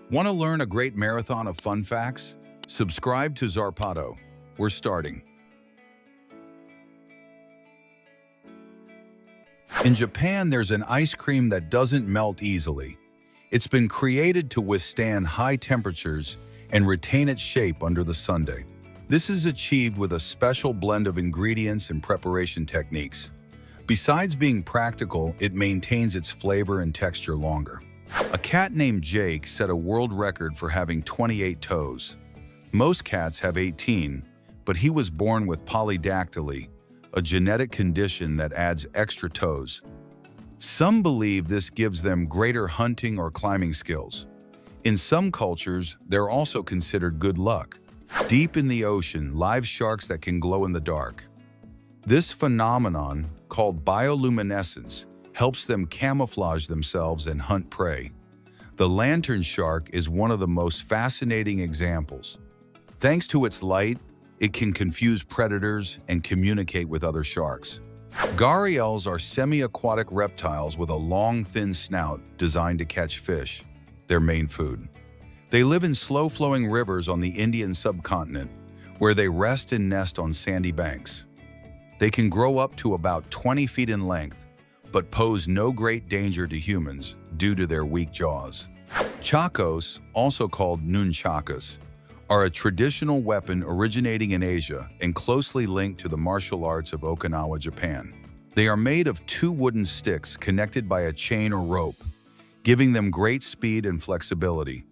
Want to learn a great marathon of fun facts? Subscribe to Zarpado. We're starting. In Japan, there's an ice cream that doesn't melt easily. It's been created to withstand high temperatures and retain its shape under the sundae. This is achieved with a special blend of ingredients and preparation techniques. Besides being practical, it maintains its flavor and texture longer. A cat named Jake set a world record for having 28 toes. Most cats have 18, but he was born with polydactyly, a genetic condition that adds extra toes. Some believe this gives them greater hunting or climbing skills. In some cultures, they're also considered good luck. Deep in the ocean, live sharks that can glow in the dark. This phenomenon, called bioluminescence, helps them camouflage themselves and hunt prey. The lantern shark is one of the most fascinating examples. Thanks to its light, it can confuse predators and communicate with other sharks. Gharials are semi-aquatic reptiles with a long, thin snout designed to catch fish, their main food. They live in slow-flowing rivers on the Indian subcontinent, where they rest and nest on sandy banks. They can grow up to about 20 feet in length, but pose no great danger to humans due to their weak jaws. Chacos, also called nunchakas, are a traditional weapon originating in Asia and closely linked to the martial arts of Okinawa, Japan. They are made of two wooden sticks connected by a chain or rope, giving them great speed and flexibility.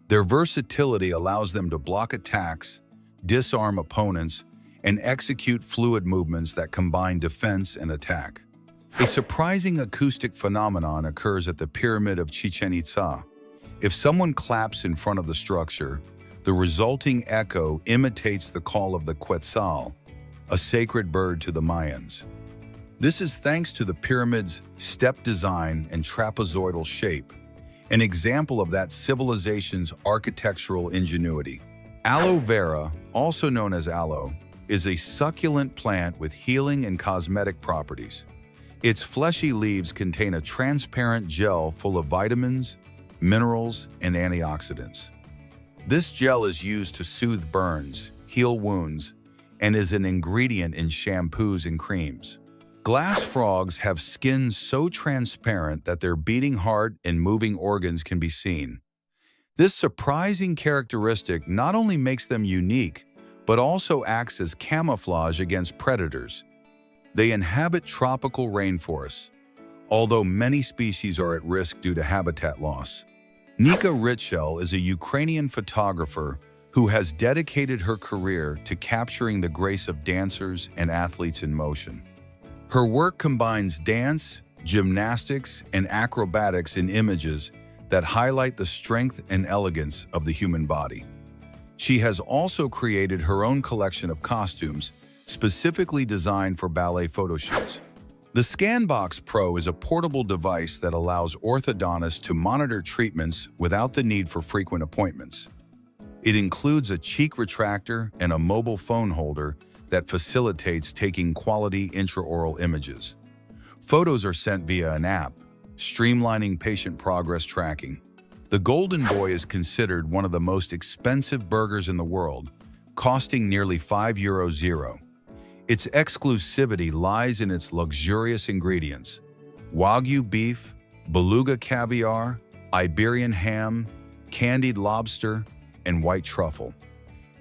Their versatility allows them to block attacks, disarm opponents, and execute fluid movements that combine defense and attack. A surprising acoustic phenomenon occurs at the Pyramid of Chichen Itza. If someone claps in front of the structure, the resulting echo imitates the call of the Quetzal, a sacred bird to the Mayans. This is thanks to the pyramid's step design and trapezoidal shape, an example of that civilization's architectural ingenuity. Aloe vera, also known as aloe, is a succulent plant with healing and cosmetic properties. Its fleshy leaves contain a transparent gel full of vitamins, minerals, and antioxidants. This gel is used to soothe burns, heal wounds, and is an ingredient in shampoos and creams. Glass frogs have skins so transparent that their beating heart and moving organs can be seen. This surprising characteristic not only makes them unique, but also acts as camouflage against predators. They inhabit tropical rainforests, although many species are at risk due to habitat loss. Nika Ritschel is a Ukrainian photographer who has dedicated her career to capturing the grace of dancers and athletes in motion. Her work combines dance, gymnastics, and acrobatics in images that highlight the strength and elegance of the human body. She has also created her own collection of costumes specifically designed for ballet photo shoots. The ScanBox Pro is a portable device that allows orthodontists to monitor treatments without the need for frequent appointments. It includes a cheek retractor and a mobile phone holder that facilitates taking quality intraoral images. Photos are sent via an app, streamlining patient progress tracking. The Golden Boy is considered one of the most expensive burgers in the world, costing nearly €5. Its exclusivity lies in its luxurious ingredients: Wagyu beef, beluga caviar, Iberian ham, candied lobster, and white truffle.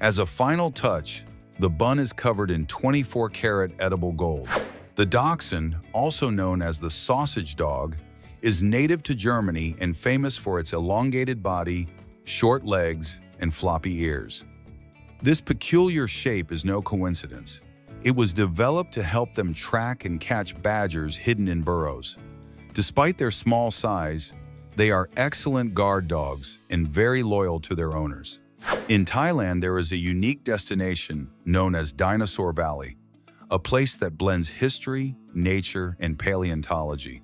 As a final touch, the bun is covered in 24-karat edible gold. The Dachshund, also known as the sausage dog, is native to Germany and famous for its elongated body, short legs, and floppy ears. This peculiar shape is no coincidence. It was developed to help them track and catch badgers hidden in burrows. Despite their small size, they are excellent guard dogs and very loyal to their owners. In Thailand, there is a unique destination known as Dinosaur Valley, a place that blends history, nature, and paleontology.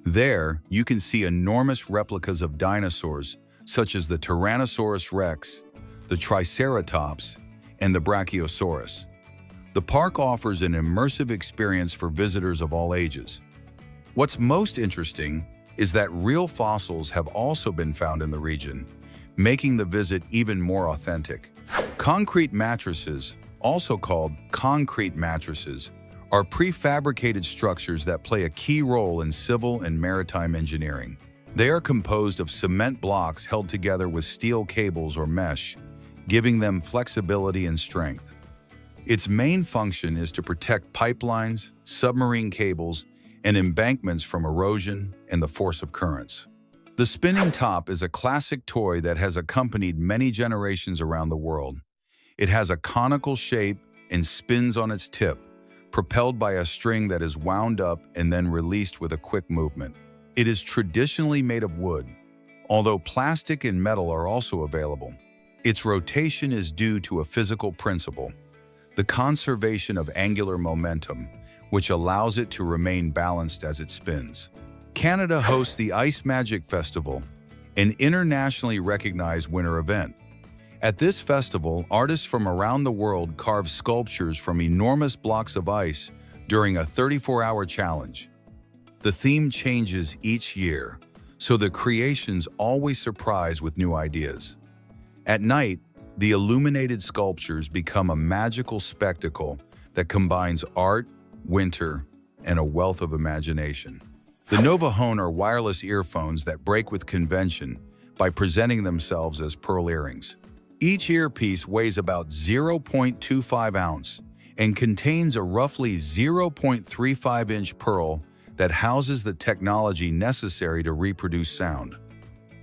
There, you can see enormous replicas of dinosaurs such as the Tyrannosaurus rex, the Triceratops, and the Brachiosaurus. The park offers an immersive experience for visitors of all ages. What's most interesting is that real fossils have also been found in the region, making the visit even more authentic. Concrete mattresses, also called concrete mattresses, are prefabricated structures that play a key role in civil and maritime engineering. They are composed of cement blocks held together with steel cables or mesh, giving them flexibility and strength. Its main function is to protect pipelines, submarine cables, and embankments from erosion and the force of currents. The spinning top is a classic toy that has accompanied many generations around the world. It has a conical shape and spins on its tip, propelled by a string that is wound up and then released with a quick movement. It is traditionally made of wood, although plastic and metal are also available. Its rotation is due to a physical principle, the conservation of angular momentum, which allows it to remain balanced as it spins. Canada hosts the Ice Magic Festival, an internationally recognized winter event. At this festival, artists from around the world carve sculptures from enormous blocks of ice during a 34-hour challenge. The theme changes each year, so the creations always surprise with new ideas. At night, the illuminated sculptures become a magical spectacle that combines art, winter, and a wealth of imagination. The Novahone are wireless earphones that break with convention by presenting themselves as pearl earrings. Each earpiece weighs about 0.25 ounce and contains a roughly 0.35-inch pearl that houses the technology necessary to reproduce sound.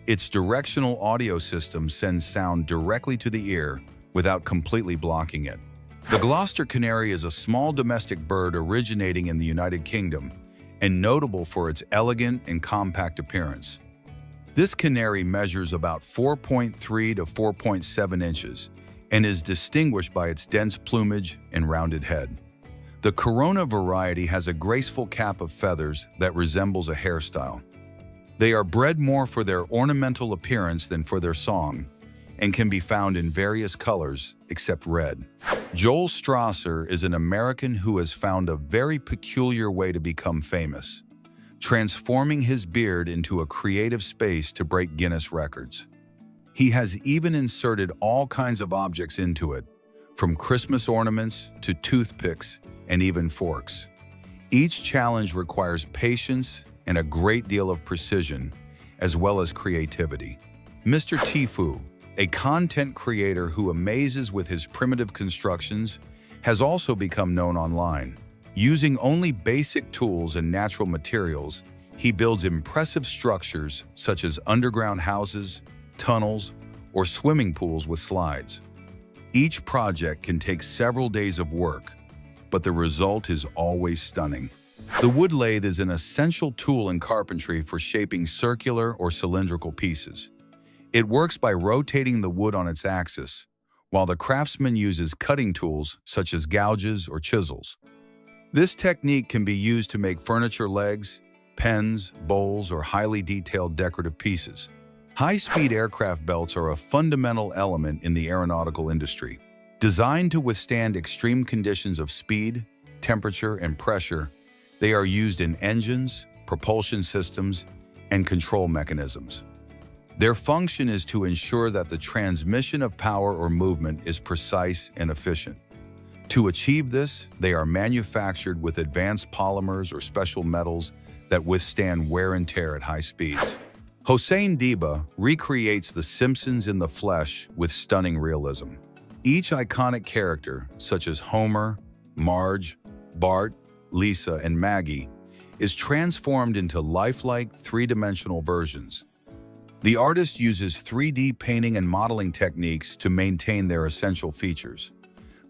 Its directional audio system sends sound directly to the ear without completely blocking it. The Gloucester canary is a small domestic bird originating in the United Kingdom and notable for its elegant and compact appearance. This canary measures about 4.3 to 4.7 inches and is distinguished by its dense plumage and rounded head. The Corona variety has a graceful cap of feathers that resembles a hairstyle. They are bred more for their ornamental appearance than for their song, and can be found in various colors except red. Joel Strasser is an American who has found a very peculiar way to become famous, transforming his beard into a creative space to break Guinness records. He has even inserted all kinds of objects into it, from Christmas ornaments to toothpicks and even forks. Each challenge requires patience and a great deal of precision, as well as creativity. Mr. Tifu, a content creator who amazes with his primitive constructions, has also become known online. Using only basic tools and natural materials, he builds impressive structures such as underground houses, tunnels, or swimming pools with slides. Each project can take several days of work, but the result is always stunning. The wood lathe is an essential tool in carpentry for shaping circular or cylindrical pieces. It works by rotating the wood on its axis, while the craftsman uses cutting tools such as gouges or chisels. This technique can be used to make furniture legs, pens, bowls, or highly detailed decorative pieces. High-speed aircraft belts are a fundamental element in the aeronautical industry. Designed to withstand extreme conditions of speed, temperature, and pressure, they are used in engines, propulsion systems, and control mechanisms. Their function is to ensure that the transmission of power or movement is precise and efficient. To achieve this, they are manufactured with advanced polymers or special metals that withstand wear and tear at high speeds. Hossein Diba recreates The Simpsons in the flesh with stunning realism. Each iconic character, such as Homer, Marge, Bart, Lisa, and Maggie, is transformed into lifelike three-dimensional versions. The artist uses 3D painting and modeling techniques to maintain their essential features.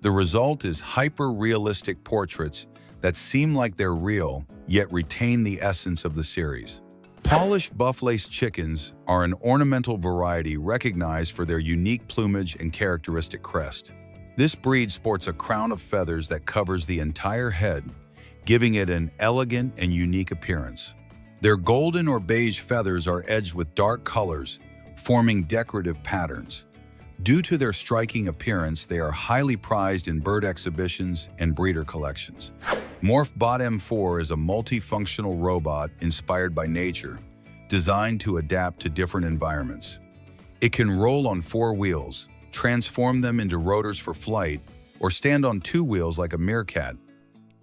The result is hyper-realistic portraits that seem like they're real, yet retain the essence of the series. Polished buff-laced chickens are an ornamental variety recognized for their unique plumage and characteristic crest. This breed sports a crown of feathers that covers the entire head, giving it an elegant and unique appearance. Their golden or beige feathers are edged with dark colors, forming decorative patterns. Due to their striking appearance, they are highly prized in bird exhibitions and breeder collections. MorphBot M4 is a multifunctional robot inspired by nature, designed to adapt to different environments. It can roll on 4 wheels, transform them into rotors for flight, or stand on 2 wheels like a meerkat.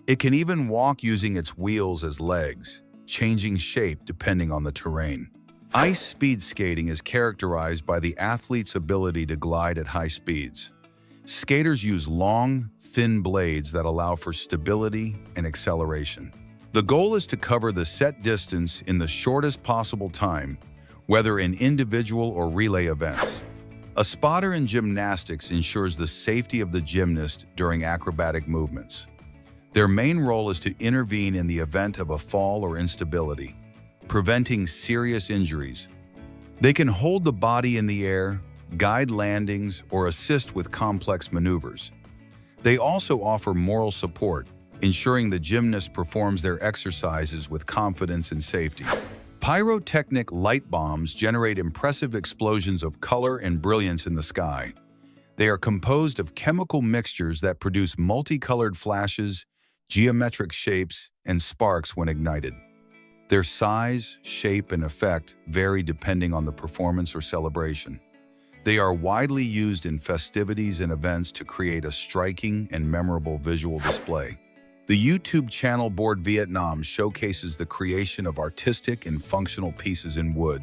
It can even walk using its wheels as legs, changing shape depending on the terrain. Ice speed skating is characterized by the athlete's ability to glide at high speeds. Skaters use long, thin blades that allow for stability and acceleration. The goal is to cover the set distance in the shortest possible time, whether in individual or relay events. A spotter in gymnastics ensures the safety of the gymnast during acrobatic movements. Their main role is to intervene in the event of a fall or instability, preventing serious injuries. They can hold the body in the air, guide landings, or assist with complex maneuvers. They also offer moral support, ensuring the gymnast performs their exercises with confidence and safety. Pyrotechnic light bombs generate impressive explosions of color and brilliance in the sky. They are composed of chemical mixtures that produce multicolored flashes, geometric shapes, and sparks when ignited. Their size, shape, and effect vary depending on the performance or celebration. They are widely used in festivities and events to create a striking and memorable visual display. The YouTube channel Board Vietnam showcases the creation of artistic and functional pieces in wood.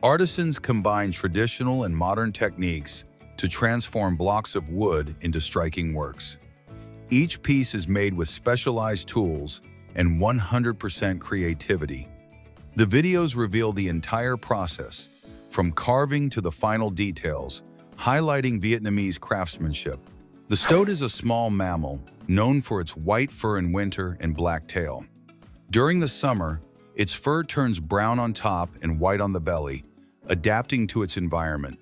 Artisans combine traditional and modern techniques to transform blocks of wood into striking works. Each piece is made with specialized tools and 100% creativity. The videos reveal the entire process, from carving to the final details, highlighting Vietnamese craftsmanship. The stoat is a small mammal, known for its white fur in winter and black tail. During the summer, its fur turns brown on top and white on the belly, adapting to its environment.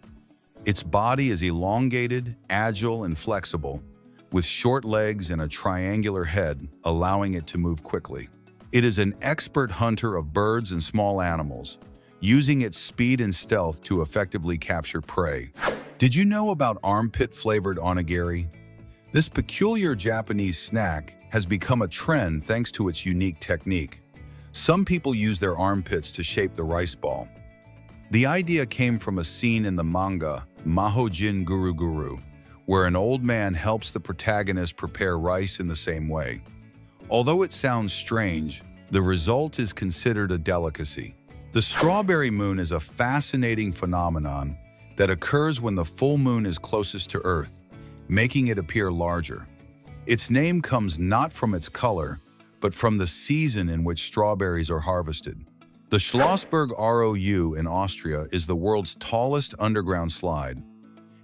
Its body is elongated, agile, and flexible, with short legs and a triangular head, allowing it to move quickly. It is an expert hunter of birds and small animals, using its speed and stealth to effectively capture prey. Did you know about armpit-flavored onigiri? This peculiar Japanese snack has become a trend thanks to its unique technique. Some people use their armpits to shape the rice ball. The idea came from a scene in the manga Mahojin Guru Guru, where an old man helps the protagonist prepare rice in the same way. Although it sounds strange, the result is considered a delicacy. The strawberry moon is a fascinating phenomenon that occurs when the full moon is closest to Earth, making it appear larger. Its name comes not from its color, but from the season in which strawberries are harvested. The Schlossberg ROU in Austria is the world's tallest underground slide.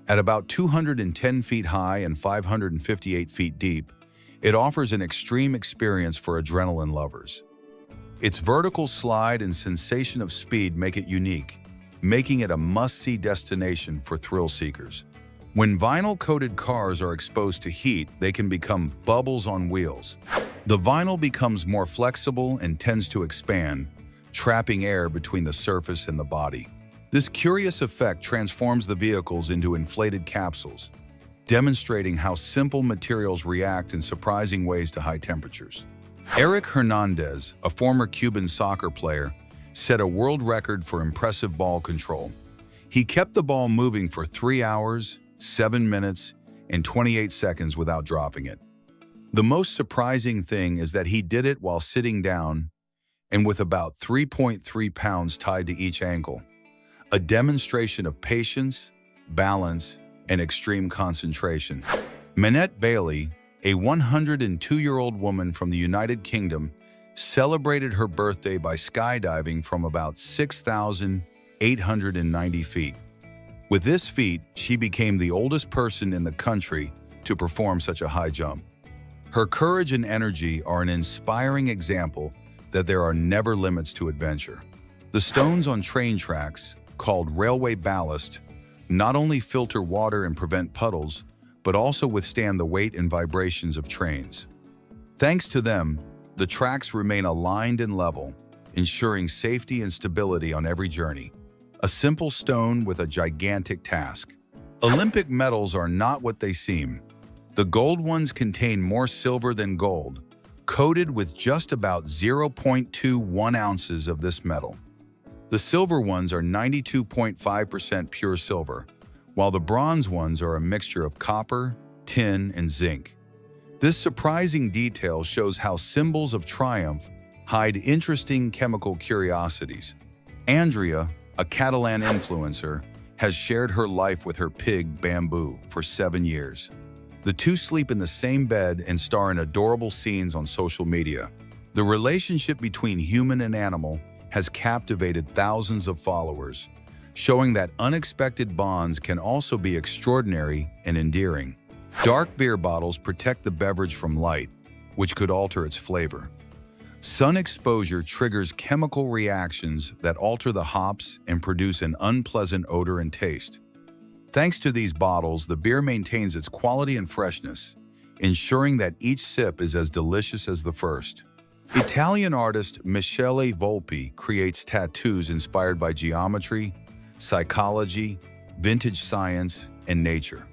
At about 210 feet high and 558 feet deep, it offers an extreme experience for adrenaline lovers. Its vertical slide and sensation of speed make it unique, making it a must-see destination for thrill seekers. When vinyl-coated cars are exposed to heat, they can become bubbles on wheels. The vinyl becomes more flexible and tends to expand, trapping air between the surface and the body. This curious effect transforms the vehicles into inflated capsules, demonstrating how simple materials react in surprising ways to high temperatures. Eric Hernandez, a former Cuban soccer player, set a world record for impressive ball control. He kept the ball moving for 3 hours, 7 minutes, and 28 seconds without dropping it. The most surprising thing is that he did it while sitting down and with about 3.3 pounds tied to each ankle, a demonstration of patience, balance, and extreme concentration. Minette Bailey, a 102-year-old woman from the United Kingdom, celebrated her birthday by skydiving from about 6,890 feet. With this feat, she became the oldest person in the country to perform such a high jump. Her courage and energy are an inspiring example that there are never limits to adventure. The stones on train tracks, called railway ballast, not only filter water and prevent puddles, but also withstand the weight and vibrations of trains. Thanks to them, the tracks remain aligned and level, ensuring safety and stability on every journey. A simple stone with a gigantic task. Olympic medals are not what they seem. The gold ones contain more silver than gold, coated with just about 0.21 ounces of this metal. The silver ones are 92.5% pure silver, while the bronze ones are a mixture of copper, tin, and zinc. This surprising detail shows how symbols of triumph hide interesting chemical curiosities. Andrea, a Catalan influencer, has shared her life with her pig, Bamboo, for 7 years. The two sleep in the same bed and star in adorable scenes on social media. The relationship between human and animal has captivated thousands of followers, showing that unexpected bonds can also be extraordinary and endearing. Dark beer bottles protect the beverage from light, which could alter its flavor. Sun exposure triggers chemical reactions that alter the hops and produce an unpleasant odor and taste. Thanks to these bottles, the beer maintains its quality and freshness, ensuring that each sip is as delicious as the first. Italian artist Michele Volpi creates tattoos inspired by geometry, psychology, vintage science, and nature.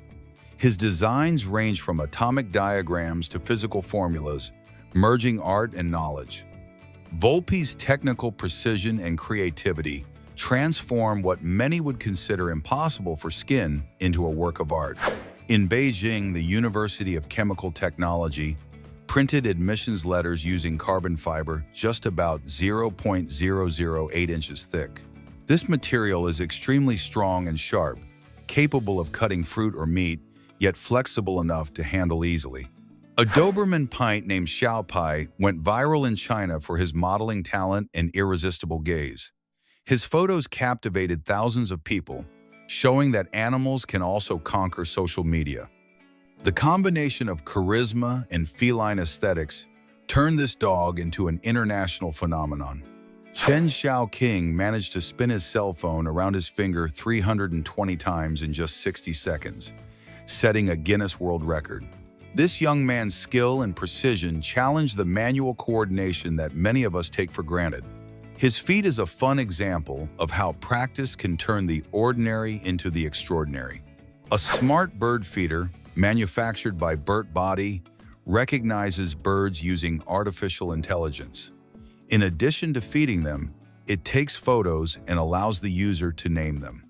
His designs range from atomic diagrams to physical formulas, merging art and knowledge. Volpi's technical precision and creativity transform what many would consider impossible for skin into a work of art. In Beijing, the University of Chemical Technology printed admissions letters using carbon fiber just about 0.008 inches thick. This material is extremely strong and sharp, capable of cutting fruit or meat, yet flexible enough to handle easily. A Doberman pint named Xiaopai went viral in China for his modeling talent and irresistible gaze. His photos captivated thousands of people, showing that animals can also conquer social media. The combination of charisma and feline aesthetics turned this dog into an international phenomenon. Chen Xiaoqing managed to spin his cell phone around his finger 320 times in just 60 seconds, setting a Guinness World Record. This young man's skill and precision challenged the manual coordination that many of us take for granted. His feat is a fun example of how practice can turn the ordinary into the extraordinary. A smart bird feeder, manufactured by Burt Body, recognizes birds using artificial intelligence. In addition to feeding them, it takes photos and allows the user to name them.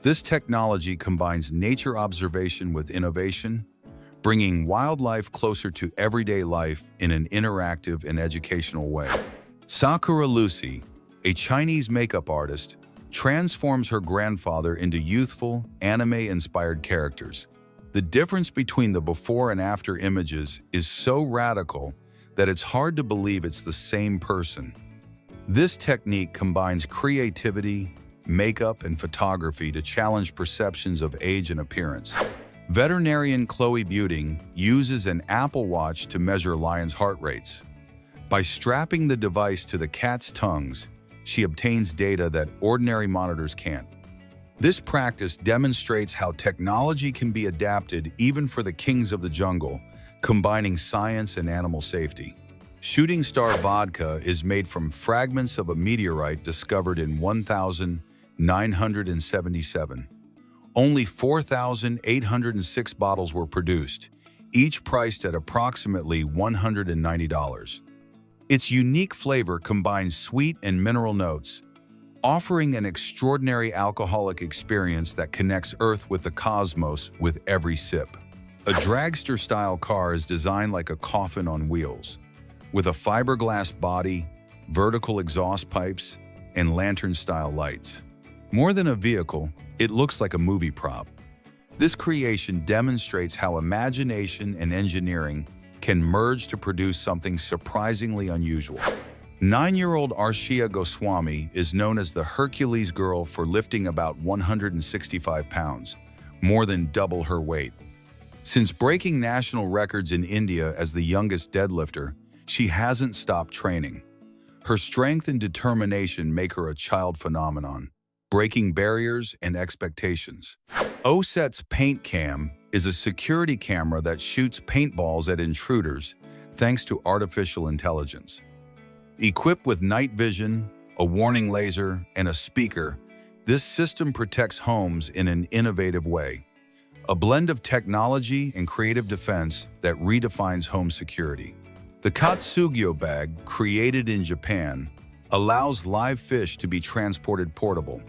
This technology combines nature observation with innovation, bringing wildlife closer to everyday life in an interactive and educational way. Sakura Lucy, a Chinese makeup artist, transforms her grandfather into youthful, anime-inspired characters. The difference between the before and after images is so radical that it's hard to believe it's the same person. This technique combines creativity, makeup, and photography to challenge perceptions of age and appearance. Veterinarian Chloe Buting uses an Apple Watch to measure lions' heart rates. By strapping the device to the cat's tongues, she obtains data that ordinary monitors can't. This practice demonstrates how technology can be adapted even for the kings of the jungle, combining science and animal safety. Shooting Star vodka is made from fragments of a meteorite discovered in 1977. Only 4,806 bottles were produced, each priced at approximately $190. Its unique flavor combines sweet and mineral notes, offering an extraordinary alcoholic experience that connects Earth with the cosmos with every sip. A dragster-style car is designed like a coffin on wheels, with a fiberglass body, vertical exhaust pipes, and lantern-style lights. More than a vehicle, it looks like a movie prop. This creation demonstrates how imagination and engineering can merge to produce something surprisingly unusual. 9-year-old Arshia Goswami is known as the Hercules girl for lifting about 165 pounds, more than double her weight. Since breaking national records in India as the youngest deadlifter, she hasn't stopped training. Her strength and determination make her a child phenomenon, breaking barriers and expectations. OSET's Paint Cam is a security camera that shoots paintballs at intruders thanks to artificial intelligence. Equipped with night vision, a warning laser, and a speaker, this system protects homes in an innovative way. A blend of technology and creative defense that redefines home security. The Katsugyo bag, created in Japan, allows live fish to be transported portable.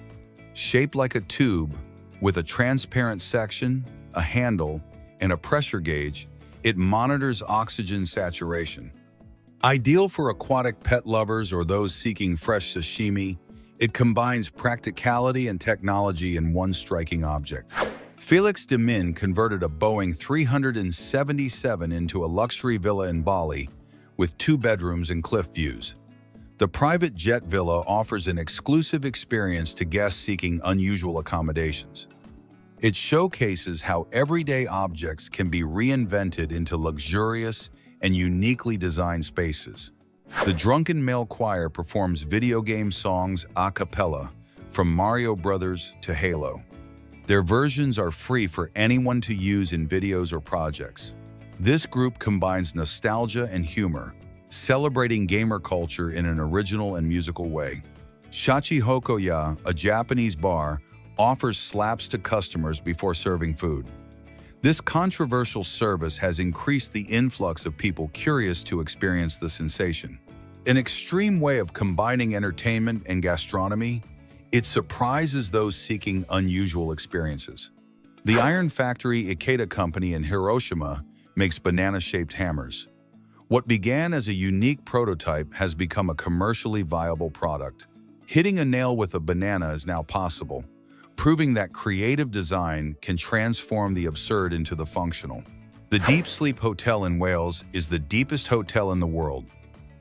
Shaped like a tube, with a transparent section, a handle, and a pressure gauge, it monitors oxygen saturation. Ideal for aquatic pet lovers or those seeking fresh sashimi, it combines practicality and technology in one striking object. Felix de Min converted a Boeing 377 into a luxury villa in Bali with 2 bedrooms and cliff views. The private jet villa offers an exclusive experience to guests seeking unusual accommodations. It showcases how everyday objects can be reinvented into luxurious and uniquely designed spaces. The drunken male choir performs video game songs a cappella, from Mario Brothers to Halo. Their versions are free for anyone to use in videos or projects. This group combines nostalgia and humor, celebrating gamer culture in an original and musical way. Shachi Hokoya, a Japanese bar, offers slaps to customers before serving food. This controversial service has increased the influx of people curious to experience the sensation. An extreme way of combining entertainment and gastronomy, it surprises those seeking unusual experiences. The iron factory Ikeda Company in Hiroshima makes banana-shaped hammers. What began as a unique prototype has become a commercially viable product. Hitting a nail with a banana is now possible, proving that creative design can transform the absurd into the functional. The Deep Sleep Hotel in Wales is the deepest hotel in the world,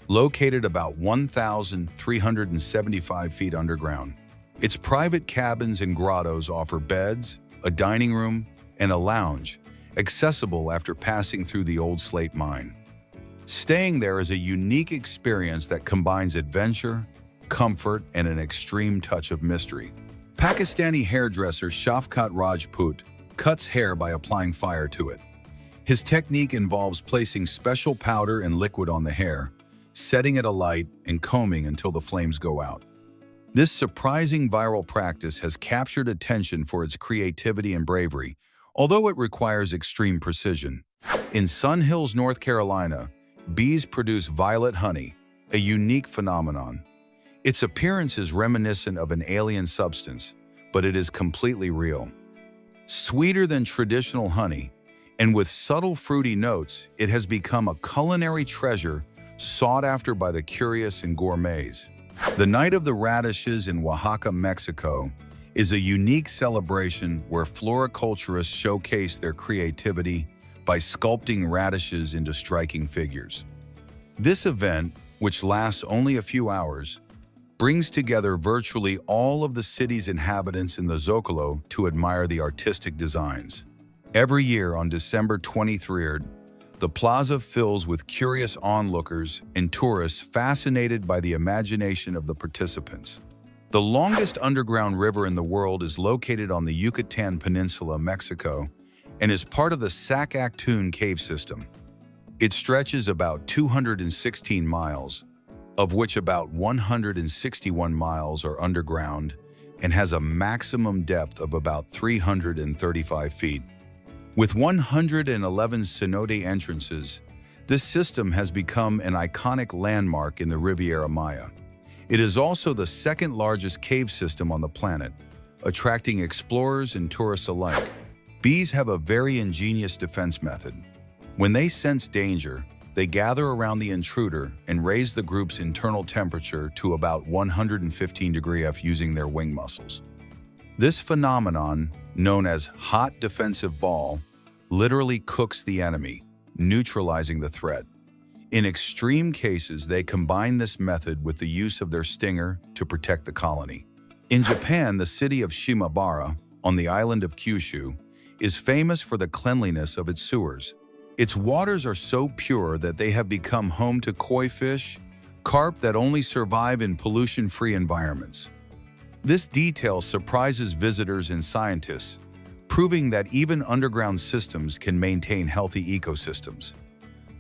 located about 1,375 feet underground. Its private cabins and grottos offer beds, a dining room, and a lounge, accessible after passing through the old slate mine. Staying there is a unique experience that combines adventure, comfort, and an extreme touch of mystery. Pakistani hairdresser Shafkat Rajput cuts hair by applying fire to it. His technique involves placing special powder and liquid on the hair, setting it alight, and combing until the flames go out. This surprising viral practice has captured attention for its creativity and bravery, although it requires extreme precision. In Sun Hills, North Carolina, bees produce violet honey, a unique phenomenon. Its appearance is reminiscent of an alien substance, but it is completely real. Sweeter than traditional honey, and with subtle fruity notes, it has become a culinary treasure sought after by the curious and gourmets. The Night of the Radishes in Oaxaca, Mexico, is a unique celebration where floriculturists showcase their creativity by sculpting radishes into striking figures. This event, which lasts only a few hours, brings together virtually all of the city's inhabitants in the Zocalo to admire the artistic designs. Every year on December 23rd, the plaza fills with curious onlookers and tourists fascinated by the imagination of the participants. The longest underground river in the world is located on the Yucatan Peninsula, Mexico, and is part of the Sac-Actun cave system. It stretches about 216 miles, of which about 161 miles are underground, and has a maximum depth of about 335 feet. With 111 cenote entrances, this system has become an iconic landmark in the Riviera Maya. It is also the second largest cave system on the planet, attracting explorers and tourists alike. Bees have a very ingenious defense method. When they sense danger, they gather around the intruder and raise the group's internal temperature to about 115 degrees F using their wing muscles. This phenomenon, known as hot defensive ball, literally cooks the enemy, neutralizing the threat. In extreme cases, they combine this method with the use of their stinger to protect the colony. In Japan, the city of Shimabara, on the island of Kyushu, is famous for the cleanliness of its sewers. Its waters are so pure that they have become home to koi fish, carp that only survive in pollution-free environments. This detail surprises visitors and scientists, proving that even underground systems can maintain healthy ecosystems.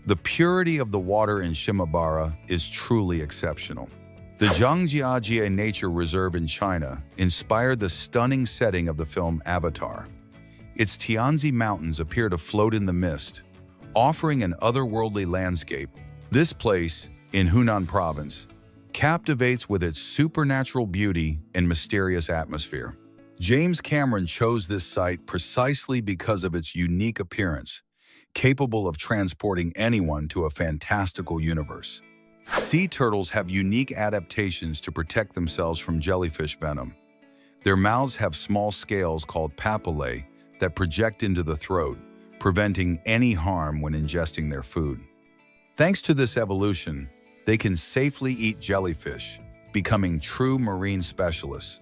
The purity of the water in Shimabara is truly exceptional. The Zhangjiajie Nature Reserve in China inspired the stunning setting of the film Avatar. Its Tianzi Mountains appear to float in the mist, offering an otherworldly landscape. This place, in Hunan Province, captivates with its supernatural beauty and mysterious atmosphere. James Cameron chose this site precisely because of its unique appearance, capable of transporting anyone to a fantastical universe. Sea turtles have unique adaptations to protect themselves from jellyfish venom. Their mouths have small scales called papillae that project into the throat, preventing any harm when ingesting their food. Thanks to this evolution, they can safely eat jellyfish, becoming true marine specialists.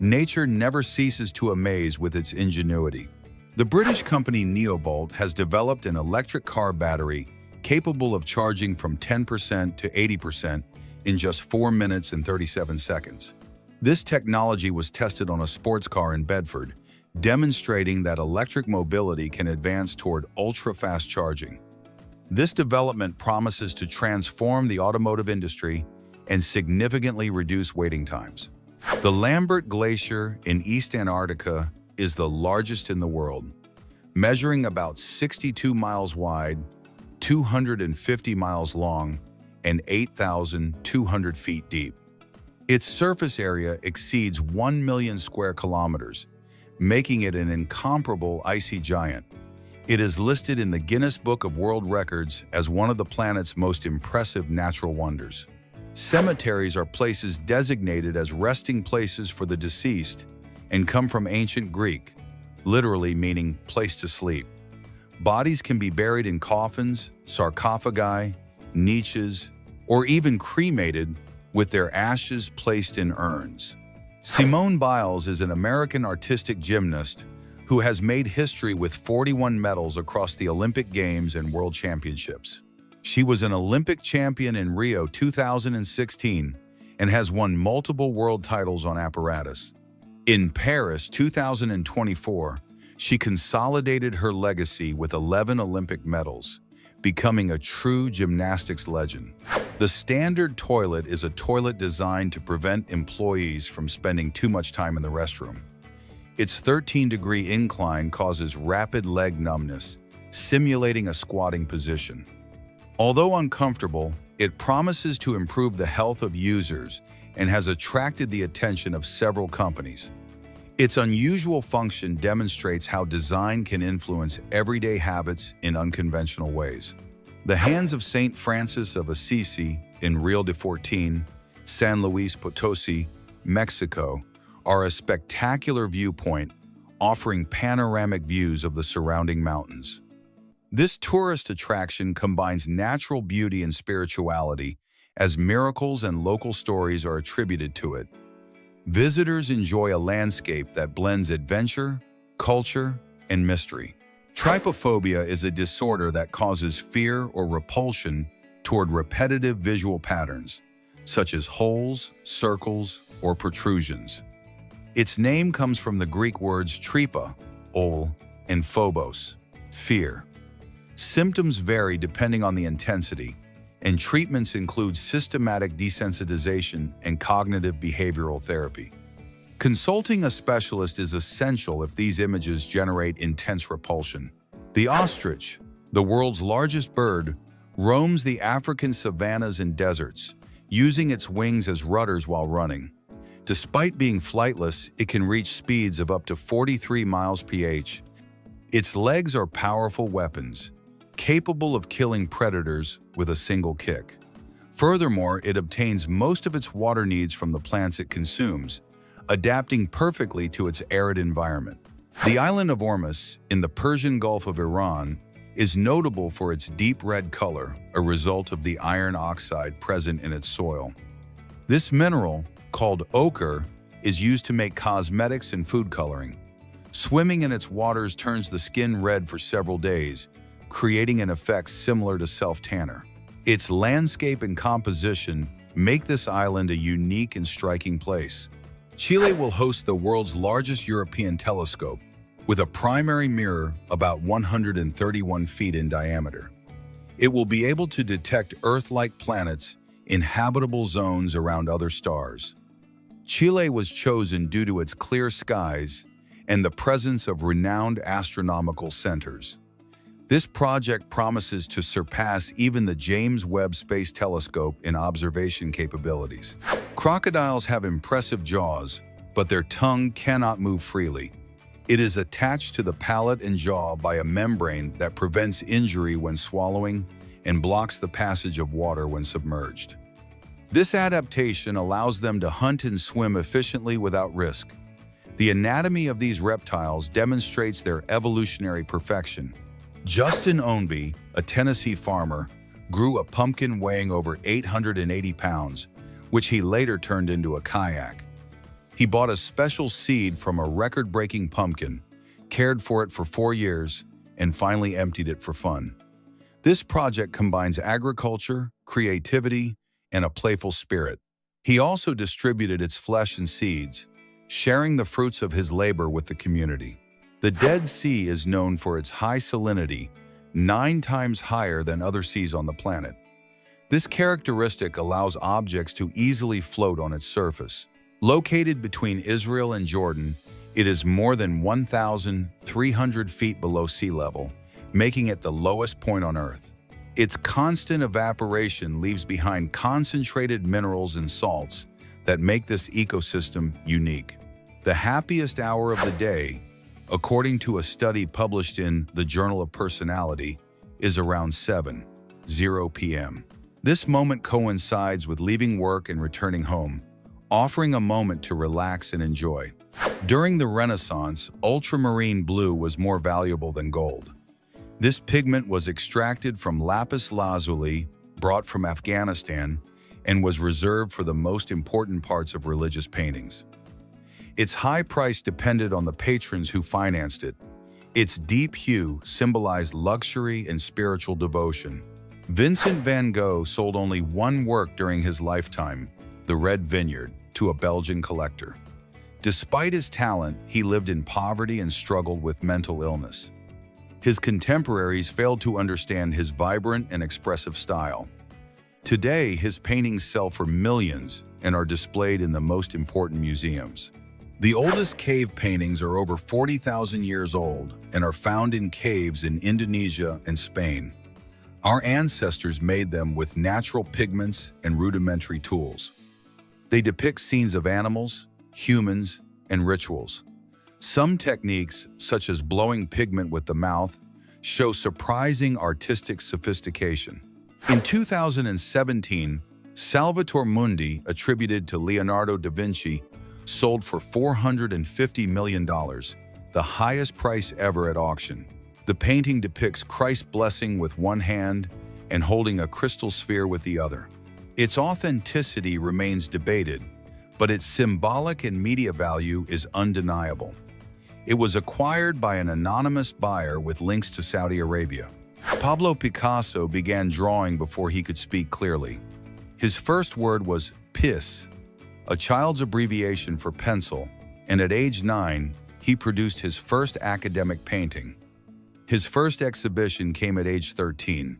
Nature never ceases to amaze with its ingenuity. The British company Neobolt has developed an electric car battery capable of charging from 10% to 80% in just 4 minutes and 37 seconds. This technology was tested on a sports car in Bedford, demonstrating that electric mobility can advance toward ultra-fast charging. This development promises to transform the automotive industry and significantly reduce waiting times. The Lambert Glacier in East Antarctica is the largest in the world, measuring about 62 miles wide, 250 miles long, and 8,200 feet deep. Its surface area exceeds 1 million square kilometers, making it an incomparable icy giant. It is listed in the Guinness Book of World Records as one of the planet's most impressive natural wonders. Cemeteries are places designated as resting places for the deceased and come from ancient Greek, literally meaning place to sleep. Bodies can be buried in coffins, sarcophagi, niches, or even cremated with their ashes placed in urns. Simone Biles is an American artistic gymnast who has made history with 41 medals across the Olympic Games and World Championships. She was an Olympic champion in Rio 2016 and has won multiple world titles on apparatus. In Paris 2024, she consolidated her legacy with 11 Olympic medals, becoming a true gymnastics legend. The standard toilet is a toilet designed to prevent employees from spending too much time in the restroom. Its 13-degree incline causes rapid leg numbness, simulating a squatting position. Although uncomfortable, it promises to improve the health of users and has attracted the attention of several companies. Its unusual function demonstrates how design can influence everyday habits in unconventional ways. The Hands of St. Francis of Assisi in Rio de Fortín, San Luis Potosí, Mexico, are a spectacular viewpoint offering panoramic views of the surrounding mountains. This tourist attraction combines natural beauty and spirituality, as miracles and local stories are attributed to it. Visitors enjoy a landscape that blends adventure, culture, and mystery. Trypophobia is a disorder that causes fear or repulsion toward repetitive visual patterns, such as holes, circles, or protrusions. Its name comes from the Greek words trypa, ol, and phobos, fear. Symptoms vary depending on the intensity, and treatments include systematic desensitization and cognitive behavioral therapy. Consulting a specialist is essential if these images generate intense repulsion. The ostrich, the world's largest bird, roams the African savannas and deserts, using its wings as rudders while running. Despite being flightless, it can reach speeds of up to 43 miles per hour. Its legs are powerful weapons, capable of killing predators with a single kick. Furthermore, it obtains most of its water needs from the plants it consumes, adapting perfectly to its arid environment. The island of Ormus, in the Persian Gulf of Iran, is notable for its deep red color, a result of the iron oxide present in its soil. This mineral, called ochre, is used to make cosmetics and food coloring. Swimming in its waters turns the skin red for several days, creating an effect similar to self-tanner. Its landscape and composition make this island a unique and striking place. Chile will host the world's largest European telescope, with a primary mirror about 131 feet in diameter. It will be able to detect Earth-like planets in habitable zones around other stars. Chile was chosen due to its clear skies and the presence of renowned astronomical centers. This project promises to surpass even the James Webb Space Telescope in observation capabilities. Crocodiles have impressive jaws, but their tongue cannot move freely. It is attached to the palate and jaw by a membrane that prevents injury when swallowing and blocks the passage of water when submerged. This adaptation allows them to hunt and swim efficiently without risk. The anatomy of these reptiles demonstrates their evolutionary perfection. Justin Ownby, a Tennessee farmer, grew a pumpkin weighing over 880 pounds, which he later turned into a kayak. He bought a special seed from a record-breaking pumpkin, cared for it for 4 years, and finally emptied it for fun. This project combines agriculture, creativity, and a playful spirit. He also distributed its flesh and seeds, sharing the fruits of his labor with the community. The Dead Sea is known for its high salinity, 9 times higher than other seas on the planet. This characteristic allows objects to easily float on its surface. Located between Israel and Jordan, it is more than 1,300 feet below sea level, making it the lowest point on Earth. Its constant evaporation leaves behind concentrated minerals and salts that make this ecosystem unique. The happiest hour of the day, according to a study published in the Journal of Personality, is around 7:00 p.m. This moment coincides with leaving work and returning home, offering a moment to relax and enjoy. During the Renaissance, ultramarine blue was more valuable than gold. This pigment was extracted from lapis lazuli, brought from Afghanistan, and was reserved for the most important parts of religious paintings. Its high price depended on the patrons who financed it. Its deep hue symbolized luxury and spiritual devotion. Vincent van Gogh sold only one work during his lifetime, The Red Vineyard, to a Belgian collector. Despite his talent, he lived in poverty and struggled with mental illness. His contemporaries failed to understand his vibrant and expressive style. Today, his paintings sell for millions and are displayed in the most important museums. The oldest cave paintings are over 40,000 years old and are found in caves in Indonesia and Spain. Our ancestors made them with natural pigments and rudimentary tools. They depict scenes of animals, humans, and rituals. Some techniques, such as blowing pigment with the mouth, show surprising artistic sophistication. In 2017, Salvator Mundi, attributed to Leonardo da Vinci, sold for $450 million, the highest price ever at auction. The painting depicts Christ's blessing with one hand and holding a crystal sphere with the other. Its authenticity remains debated, but its symbolic and media value is undeniable. It was acquired by an anonymous buyer with links to Saudi Arabia. Pablo Picasso began drawing before he could speak clearly. His first word was PIS, a child's abbreviation for pencil, and at age 9, he produced his first academic painting. His first exhibition came at age 13.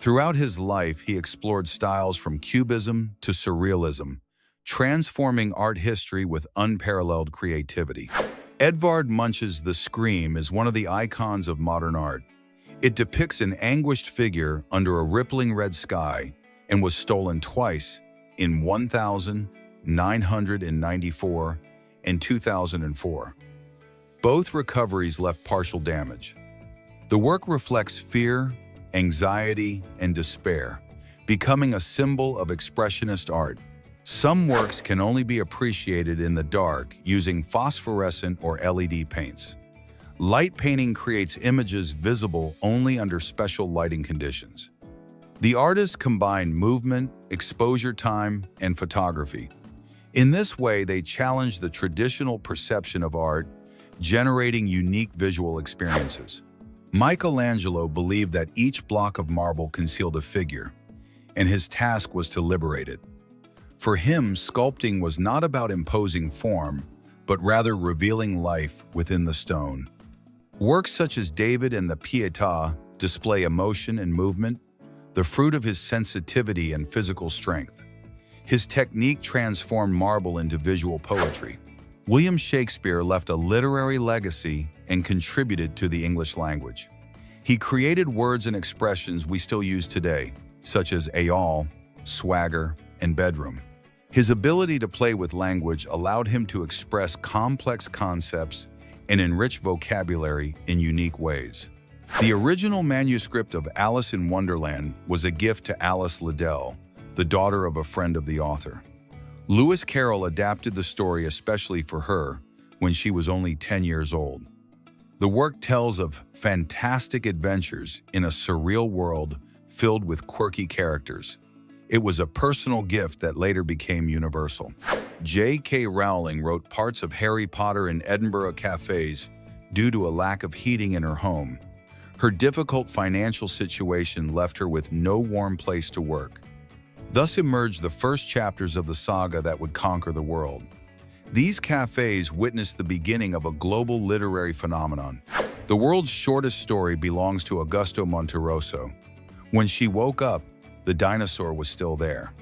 Throughout his life, he explored styles from Cubism to Surrealism, transforming art history with unparalleled creativity. Edvard Munch's The Scream is one of the icons of modern art. It depicts an anguished figure under a rippling red sky and was stolen twice, in 1994 and 2004. Both recoveries left partial damage. The work reflects fear, anxiety, and despair, becoming a symbol of expressionist art. Some works can only be appreciated in the dark using phosphorescent or LED paints. Light painting creates images visible only under special lighting conditions. The artists combine movement, exposure time, and photography. In this way, they challenge the traditional perception of art, generating unique visual experiences. Michelangelo believed that each block of marble concealed a figure, and his task was to liberate it. For him, sculpting was not about imposing form, but rather revealing life within the stone. Works such as David and the Pietà display emotion and movement, the fruit of his sensitivity and physical strength. His technique transformed marble into visual poetry. William Shakespeare left a literary legacy and contributed to the English language. He created words and expressions we still use today, such as ayal, swagger, and bedroom. His ability to play with language allowed him to express complex concepts and enrich vocabulary in unique ways. The original manuscript of Alice in Wonderland was a gift to Alice Liddell, the daughter of a friend of the author. Lewis Carroll adapted the story especially for her when she was only 10 years old. The work tells of fantastic adventures in a surreal world filled with quirky characters. It was a personal gift that later became universal. J.K. Rowling wrote parts of Harry Potter in Edinburgh cafes due to a lack of heating in her home. Her difficult financial situation left her with no warm place to work. Thus emerged the first chapters of the saga that would conquer the world. These cafes witnessed the beginning of a global literary phenomenon. The world's shortest story belongs to Augusto Monterroso. When she woke up, the dinosaur was still there.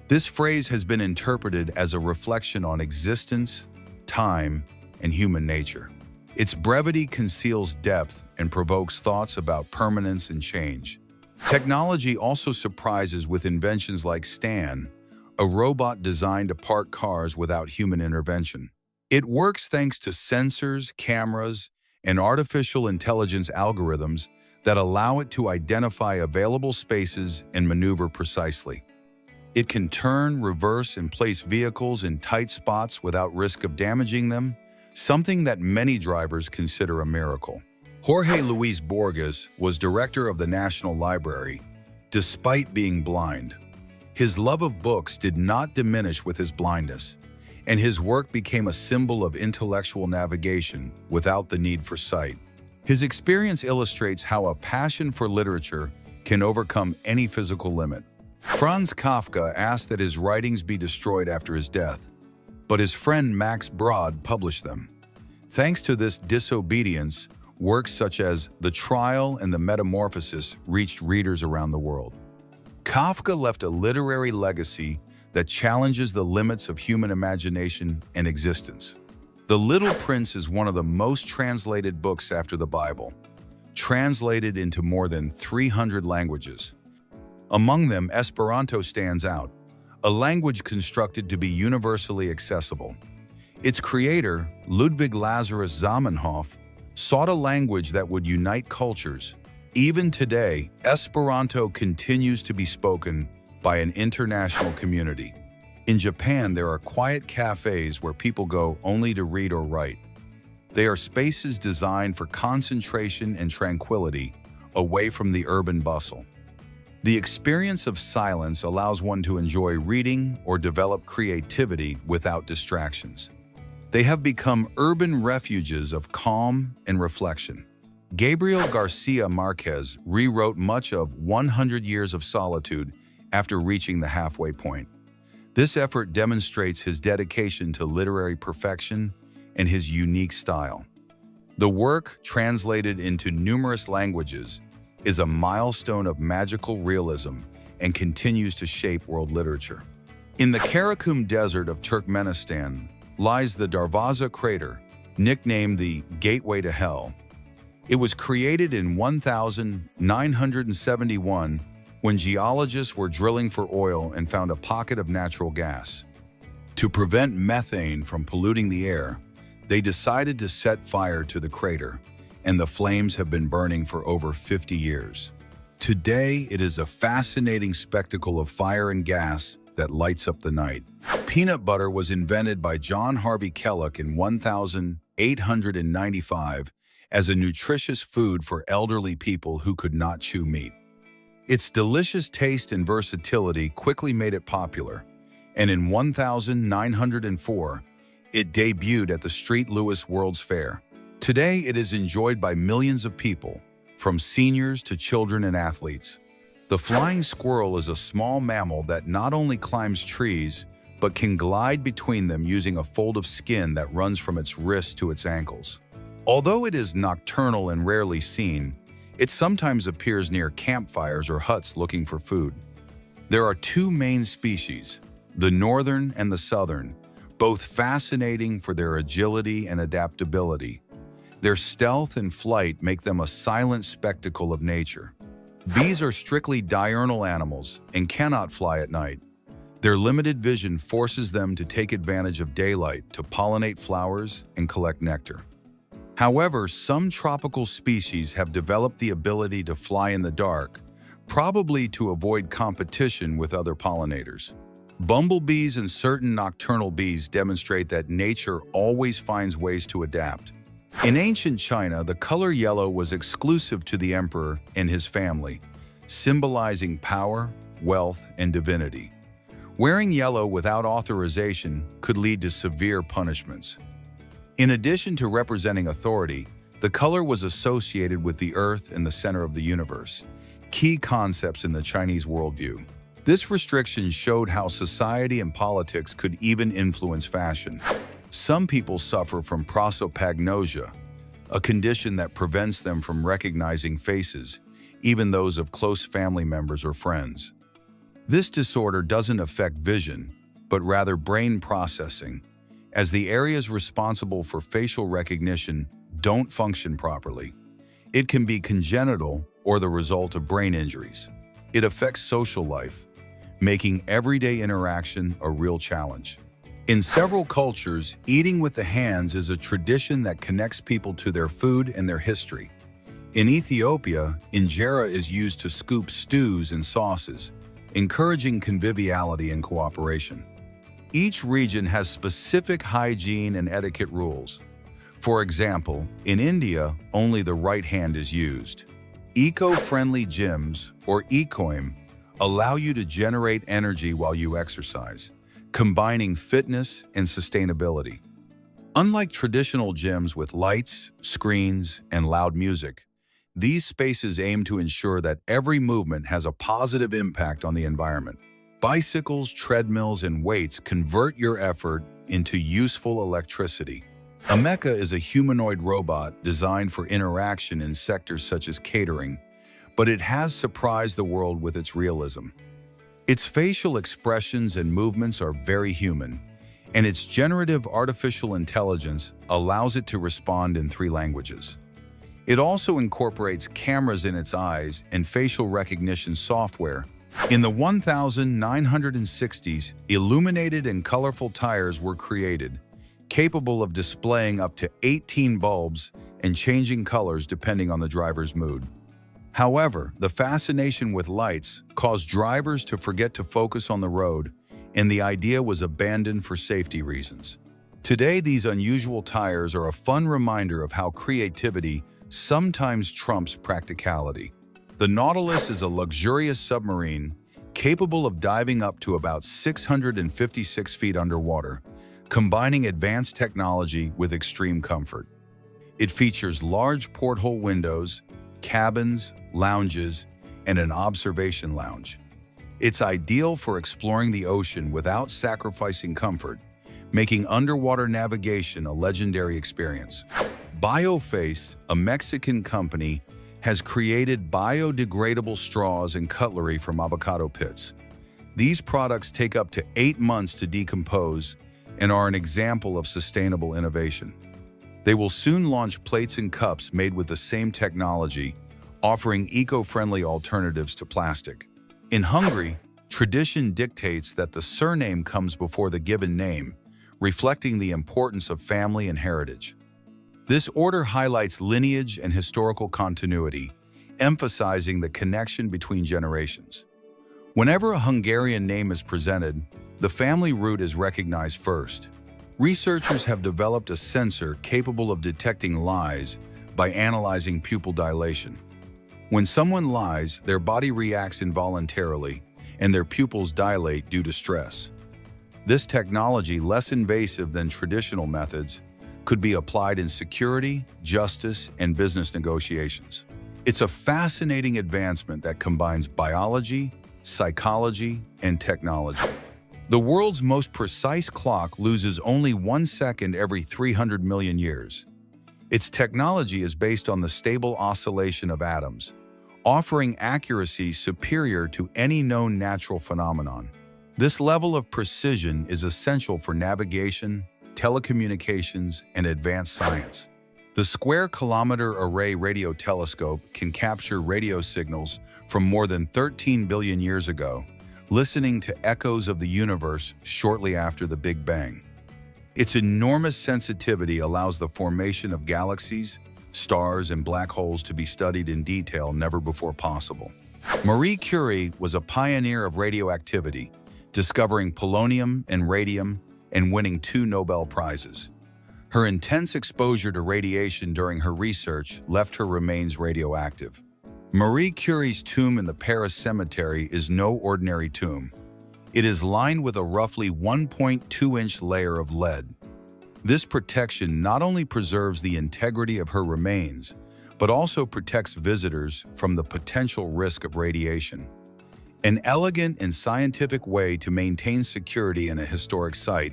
This phrase has been interpreted as a reflection on existence, time, and human nature. Its brevity conceals depth and provokes thoughts about permanence and change. Technology also surprises with inventions like Stan, a robot designed to park cars without human intervention. It works thanks to sensors, cameras, and artificial intelligence algorithms that allow it to identify available spaces and maneuver precisely. It can turn, reverse, and place vehicles in tight spots without risk of damaging them, something that many drivers consider a miracle. Jorge Luis Borges was director of the National Library, despite being blind. His love of books did not diminish with his blindness, and his work became a symbol of intellectual navigation without the need for sight. His experience illustrates how a passion for literature can overcome any physical limit. Franz Kafka asked that his writings be destroyed after his death, but his friend Max Brod published them. Thanks to this disobedience, works such as The Trial and The Metamorphosis reached readers around the world. Kafka left a literary legacy that challenges the limits of human imagination and existence. The Little Prince is one of the most translated books after the Bible, translated into more than 300 languages. Among them, Esperanto stands out, a language constructed to be universally accessible. Its creator, Ludwig Lazarus Zamenhof, sought a language that would unite cultures. Even today, Esperanto continues to be spoken by an international community. In Japan, there are quiet cafes where people go only to read or write. They are spaces designed for concentration and tranquility, away from the urban bustle. The experience of silence allows one to enjoy reading or develop creativity without distractions. They have become urban refuges of calm and reflection. Gabriel Garcia Marquez rewrote much of 100 Years of Solitude after reaching the halfway point. This effort demonstrates his dedication to literary perfection and his unique style. The work, translated into numerous languages, is a milestone of magical realism and continues to shape world literature. In the Karakum Desert of Turkmenistan lies the Darvaza crater, nicknamed the Gateway to Hell. It was created in 1971 when geologists were drilling for oil and found a pocket of natural gas. To prevent methane from polluting the air, they decided to set fire to the crater, and the flames have been burning for over 50 years. Today, it is a fascinating spectacle of fire and gas that lights up the night. Peanut butter was invented by John Harvey Kellogg in 1895 as a nutritious food for elderly people who could not chew meat. Its delicious taste and versatility quickly made it popular, and in 1904, it debuted at the St. Louis World's Fair. Today, it is enjoyed by millions of people, from seniors to children and athletes. The flying squirrel is a small mammal that not only climbs trees, but can glide between them using a fold of skin that runs from its wrist to its ankles. Although it is nocturnal and rarely seen, it sometimes appears near campfires or huts looking for food. There are two main species, the northern and the southern, both fascinating for their agility and adaptability. Their stealth and flight make them a silent spectacle of nature. Bees are strictly diurnal animals and cannot fly at night. Their limited vision forces them to take advantage of daylight to pollinate flowers and collect nectar. However, some tropical species have developed the ability to fly in the dark, probably to avoid competition with other pollinators. Bumblebees and certain nocturnal bees demonstrate that nature always finds ways to adapt. In ancient China, the color yellow was exclusive to the emperor and his family, symbolizing power, wealth, and divinity. Wearing yellow without authorization could lead to severe punishments. In addition to representing authority, the color was associated with the earth and the center of the universe, key concepts in the Chinese worldview. This restriction showed how society and politics could even influence fashion. Some people suffer from prosopagnosia, a condition that prevents them from recognizing faces, even those of close family members or friends. This disorder doesn't affect vision, but rather brain processing, as the areas responsible for facial recognition don't function properly. It can be congenital or the result of brain injuries. It affects social life, making everyday interaction a real challenge. In several cultures, eating with the hands is a tradition that connects people to their food and their history. In Ethiopia, injera is used to scoop stews and sauces, encouraging conviviality and cooperation. Each region has specific hygiene and etiquette rules. For example, in India, only the right hand is used. Eco-friendly gyms, or ecoim, allow you to generate energy while you exercise, combining fitness and sustainability. Unlike traditional gyms with lights, screens, and loud music, these spaces aim to ensure that every movement has a positive impact on the environment. Bicycles, treadmills, and weights convert your effort into useful electricity. A mecha is a humanoid robot designed for interaction in sectors such as catering, but it has surprised the world with its realism. Its facial expressions and movements are very human, and its generative artificial intelligence allows it to respond in 3 languages. It also incorporates cameras in its eyes and facial recognition software. In the 1960s, illuminated and colorful tires were created, capable of displaying up to 18 bulbs and changing colors depending on the driver's mood. However, the fascination with lights caused drivers to forget to focus on the road, and the idea was abandoned for safety reasons. Today, these unusual tires are a fun reminder of how creativity sometimes trumps practicality. The Nautilus is a luxurious submarine capable of diving up to about 656 feet underwater, combining advanced technology with extreme comfort. It features large porthole windows, cabins, lounges, and an observation lounge. It's ideal for exploring the ocean without sacrificing comfort, making underwater navigation a legendary experience. BioFace, a Mexican company, has created biodegradable straws and cutlery from avocado pits. These products take up to 8 months to decompose and are an example of sustainable innovation. They will soon launch plates and cups made with the same technology, offering eco-friendly alternatives to plastic. In Hungary, tradition dictates that the surname comes before the given name, reflecting the importance of family and heritage. This order highlights lineage and historical continuity, emphasizing the connection between generations. Whenever a Hungarian name is presented, the family root is recognized first. Researchers have developed a sensor capable of detecting lies by analyzing pupil dilation. When someone lies, their body reacts involuntarily, and their pupils dilate due to stress. This technology, less invasive than traditional methods, could be applied in security, justice, and business negotiations. It's a fascinating advancement that combines biology, psychology, and technology. The world's most precise clock loses only 1 second every 300 million years. Its technology is based on the stable oscillation of atoms, offering accuracy superior to any known natural phenomenon. This level of precision is essential for navigation, telecommunications, and advanced science. The Square Kilometer Array Radio Telescope can capture radio signals from more than 13 billion years ago, listening to echoes of the universe shortly after the Big Bang. Its enormous sensitivity allows the formation of galaxies, stars, and black holes to be studied in detail never before possible. Marie Curie was a pioneer of radioactivity, discovering polonium and radium and winning 2 Nobel Prizes. Her intense exposure to radiation during her research left her remains radioactive. Marie Curie's tomb in the Paris cemetery is no ordinary tomb. It is lined with a roughly 1.2-inch layer of lead. This protection not only preserves the integrity of her remains, but also protects visitors from the potential risk of radiation. An elegant and scientific way to maintain security in a historic site,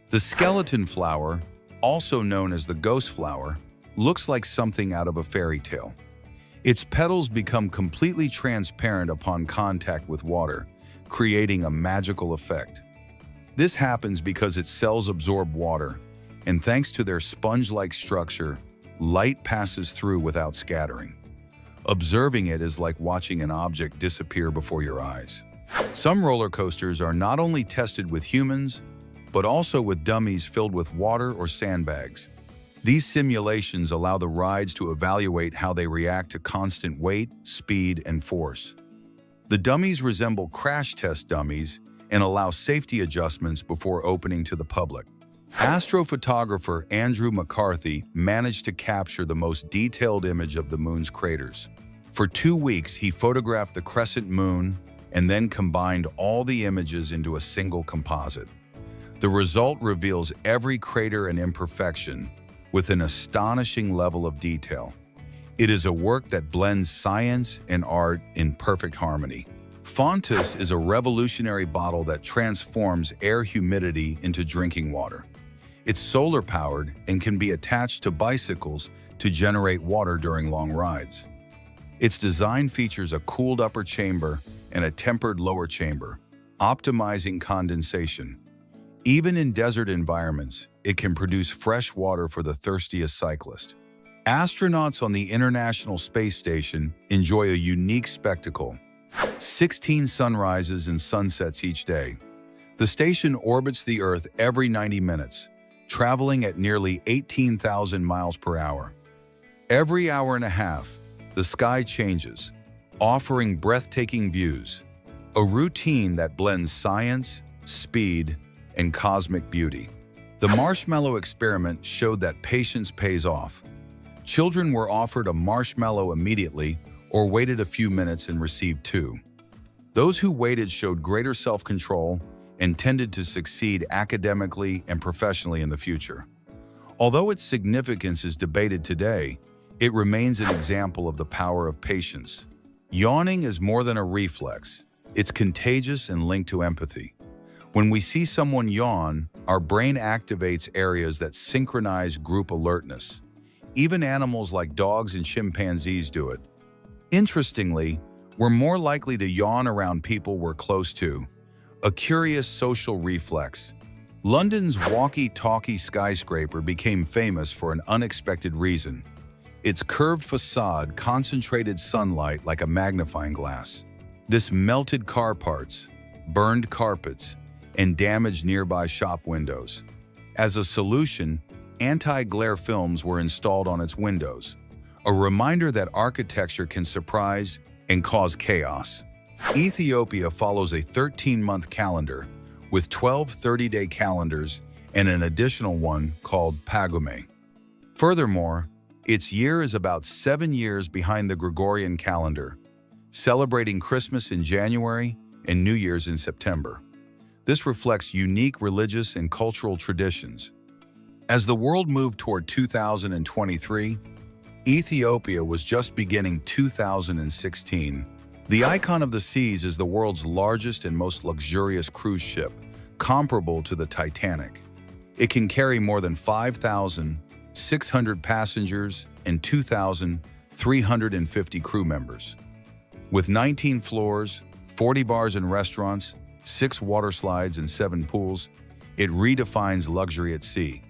the skeleton flower, also known as the ghost flower, looks like something out of a fairy tale. Its petals become completely transparent upon contact with water, creating a magical effect. This happens because its cells absorb water, and thanks to their sponge-like structure, light passes through without scattering. Observing it is like watching an object disappear before your eyes. Some roller coasters are not only tested with humans, but also with dummies filled with water or sandbags. These simulations allow the rides to evaluate how they react to constant weight, speed, and force. The dummies resemble crash test dummies and allow safety adjustments before opening to the public. Astrophotographer Andrew McCarthy managed to capture the most detailed image of the moon's craters. For 2 weeks, he photographed the crescent moon and then combined all the images into a single composite. The result reveals every crater and imperfection with an astonishing level of detail. It is a work that blends science and art in perfect harmony. Fontus is a revolutionary bottle that transforms air humidity into drinking water. It's solar-powered and can be attached to bicycles to generate water during long rides. Its design features a cooled upper chamber and a tempered lower chamber, optimizing condensation. Even in desert environments, it can produce fresh water for the thirstiest cyclist. Astronauts on the International Space Station enjoy a unique spectacle: 16 sunrises and sunsets each day. The station orbits the Earth every 90 minutes, traveling at nearly 18,000 miles per hour. Every hour and a half, the sky changes, offering breathtaking views, a routine that blends science, speed, and cosmic beauty. The marshmallow experiment showed that patience pays off. Children were offered a marshmallow immediately or waited a few minutes and received 2. Those who waited showed greater self-control and tended to succeed academically and professionally in the future. Although its significance is debated today, it remains an example of the power of patience. Yawning is more than a reflex. It's contagious and linked to empathy. When we see someone yawn, our brain activates areas that synchronize group alertness. Even animals like dogs and chimpanzees do it. Interestingly, we're more likely to yawn around people we're close to, a curious social reflex. London's walkie-talkie skyscraper became famous for an unexpected reason. Its curved facade concentrated sunlight like a magnifying glass. This melted car parts, burned carpets, and damaged nearby shop windows. As a solution, anti-glare films were installed on its windows, a reminder that architecture can surprise and cause chaos. Ethiopia follows a 13-month calendar with 12 30-day calendars and an additional one called Pagume. Furthermore, its year is about 7 years behind the Gregorian calendar, celebrating Christmas in January and New Year's in September. This reflects unique religious and cultural traditions. As the world moved toward 2023, Ethiopia was just beginning 2016. The Icon of the Seas is the world's largest and most luxurious cruise ship, comparable to the Titanic. It can carry more than 5,600 passengers and 2,350 crew members. With 19 floors, 40 bars and restaurants, 6 water slides, and 7 pools, it redefines luxury at sea.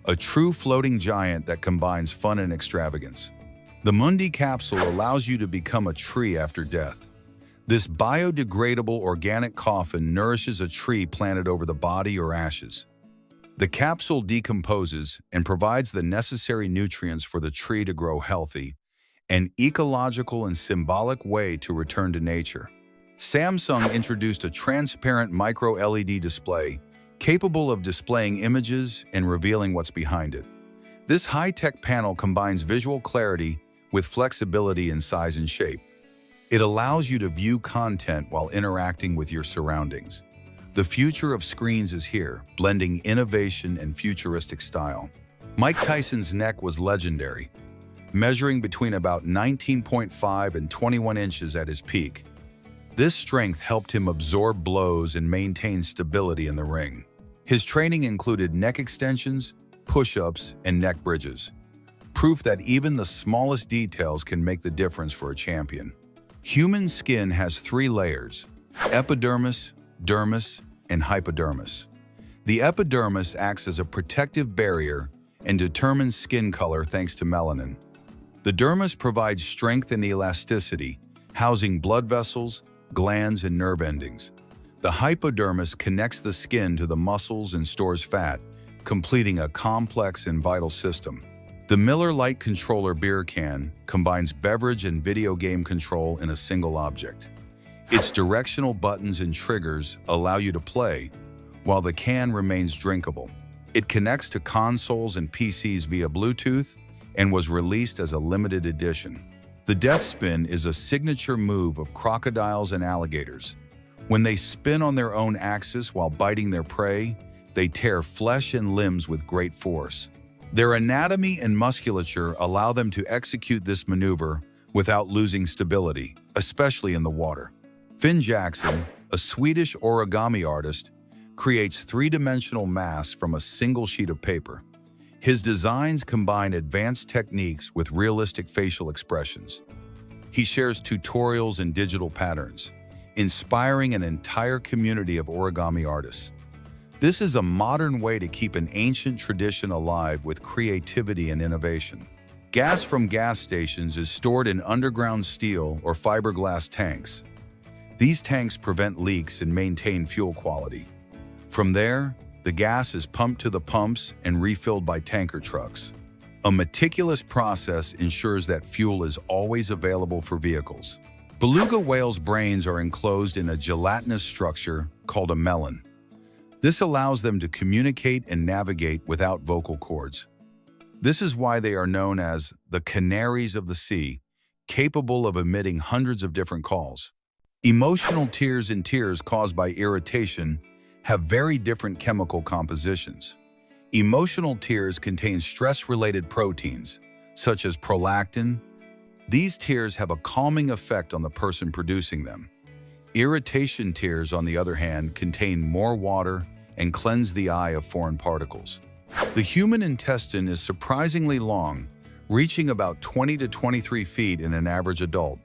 a true floating giant that combines fun and extravagance. The Mundi capsule allows you to become a tree after death. This biodegradable organic coffin nourishes a tree planted over the body or ashes. The capsule decomposes and provides the necessary nutrients for the tree to grow healthy, an ecological and symbolic way to return to nature. Samsung introduced a transparent micro-LED display capable of displaying images and revealing what's behind it. This high-tech panel combines visual clarity with flexibility in size and shape. It allows you to view content while interacting with your surroundings. The future of screens is here, blending innovation and futuristic style. Mike Tyson's neck was legendary, measuring between about 19.5 and 21 inches at his peak. This strength helped him absorb blows and maintain stability in the ring. His training included neck extensions, push-ups, and neck bridges, proof that even the smallest details can make the difference for a champion. Human skin has 3 layers: epidermis, dermis, and hypodermis. The epidermis acts as a protective barrier and determines skin color thanks to melanin. The dermis provides strength and elasticity, housing blood vessels, glands, and nerve endings. The hypodermis connects the skin to the muscles and stores fat, completing a complex and vital system. The Miller Lite controller beer can combines beverage and video game control in a single object. Its directional buttons and triggers allow you to play, while the can remains drinkable. It connects to consoles and PCs via Bluetooth and was released as a limited edition. The death spin is a signature move of crocodiles and alligators. When they spin on their own axis while biting their prey, they tear flesh and limbs with great force. Their anatomy and musculature allow them to execute this maneuver without losing stability, especially in the water. Finn Jackson, a Swedish origami artist, creates 3-dimensional masks from a single sheet of paper. His designs combine advanced techniques with realistic facial expressions. He shares tutorials and digital patterns, inspiring an entire community of origami artists. This is a modern way to keep an ancient tradition alive with creativity and innovation. Gas from gas stations is stored in underground steel or fiberglass tanks. These tanks prevent leaks and maintain fuel quality. From there, the gas is pumped to the pumps and refilled by tanker trucks. A meticulous process ensures that fuel is always available for vehicles. Beluga whales' brains are enclosed in a gelatinous structure called a melon. This allows them to communicate and navigate without vocal cords. This is why they are known as the canaries of the sea, capable of emitting hundreds of different calls. Emotional tears and tears caused by irritation have very different chemical compositions. Emotional tears contain stress-related proteins, such as prolactin. These tears have a calming effect on the person producing them. Irritation tears, on the other hand, contain more water and cleanse the eye of foreign particles. The human intestine is surprisingly long, reaching about 20 to 23 feet in an average adult.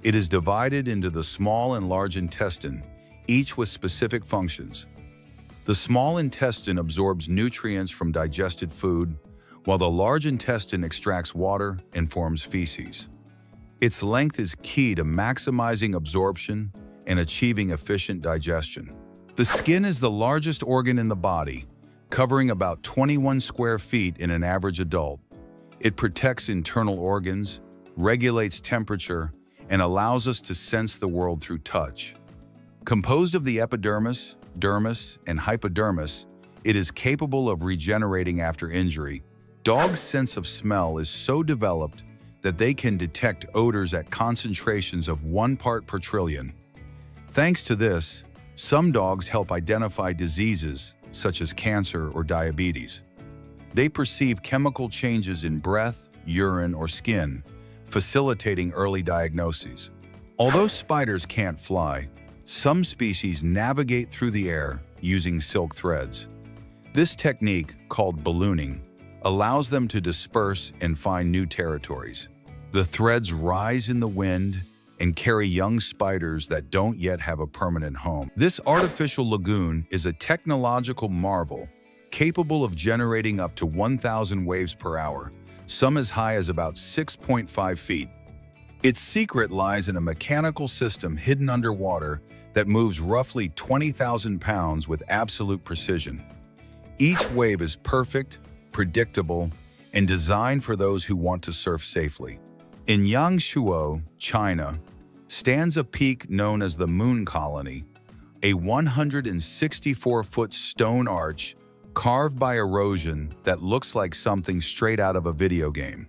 It is divided into the small and large intestine, each with specific functions. The small intestine absorbs nutrients from digested food, while the large intestine extracts water and forms feces. Its length is key to maximizing absorption and achieving efficient digestion. The skin is the largest organ in the body, covering about 21 square feet in an average adult. It protects internal organs, regulates temperature, and allows us to sense the world through touch. Composed of the epidermis, dermis, and hypodermis, it is capable of regenerating after injury. Dogs' sense of smell is so developed that they can detect odors at concentrations of 1 part per trillion. Thanks to this, some dogs help identify diseases such as cancer or diabetes. They perceive chemical changes in breath, urine, or skin, facilitating early diagnoses. Although spiders can't fly, some species navigate through the air using silk threads. This technique, called ballooning, allows them to disperse and find new territories. The threads rise in the wind and carry young spiders that don't yet have a permanent home. This artificial lagoon is a technological marvel, capable of generating up to 1,000 waves per hour, some as high as about 6.5 feet. Its secret lies in a mechanical system hidden underwater that moves roughly 20,000 pounds with absolute precision. Each wave is perfect, predictable, and designed for those who want to surf safely. In Yangshuo, China, stands a peak known as the Moon Colony, a 164-foot stone arch carved by erosion that looks like something straight out of a video game.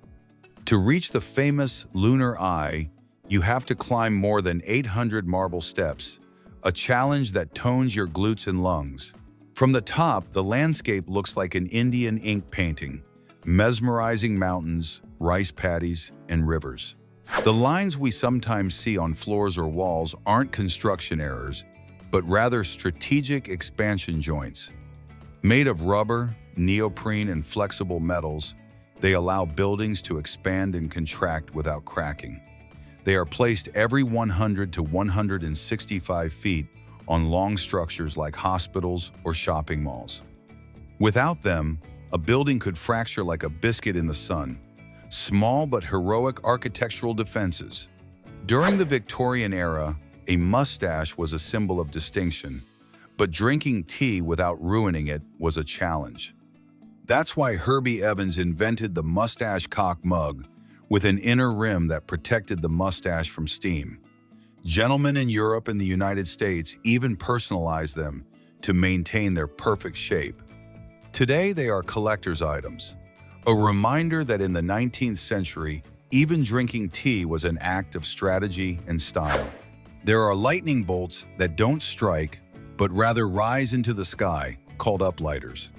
To reach the famous Lunar Eye, you have to climb more than 800 marble steps, a challenge that tones your glutes and lungs. From the top, the landscape looks like an Indian ink painting, mesmerizing mountains, rice paddies, and rivers. The lines we sometimes see on floors or walls aren't construction errors, but rather strategic expansion joints. Made of rubber, neoprene, and flexible metals, they allow buildings to expand and contract without cracking. They are placed every 100 to 165 feet on long structures like hospitals or shopping malls. Without them, a building could fracture like a biscuit in the sun. Small but heroic architectural defenses. During the Victorian era, a mustache was a symbol of distinction, but drinking tea without ruining it was a challenge. That's why Herbie Evans invented the mustache cock mug with an inner rim that protected the mustache from steam. Gentlemen in Europe and the United States even personalized them to maintain their perfect shape. Today, they are collector's items, a reminder that in the 19th century, even drinking tea was an act of strategy and style. There are lightning bolts that don't strike, but rather rise into the sky, called uplighters.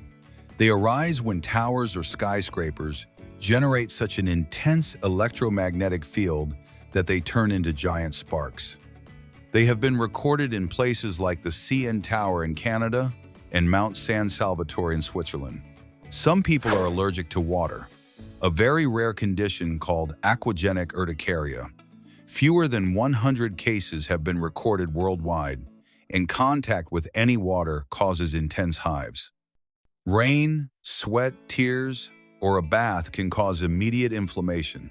They arise when towers or skyscrapers generate such an intense electromagnetic field that they turn into giant sparks. They have been recorded in places like the CN Tower in Canada and Mount San Salvatore in Switzerland. Some people are allergic to water, a very rare condition called aquagenic urticaria. Fewer than 100 cases have been recorded worldwide, and contact with any water causes intense hives. Rain, sweat, tears, or a bath can cause immediate inflammation.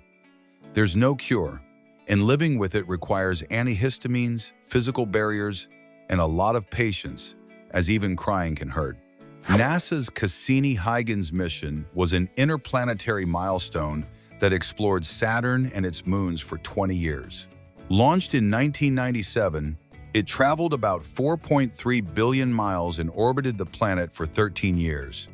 There's no cure, and living with it requires antihistamines, physical barriers, and a lot of patience, as even crying can hurt. NASA's Cassini-Huygens mission was an interplanetary milestone that explored Saturn and its moons for 20 years. Launched in 1997, it traveled about 4.3 billion miles and orbited the planet for 13 years.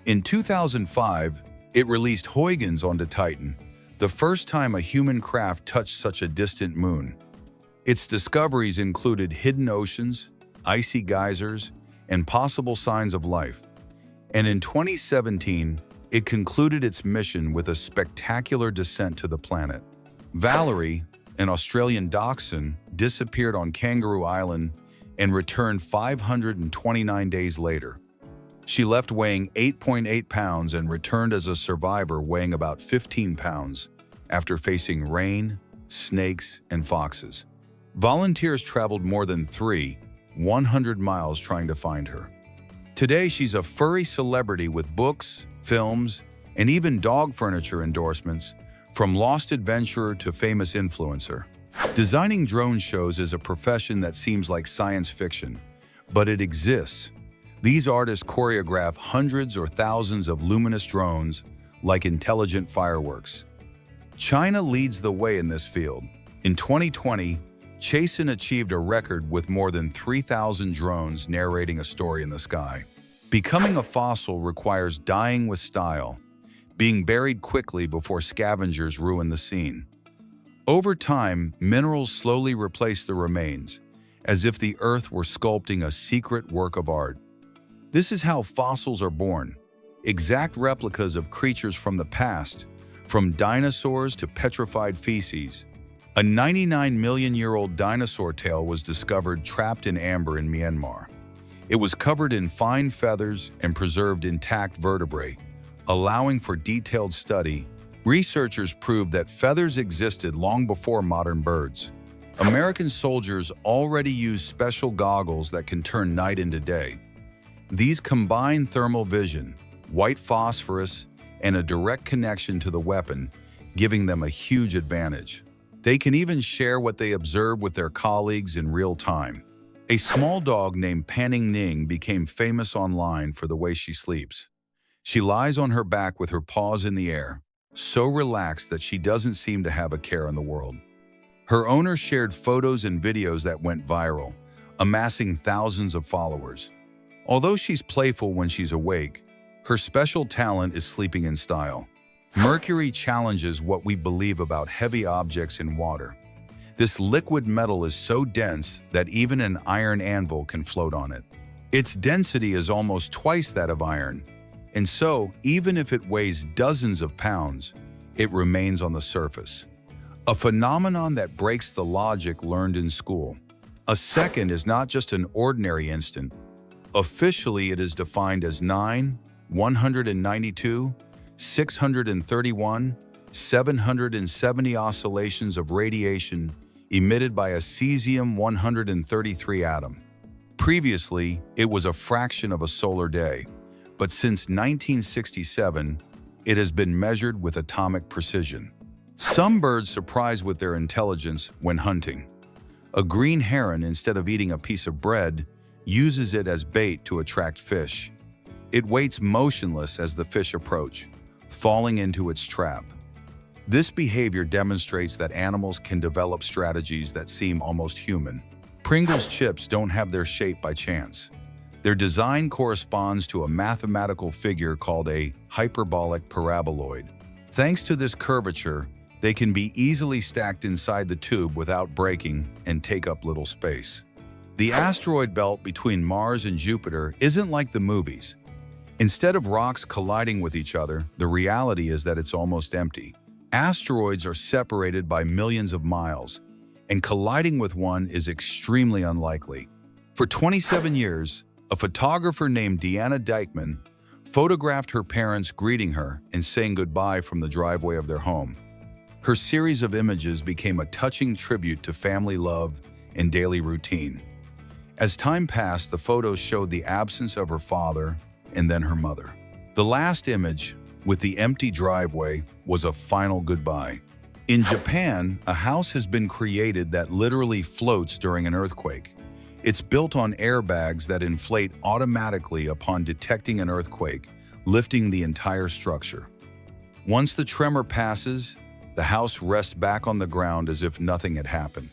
In 2005, it released Huygens onto Titan, the first time a human craft touched such a distant moon. Its discoveries included hidden oceans, icy geysers, and possible signs of life. And in 2017, it concluded its mission with a spectacular descent to the planet. Valerie, an Australian dachshund, disappeared on Kangaroo Island and returned 529 days later. She left weighing 8.8 pounds and returned as a survivor weighing about 15 pounds after facing rain, snakes, and foxes. Volunteers traveled more than 100 miles trying to find her. Today, she's a furry celebrity with books, films, and even dog furniture endorsements, from lost adventurer to famous influencer. Designing drone shows is a profession that seems like science fiction, but it exists. These artists choreograph hundreds or thousands of luminous drones like intelligent fireworks. China leads the way in this field. In 2020, Chasen achieved a record with more than 3,000 drones narrating a story in the sky. Becoming a fossil requires dying with style, being buried quickly before scavengers ruin the scene. Over time, minerals slowly replace the remains, as if the earth were sculpting a secret work of art. This is how fossils are born, exact replicas of creatures from the past, from dinosaurs to petrified feces. A 99-million-year-old dinosaur tail was discovered trapped in amber in Myanmar. It was covered in fine feathers and preserved intact vertebrae, allowing for detailed study. Researchers proved that feathers existed long before modern birds. American soldiers already use special goggles that can turn night into day. These combine thermal vision, white phosphorus, and a direct connection to the weapon, giving them a huge advantage. They can even share what they observe with their colleagues in real time. A small dog named Panning Ning became famous online for the way she sleeps. She lies on her back with her paws in the air, so relaxed that she doesn't seem to have a care in the world. Her owner shared photos and videos that went viral, amassing thousands of followers. Although she's playful when she's awake, her special talent is sleeping in style. Mercury challenges what we believe about heavy objects in water. This liquid metal is so dense that even an iron anvil can float on it. Its density is almost twice that of iron, and so even if it weighs dozens of pounds, it remains on the surface. A phenomenon that breaks the logic learned in school. A second is not just an ordinary instant. Officially, it is defined as 9, 192, 631, 770 oscillations of radiation emitted by a cesium-133 atom. Previously, it was a fraction of a solar day, but since 1967, it has been measured with atomic precision. Some birds surprise with their intelligence when hunting. A green heron, instead of eating a piece of bread, uses it as bait to attract fish. It waits motionless as the fish approach, falling into its trap. This behavior demonstrates that animals can develop strategies that seem almost human. Pringles chips don't have their shape by chance. Their design corresponds to a mathematical figure called a hyperbolic paraboloid. Thanks to this curvature, they can be easily stacked inside the tube without breaking and take up little space. The asteroid belt between Mars and Jupiter isn't like the movies. Instead of rocks colliding with each other, the reality is that it's almost empty. Asteroids are separated by millions of miles, and colliding with one is extremely unlikely. For 27 years, a photographer named Deanna Dykman photographed her parents greeting her and saying goodbye from the driveway of their home. Her series of images became a touching tribute to family love and daily routine. As time passed, the photos showed the absence of her father and then her mother. The last image, with the empty driveway, was a final goodbye. In Japan, a house has been created that literally floats during an earthquake. It's built on airbags that inflate automatically upon detecting an earthquake, lifting the entire structure. Once the tremor passes, the house rests back on the ground as if nothing had happened.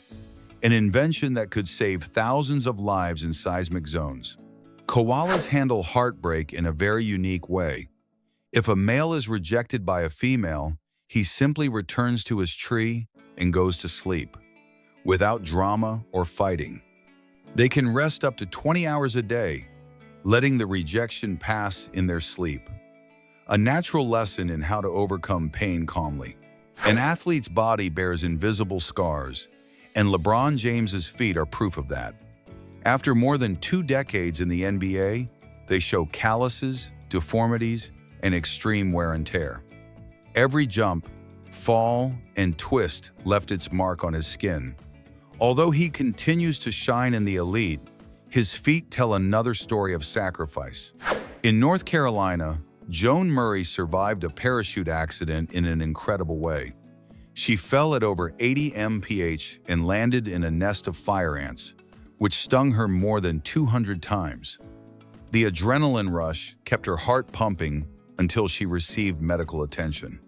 An invention that could save thousands of lives in seismic zones. Koalas handle heartbreak in a very unique way. If a male is rejected by a female, he simply returns to his tree and goes to sleep, without drama or fighting. They can rest up to 20 hours a day, letting the rejection pass in their sleep. A natural lesson in how to overcome pain calmly. An athlete's body bears invisible scars, and LeBron James's feet are proof of that. After more than 2 decades in the NBA, they show calluses, deformities, and extreme wear and tear. Every jump, fall, and twist left its mark on his skin. Although he continues to shine in the elite, his feet tell another story of sacrifice. In North Carolina, Joan Murray survived a parachute accident in an incredible way. She fell at over 80 mph and landed in a nest of fire ants, which stung her more than 200 times. The adrenaline rush kept her heart pumping until she received medical attention.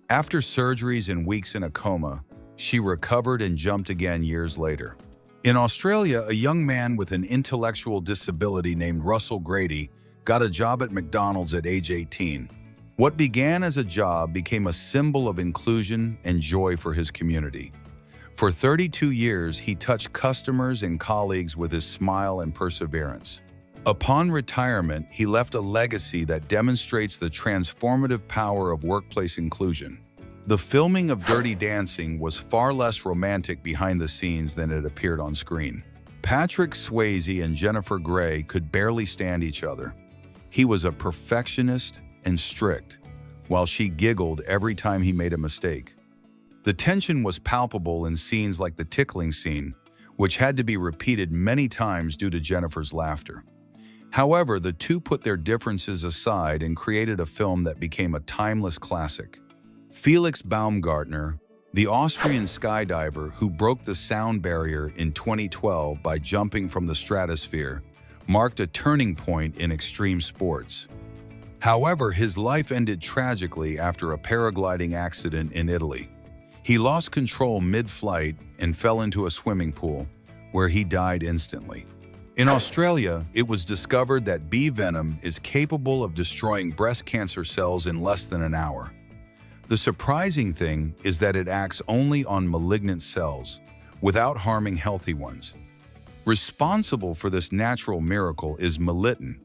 After surgeries and weeks in a coma, she recovered and jumped again years later. In Australia, a young man with an intellectual disability named Russell Grady got a job at McDonald's at age 18. What began as a job became a symbol of inclusion and joy for his community. For 32 years, he touched customers and colleagues with his smile and perseverance. Upon retirement, he left a legacy that demonstrates the transformative power of workplace inclusion. The filming of Dirty Dancing was far less romantic behind the scenes than it appeared on screen. Patrick Swayze and Jennifer Grey could barely stand each other. He was a perfectionist and strict, while she giggled every time he made a mistake. The tension was palpable in scenes like the tickling scene, which had to be repeated many times due to Jennifer's laughter. However, the two put their differences aside and created a film that became a timeless classic. Felix Baumgartner, the Austrian skydiver who broke the sound barrier in 2012 by jumping from the stratosphere, marked a turning point in extreme sports. However, his life ended tragically after a paragliding accident in Italy. He lost control mid-flight and fell into a swimming pool, where he died instantly. In Australia, it was discovered that bee venom is capable of destroying breast cancer cells in less than an hour. The surprising thing is that it acts only on malignant cells, without harming healthy ones. Responsible for this natural miracle is melittin,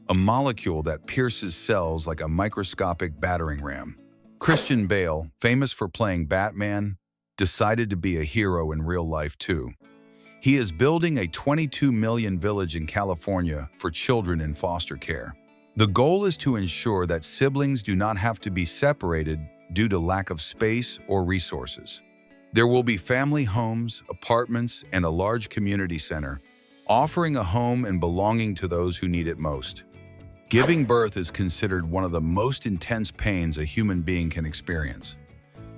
a molecule that pierces cells like a microscopic battering ram. Christian Bale, famous for playing Batman, decided to be a hero in real life too. He is building a 22 million village in California for children in foster care. The goal is to ensure that siblings do not have to be separated due to lack of space or resources. There will be family homes, apartments, and a large community center, offering a home and belonging to those who need it most. Giving birth is considered one of the most intense pains a human being can experience.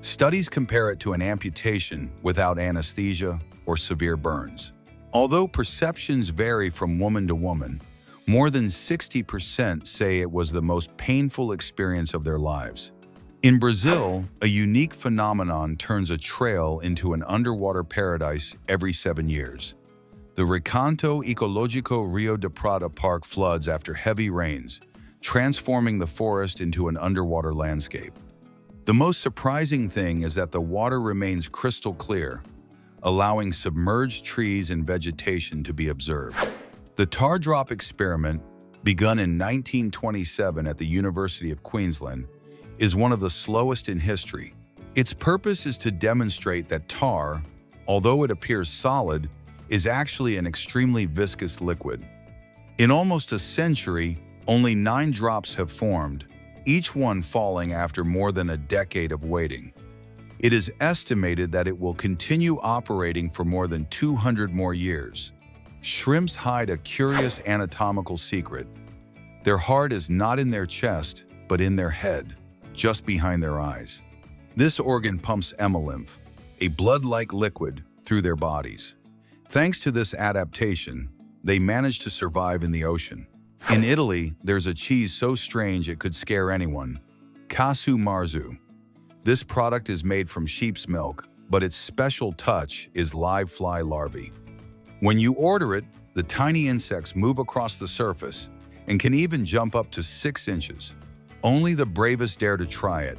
Studies compare it to an amputation without anesthesia or severe burns. Although perceptions vary from woman to woman, more than 60% say it was the most painful experience of their lives. In Brazil, a unique phenomenon turns a trail into an underwater paradise every 7 years. The Recanto Ecológico Rio de Prata Park floods after heavy rains, transforming the forest into an underwater landscape. The most surprising thing is that the water remains crystal clear, allowing submerged trees and vegetation to be observed. The tar drop experiment, begun in 1927 at the University of Queensland, is one of the slowest in history. Its purpose is to demonstrate that tar, although it appears solid, is actually an extremely viscous liquid. In almost a century, only 9 drops have formed, each one falling after more than a decade of waiting. It is estimated that it will continue operating for more than 200 more years. Shrimps hide a curious anatomical secret. Their heart is not in their chest, but in their head, just behind their eyes. This organ pumps hemolymph, a blood-like liquid, through their bodies. Thanks to this adaptation, they managed to survive in the ocean. In Italy, there's a cheese so strange it could scare anyone: casu marzu. This product is made from sheep's milk, but its special touch is live fly larvae. When you order it, the tiny insects move across the surface and can even jump up to 6 inches. Only the bravest dare to try it.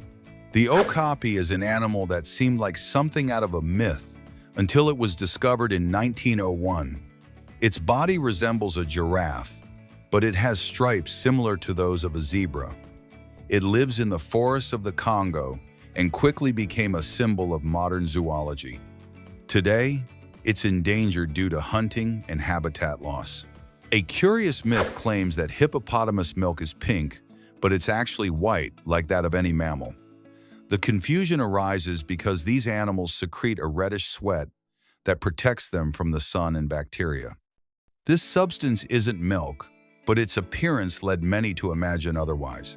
The okapi is an animal that seemed like something out of a myth until it was discovered in 1901. Its body resembles a giraffe, but it has stripes similar to those of a zebra. It lives in the forests of the Congo and quickly became a symbol of modern zoology. Today, it's endangered due to hunting and habitat loss. A curious myth claims that hippopotamus milk is pink, but it's actually white, like that of any mammal. The confusion arises because these animals secrete a reddish sweat that protects them from the sun and bacteria. This substance isn't milk, but its appearance led many to imagine otherwise.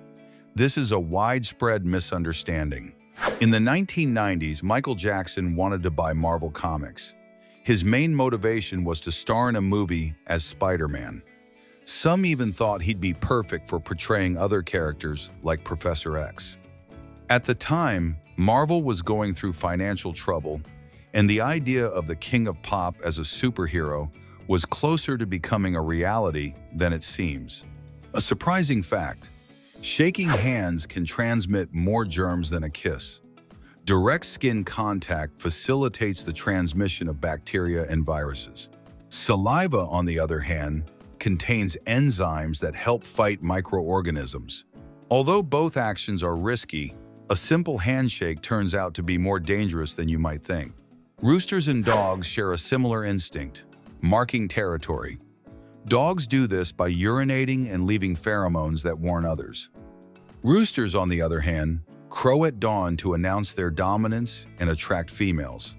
This is a widespread misunderstanding. In the 1990s, Michael Jackson wanted to buy Marvel Comics. His main motivation was to star in a movie as Spider-Man. Some even thought he'd be perfect for portraying other characters like Professor X. At the time, Marvel was going through financial trouble, and the idea of the King of Pop as a superhero was closer to becoming a reality than it seems. A surprising fact: shaking hands can transmit more germs than a kiss. Direct skin contact facilitates the transmission of bacteria and viruses. Saliva, on the other hand, contains enzymes that help fight microorganisms. Although both actions are risky, a simple handshake turns out to be more dangerous than you might think. Roosters and dogs share a similar instinct: marking territory. Dogs do this by urinating and leaving pheromones that warn others. Roosters, on the other hand, crow at dawn to announce their dominance and attract females.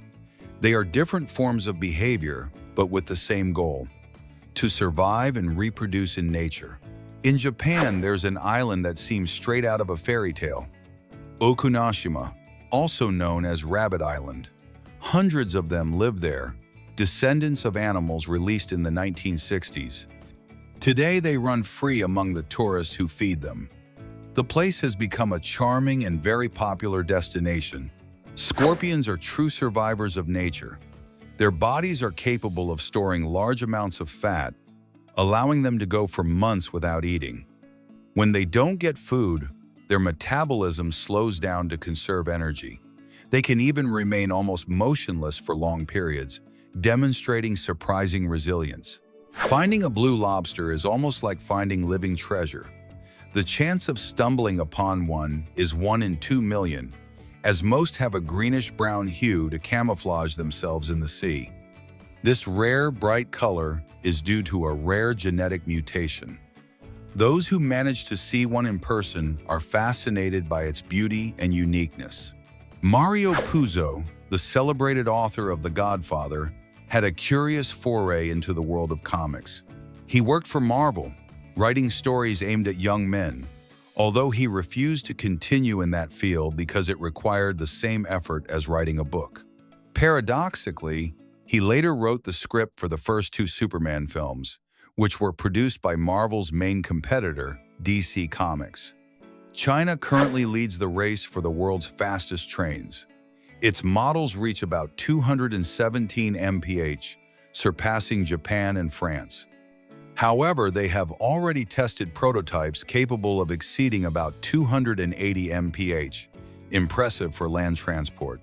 They are different forms of behavior, but with the same goal: to survive and reproduce in nature. In Japan, there's an island that seems straight out of a fairy tale, Okunoshima, also known as Rabbit Island. Hundreds of them live there, descendants of animals released in the 1960s. Today, they run free among the tourists who feed them. The place has become a charming and very popular destination. Scorpions are true survivors of nature. Their bodies are capable of storing large amounts of fat, allowing them to go for months without eating. When they don't get food, their metabolism slows down to conserve energy. They can even remain almost motionless for long periods, demonstrating surprising resilience. Finding a blue lobster is almost like finding living treasure. The chance of stumbling upon one is 1 in 2 million, as most have a greenish-brown hue to camouflage themselves in the sea. This rare, bright color is due to a rare genetic mutation. Those who manage to see one in person are fascinated by its beauty and uniqueness. Mario Puzo, the celebrated author of The Godfather, had a curious foray into the world of comics. He worked for Marvel, writing stories aimed at young men, although he refused to continue in that field because it required the same effort as writing a book. Paradoxically, he later wrote the script for the first 2 Superman films, which were produced by Marvel's main competitor, DC Comics. China currently leads the race for the world's fastest trains. Its models reach about 217 mph, surpassing Japan and France. However, they have already tested prototypes capable of exceeding about 280 mph, impressive for land transport.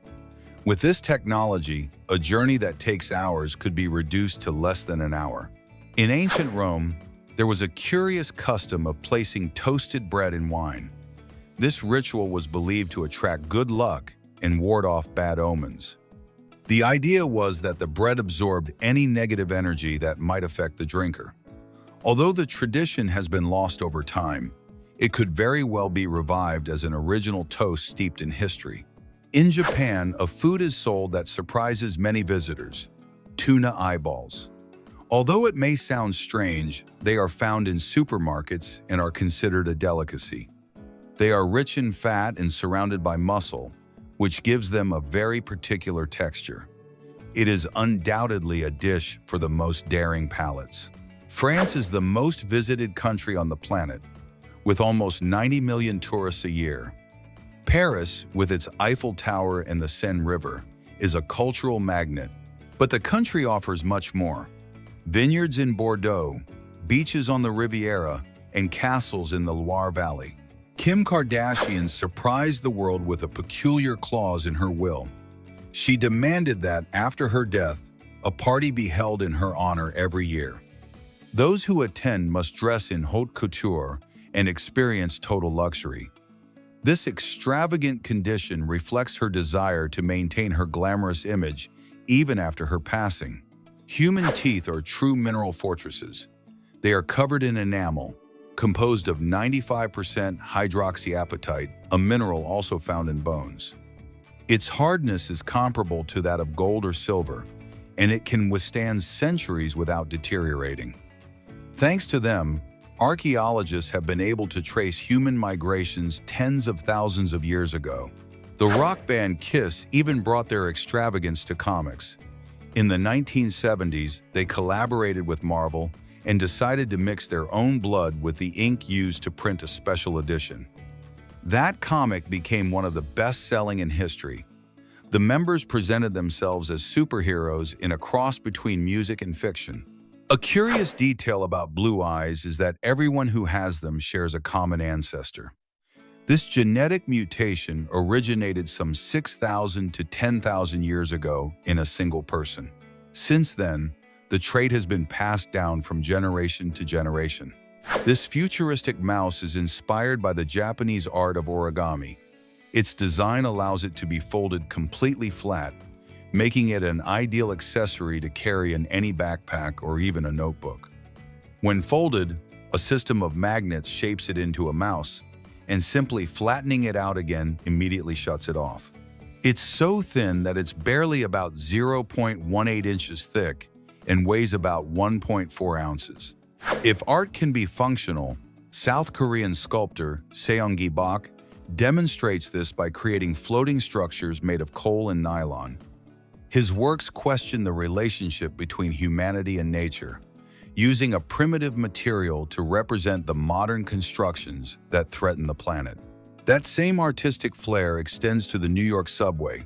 With this technology, a journey that takes hours could be reduced to less than an hour. In ancient Rome, there was a curious custom of placing toasted bread in wine. This ritual was believed to attract good luck and ward off bad omens. The idea was that the bread absorbed any negative energy that might affect the drinker. Although the tradition has been lost over time, it could very well be revived as an original toast steeped in history. In Japan, a food is sold that surprises many visitors: tuna eyeballs. Although it may sound strange, they are found in supermarkets and are considered a delicacy. They are rich in fat and surrounded by muscle, which gives them a very particular texture. It is undoubtedly a dish for the most daring palates. France is the most visited country on the planet, with almost 90 million tourists a year. Paris, with its Eiffel Tower and the Seine River, is a cultural magnet, but the country offers much more. Vineyards in Bordeaux, beaches on the Riviera, and castles in the Loire Valley. Kim Kardashian surprised the world with a peculiar clause in her will. She demanded that, after her death, a party be held in her honor every year. Those who attend must dress in haute couture and experience total luxury. This extravagant condition reflects her desire to maintain her glamorous image even after her passing. Human teeth are true mineral fortresses. They are covered in enamel, composed of 95% hydroxyapatite, a mineral also found in bones. Its hardness is comparable to that of gold or silver, and it can withstand centuries without deteriorating. Thanks to them, archaeologists have been able to trace human migrations tens of thousands of years ago. The rock band Kiss even brought their extravagance to comics. In the 1970s, they collaborated with Marvel and decided to mix their own blood with the ink used to print a special edition. That comic became one of the best-selling in history. The members presented themselves as superheroes in a cross between music and fiction. A curious detail about blue eyes is that everyone who has them shares a common ancestor. This genetic mutation originated some 6,000 to 10,000 years ago in a single person. Since then, the trait has been passed down from generation to generation. This futuristic mouse is inspired by the Japanese art of origami. Its design allows it to be folded completely flat, making it an ideal accessory to carry in any backpack or even a notebook. When folded, a system of magnets shapes it into a mouse, and simply flattening it out again immediately shuts it off. It's so thin that it's barely about 0.18 inches thick and weighs about 1.4 ounces. If art can be functional, South Korean sculptor Seong-gi Bak demonstrates this by creating floating structures made of coal and nylon. His works question the relationship between humanity and nature, using a primitive material to represent the modern constructions that threaten the planet. That same artistic flair extends to the New York subway,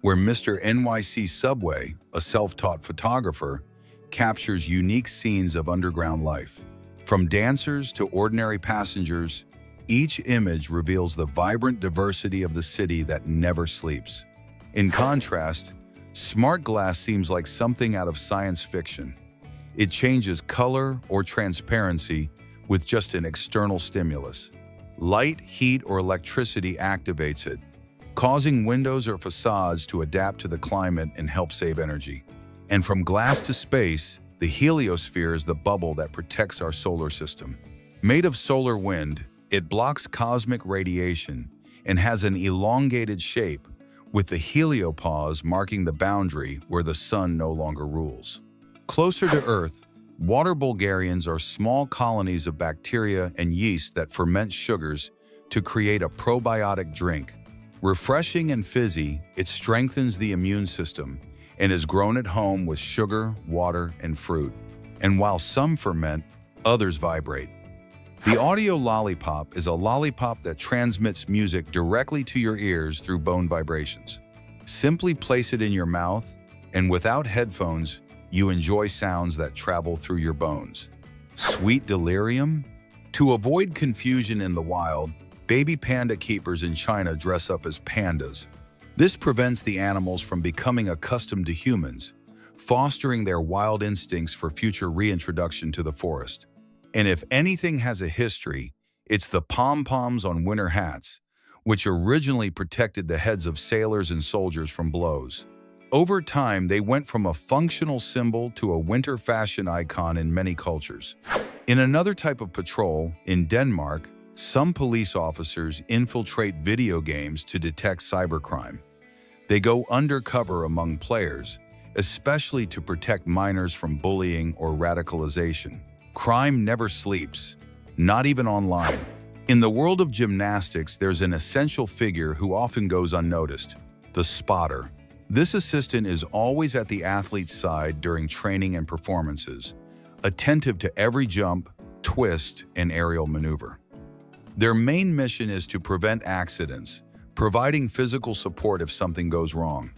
where Mr. NYC Subway, a self-taught photographer, captures unique scenes of underground life. From dancers to ordinary passengers, each image reveals the vibrant diversity of the city that never sleeps. In contrast, smart glass seems like something out of science fiction. It changes color or transparency with just an external stimulus. Light, heat, or electricity activates it, causing windows or facades to adapt to the climate and help save energy. And from glass to space, the heliosphere is the bubble that protects our solar system. Made of solar wind, it blocks cosmic radiation and has an elongated shape, with the heliopause marking the boundary where the sun no longer rules. Closer to Earth, water Bulgarians are small colonies of bacteria and yeast that ferment sugars to create a probiotic drink. Refreshing and fizzy, it strengthens the immune system and is grown at home with sugar, water, and fruit. And while some ferment, others vibrate. The audio lollipop is a lollipop that transmits music directly to your ears through bone vibrations. Simply place it in your mouth, and without headphones, you enjoy sounds that travel through your bones. Sweet delirium? To avoid confusion in the wild, baby panda keepers in China dress up as pandas. This prevents the animals from becoming accustomed to humans, fostering their wild instincts for future reintroduction to the forest. And if anything has a history, it's the pom-poms on winter hats, which originally protected the heads of sailors and soldiers from blows. Over time, they went from a functional symbol to a winter fashion icon in many cultures. In another type of patrol, in Denmark, some police officers infiltrate video games to detect cybercrime. They go undercover among players, especially to protect minors from bullying or radicalization. Crime never sleeps, not even online. In the world of gymnastics, there's an essential figure who often goes unnoticed: the spotter. This assistant is always at the athlete's side during training and performances, attentive to every jump, twist, and aerial maneuver. Their main mission is to prevent accidents, providing physical support if something goes wrong.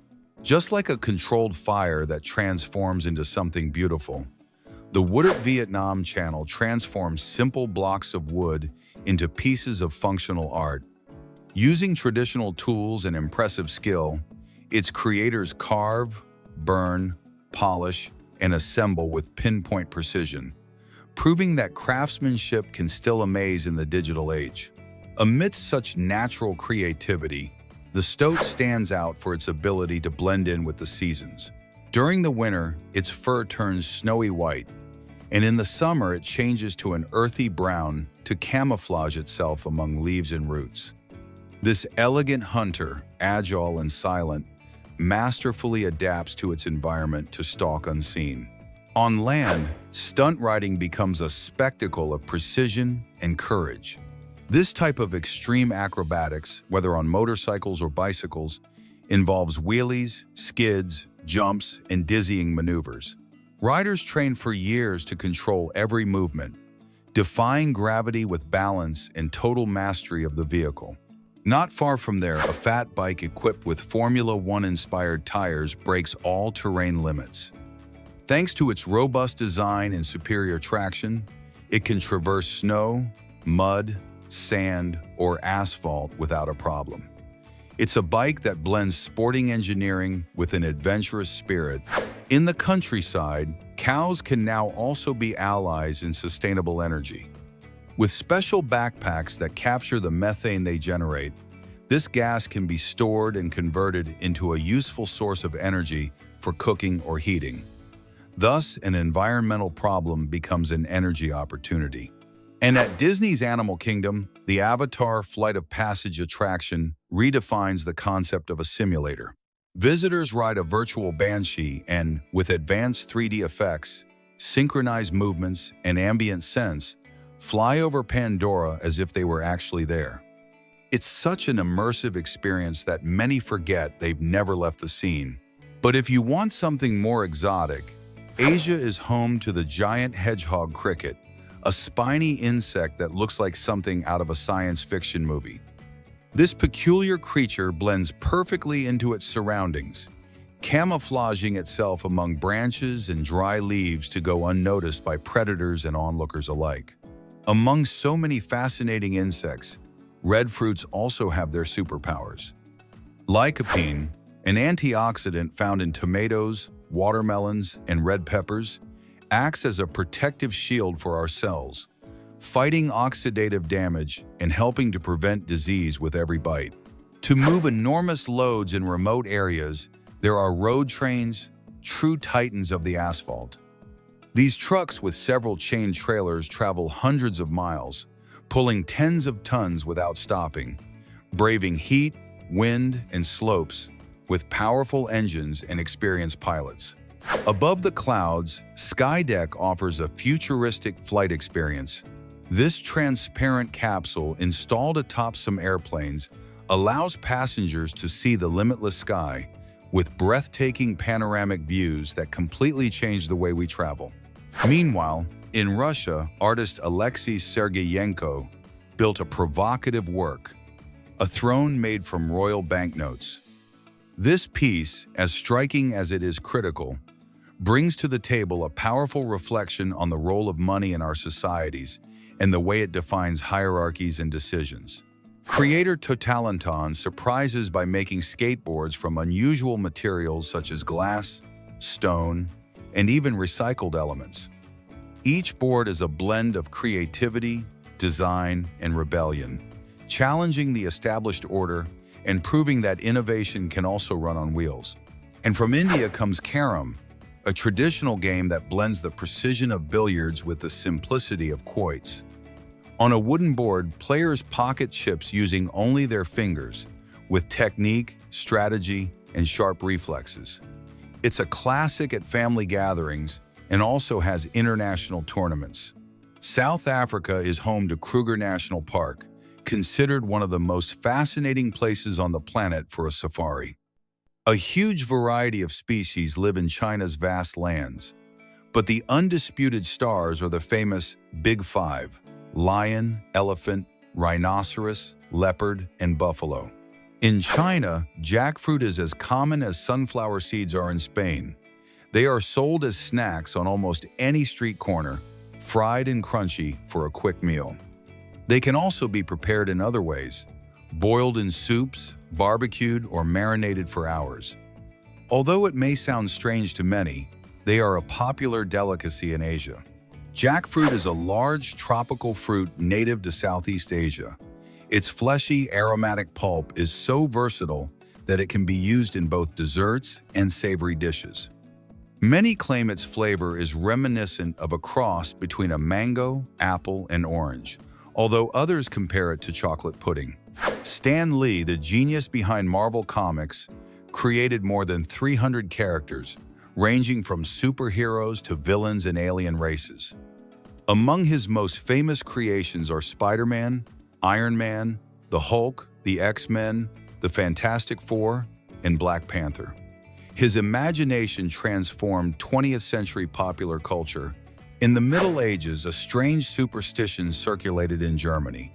Just like a controlled fire that transforms into something beautiful, the Wood at Vietnam channel transforms simple blocks of wood into pieces of functional art. Using traditional tools and impressive skill, its creators carve, burn, polish, and assemble with pinpoint precision, proving that craftsmanship can still amaze in the digital age. Amidst such natural creativity, the stoat stands out for its ability to blend in with the seasons. During the winter, its fur turns snowy white, and in the summer it changes to an earthy brown to camouflage itself among leaves and roots. This elegant hunter, agile and silent, masterfully adapts to its environment to stalk unseen. On land, stunt riding becomes a spectacle of precision and courage. This type of extreme acrobatics, whether on motorcycles or bicycles, involves wheelies, skids, jumps, and dizzying maneuvers. Riders train for years to control every movement, defying gravity with balance and total mastery of the vehicle. Not far from there, a fat bike equipped with Formula One-inspired tires breaks all terrain limits. Thanks to its robust design and superior traction, it can traverse snow, mud, sand, or asphalt without a problem. It's a bike that blends sporting engineering with an adventurous spirit. In the countryside, cows can now also be allies in sustainable energy. With special backpacks that capture the methane they generate, this gas can be stored and converted into a useful source of energy for cooking or heating. Thus, an environmental problem becomes an energy opportunity. And at Disney's Animal Kingdom, the Avatar Flight of Passage attraction redefines the concept of a simulator. Visitors ride a virtual banshee and, with advanced 3D effects, synchronized movements, and ambient sense, fly over Pandora as if they were actually there. It's such an immersive experience that many forget they've never left the scene. But if you want something more exotic, Asia is home to the giant hedgehog cricket, a spiny insect that looks like something out of a science fiction movie. This peculiar creature blends perfectly into its surroundings, camouflaging itself among branches and dry leaves to go unnoticed by predators and onlookers alike. Among so many fascinating insects, red fruits also have their superpowers. Lycopene, an antioxidant found in tomatoes, watermelons, and red peppers, acts as a protective shield for our cells, fighting oxidative damage and helping to prevent disease with every bite. To move enormous loads in remote areas, there are road trains, true titans of the asphalt. These trucks with several chain trailers travel hundreds of miles, pulling tens of tons without stopping, braving heat, wind, and slopes with powerful engines and experienced pilots. Above the clouds, Skydeck offers a futuristic flight experience. This transparent capsule, installed atop some airplanes, allows passengers to see the limitless sky with breathtaking panoramic views that completely change the way we travel. Meanwhile, in Russia, artist Alexei Sergeyenko built a provocative work, a throne made from royal banknotes. This piece, as striking as it is critical, brings to the table a powerful reflection on the role of money in our societies and the way it defines hierarchies and decisions. Creator Totalenton surprises by making skateboards from unusual materials such as glass, stone, and even recycled elements. Each board is a blend of creativity, design, and rebellion, challenging the established order and proving that innovation can also run on wheels. And from India comes Carom, a traditional game that blends the precision of billiards with the simplicity of quoits. On a wooden board, players pocket chips using only their fingers, with technique, strategy, and sharp reflexes. It's a classic at family gatherings and also has international tournaments. South Africa is home to Kruger National Park, considered one of the most fascinating places on the planet for a safari. A huge variety of species live in China's vast lands, but the undisputed stars are the famous Big Five: lion, elephant, rhinoceros, leopard, and buffalo. In China, jackfruit is as common as sunflower seeds are in Spain. They are sold as snacks on almost any street corner, fried and crunchy for a quick meal. They can also be prepared in other ways, boiled in soups, barbecued, or marinated for hours. Although it may sound strange to many, they are a popular delicacy in Asia. Jackfruit is a large tropical fruit native to Southeast Asia. Its fleshy, aromatic pulp is so versatile that it can be used in both desserts and savory dishes. Many claim its flavor is reminiscent of a cross between a mango, apple, and orange, although others compare it to chocolate pudding. Stan Lee, the genius behind Marvel Comics, created more than 300 characters, ranging from superheroes to villains and alien races. Among his most famous creations are Spider-Man, Iron Man, the Hulk, the X-Men, the Fantastic Four, and Black Panther. His imagination transformed 20th century popular culture. In the Middle Ages, a strange superstition circulated in Germany.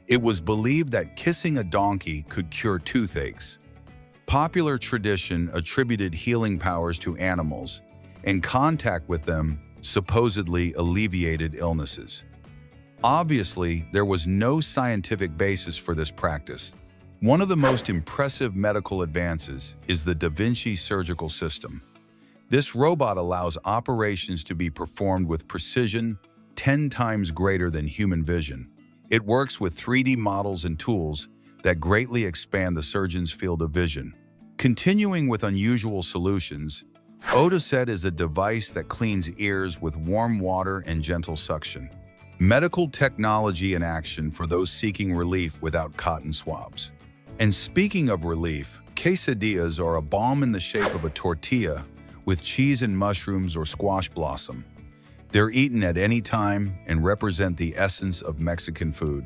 It was believed that kissing a donkey could cure toothaches. Popular tradition attributed healing powers to animals, and contact with them supposedly alleviated illnesses. Obviously, there was no scientific basis for this practice. One of the most impressive medical advances is the Da Vinci surgical system. This robot allows operations to be performed with precision 10 times greater than human vision. It works with 3D models and tools that greatly expand the surgeon's field of vision. Continuing with unusual solutions, Otoset is a device that cleans ears with warm water and gentle suction. Medical technology in action for those seeking relief without cotton swabs. And speaking of relief, Quesadillas are a bomb in the shape of a tortilla with cheese and mushrooms or squash blossom. They're eaten at any time and represent the essence of Mexican food.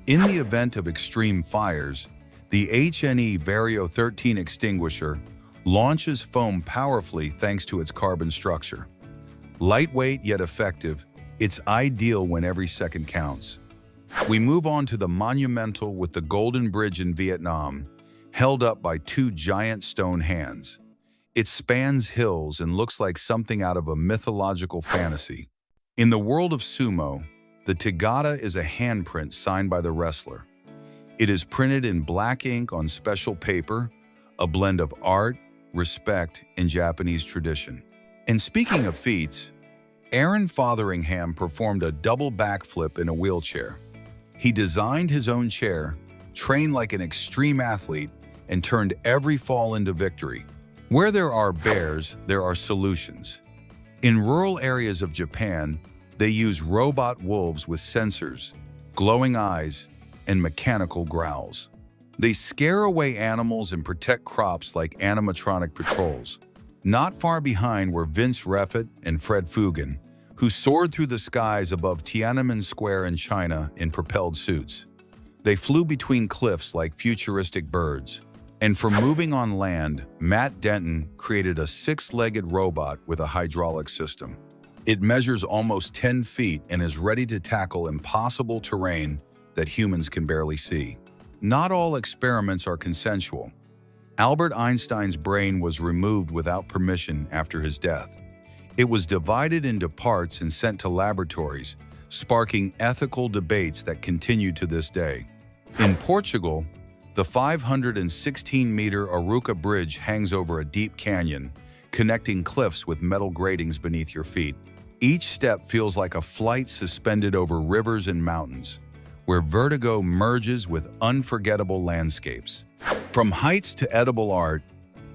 In the event of extreme fires, the HNE Vario 13 extinguisher launches foam powerfully thanks to its carbon structure. Lightweight yet effective, it's ideal when every second counts. We move on to the monumental with the Golden Bridge in Vietnam, held up by two giant stone hands. It spans hills and looks like something out of a mythological fantasy. In the world of sumo, the Tagata is a handprint signed by the wrestler. It is printed in black ink on special paper, a blend of art, respect, and Japanese tradition. And speaking of feats, Aaron Fotheringham performed a double backflip in a wheelchair. He designed his own chair, trained like an extreme athlete, and turned every fall into victory. Where there are bears, there are solutions. In rural areas of Japan, they use robot wolves with sensors, glowing eyes, and mechanical growls. They scare away animals and protect crops like animatronic patrols. Not far behind were Vince Refit and Fred Fugan, who soared through the skies above Tiananmen Square in China in propelled suits. They flew between cliffs like futuristic birds. And for moving on land, Matt Denton created a six-legged robot with a hydraulic system. It measures almost 10 feet and is ready to tackle impossible terrain that humans can barely see. Not all experiments are consensual. Albert Einstein's brain was removed without permission after his death. It was divided into parts and sent to laboratories, sparking ethical debates that continue to this day. In Portugal, the 516-meter Aruca Bridge hangs over a deep canyon, connecting cliffs with metal gratings beneath your feet. Each step feels like a flight suspended over rivers and mountains, where vertigo merges with unforgettable landscapes. From heights to edible art,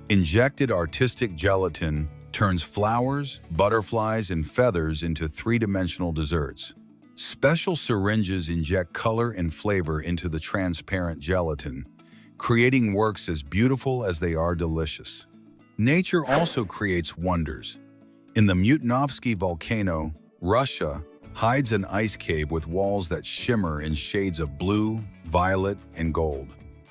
injected artistic gelatin turns flowers, butterflies, and feathers into three-dimensional desserts. Special syringes inject color and flavor into the transparent gelatin, creating works as beautiful as they are delicious. Nature also creates wonders. In the Mutinovsky volcano, Russia hides an ice cave with walls that shimmer in shades of blue, violet, and gold.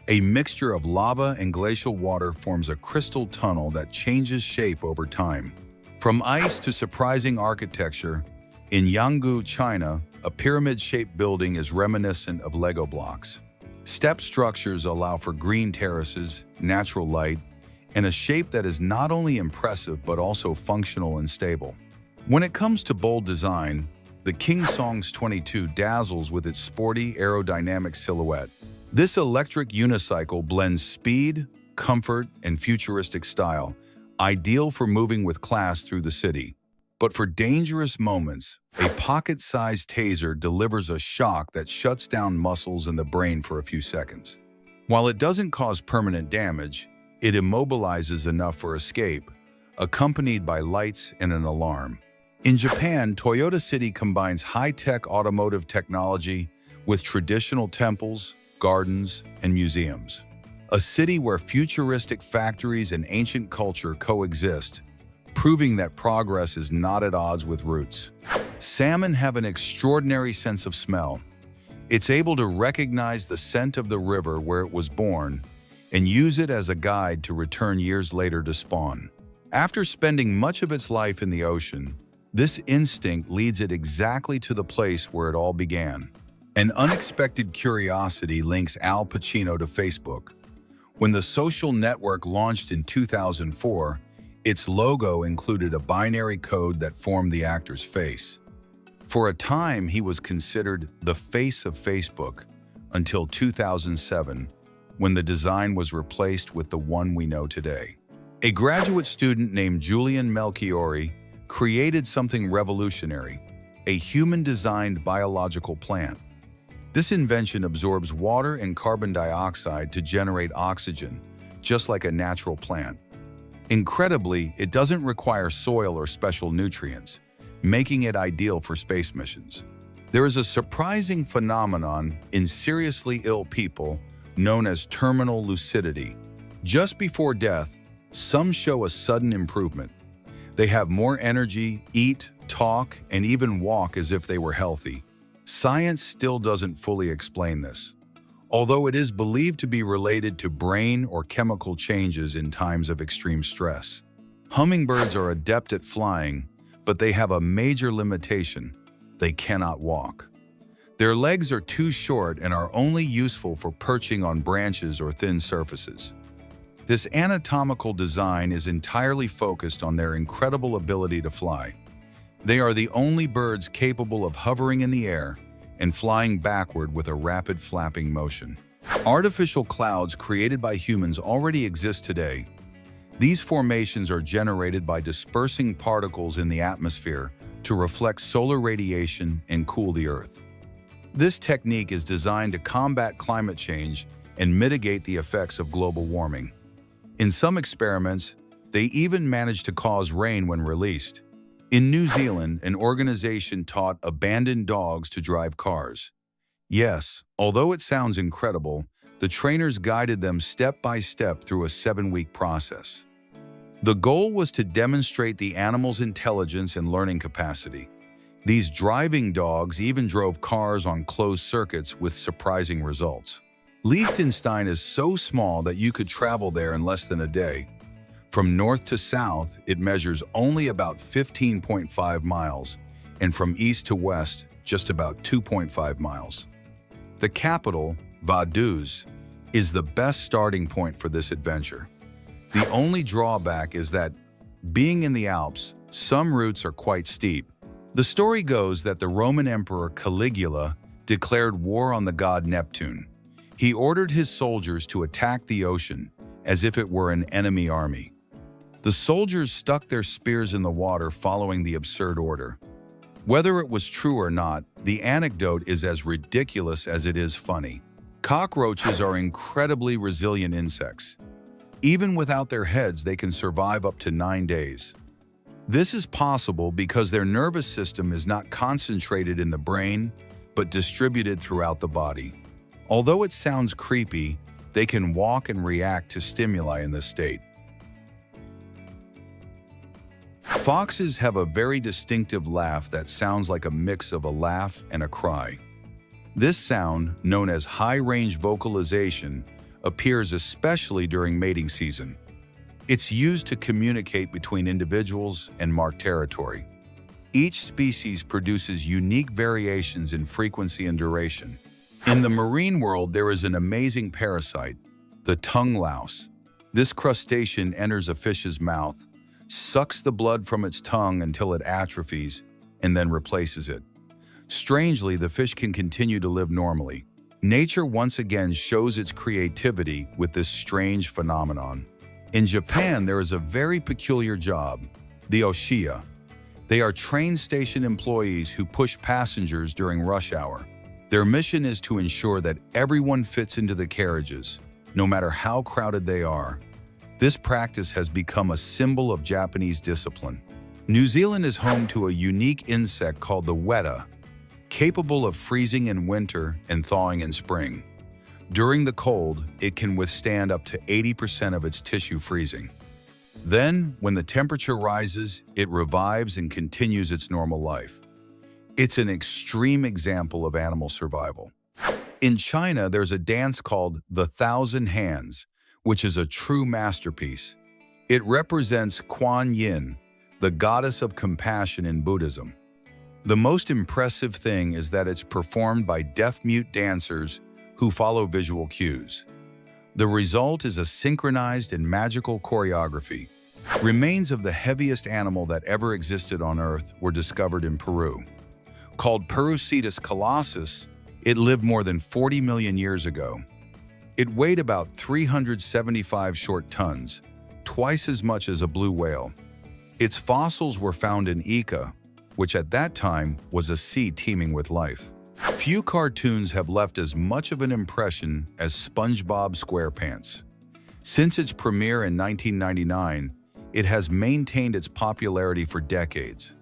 A mixture of lava and glacial water forms a crystal tunnel that changes shape over time. From ice to surprising architecture, in Yanggu, China, a pyramid-shaped building is reminiscent of Lego blocks. Step structures allow for green terraces, natural light, and a shape that is not only impressive but also functional and stable. When it comes to bold design, the King Songs 22 dazzles with its sporty aerodynamic silhouette. This electric unicycle blends speed, comfort, and futuristic style, ideal for moving with class through the city. But for dangerous moments, a pocket-sized taser delivers a shock that shuts down muscles in the brain for a few seconds. While it doesn't cause permanent damage, it immobilizes enough for escape, accompanied by lights and an alarm. In Japan, Toyota City combines high-tech automotive technology with traditional temples, gardens, and museums. A city where futuristic factories and ancient culture coexist, proving that progress is not at odds with roots. Salmon have an extraordinary sense of smell. It's able to recognize the scent of the river where it was born and use it as a guide to return years later to spawn. After spending much of its life in the ocean, this instinct leads it exactly to the place where it all began. An unexpected curiosity links Al Pacino to Facebook. When the social network launched in 2004, its logo included a binary code that formed the actor's face. For a time, he was considered the face of Facebook until 2007, when the design was replaced with the one we know today. A graduate student named Julian Melchiori created something revolutionary, a human-designed biological plant. This invention absorbs water and carbon dioxide to generate oxygen, just like a natural plant. Incredibly, it doesn't require soil or special nutrients, making it ideal for space missions. There is a surprising phenomenon in seriously ill people known as terminal lucidity. Just before death, some show a sudden improvement. They have more energy, eat, talk, and even walk as if they were healthy. Science still doesn't fully explain this, although it is believed to be related to brain or chemical changes in times of extreme stress. Hummingbirds are adept at flying, but they have a major limitation: they cannot walk. Their legs are too short and are only useful for perching on branches or thin surfaces. This anatomical design is entirely focused on their incredible ability to fly. They are the only birds capable of hovering in the air and flying backward with a rapid flapping motion. Artificial clouds created by humans already exist today. These formations are generated by dispersing particles in the atmosphere to reflect solar radiation and cool the Earth. This technique is designed to combat climate change and mitigate the effects of global warming. In some experiments, they even manage to cause rain when released. In New Zealand, an organization taught abandoned dogs to drive cars. Yes, although it sounds incredible, the trainers guided them step by step through a 7-week process. The goal was to demonstrate the animal's intelligence and learning capacity. These driving dogs even drove cars on closed circuits with surprising results. Liechtenstein is so small that you could travel there in less than a day. From north to south, it measures only about 15.5 miles, and from east to west, just about 2.5 miles. The capital, Vaduz, is the best starting point for this adventure. The only drawback is that, being in the Alps, some routes are quite steep. The story goes that the Roman Emperor Caligula declared war on the god Neptune. He ordered his soldiers to attack the ocean as if it were an enemy army. The soldiers stuck their spears in the water following the absurd order. Whether it was true or not, the anecdote is as ridiculous as it is funny. Cockroaches are incredibly resilient insects. Even without their heads, they can survive up to 9 days. This is possible because their nervous system is not concentrated in the brain, but distributed throughout the body. Although it sounds creepy, they can walk and react to stimuli in this state. Foxes have a very distinctive laugh that sounds like a mix of a laugh and a cry. This sound, known as high-range vocalization, appears especially during mating season. It's used to communicate between individuals and mark territory. Each species produces unique variations in frequency and duration. In the marine world, there is an amazing parasite, the tongue louse. This crustacean enters a fish's mouth, sucks the blood from its tongue until it atrophies, and then replaces it. Strangely, the fish can continue to live normally. Nature once again shows its creativity with this strange phenomenon. In Japan, there is a very peculiar job, the oshiya. They are train station employees who push passengers during rush hour. Their mission is to ensure that everyone fits into the carriages, no matter how crowded they are. This practice has become a symbol of Japanese discipline. New Zealand is home to a unique insect called the weta, capable of freezing in winter and thawing in spring. During the cold, it can withstand up to 80% of its tissue freezing. Then, when the temperature rises, it revives and continues its normal life. It's an extreme example of animal survival. In China, there's a dance called the Thousand Hands, which is a true masterpiece. It represents Kuan Yin, the goddess of compassion in Buddhism. The most impressive thing is that it's performed by deaf-mute dancers who follow visual cues. The result is a synchronized and magical choreography. Remains of the heaviest animal that ever existed on Earth were discovered in Peru. Called Perucetus colossus, it lived more than 40 million years ago. It weighed about 375 short tons, twice as much as a blue whale. Its fossils were found in Ica, which at that time was a sea teeming with life. Few cartoons have left as much of an impression as SpongeBob SquarePants. Since its premiere in 1999, it has maintained its popularity for decades.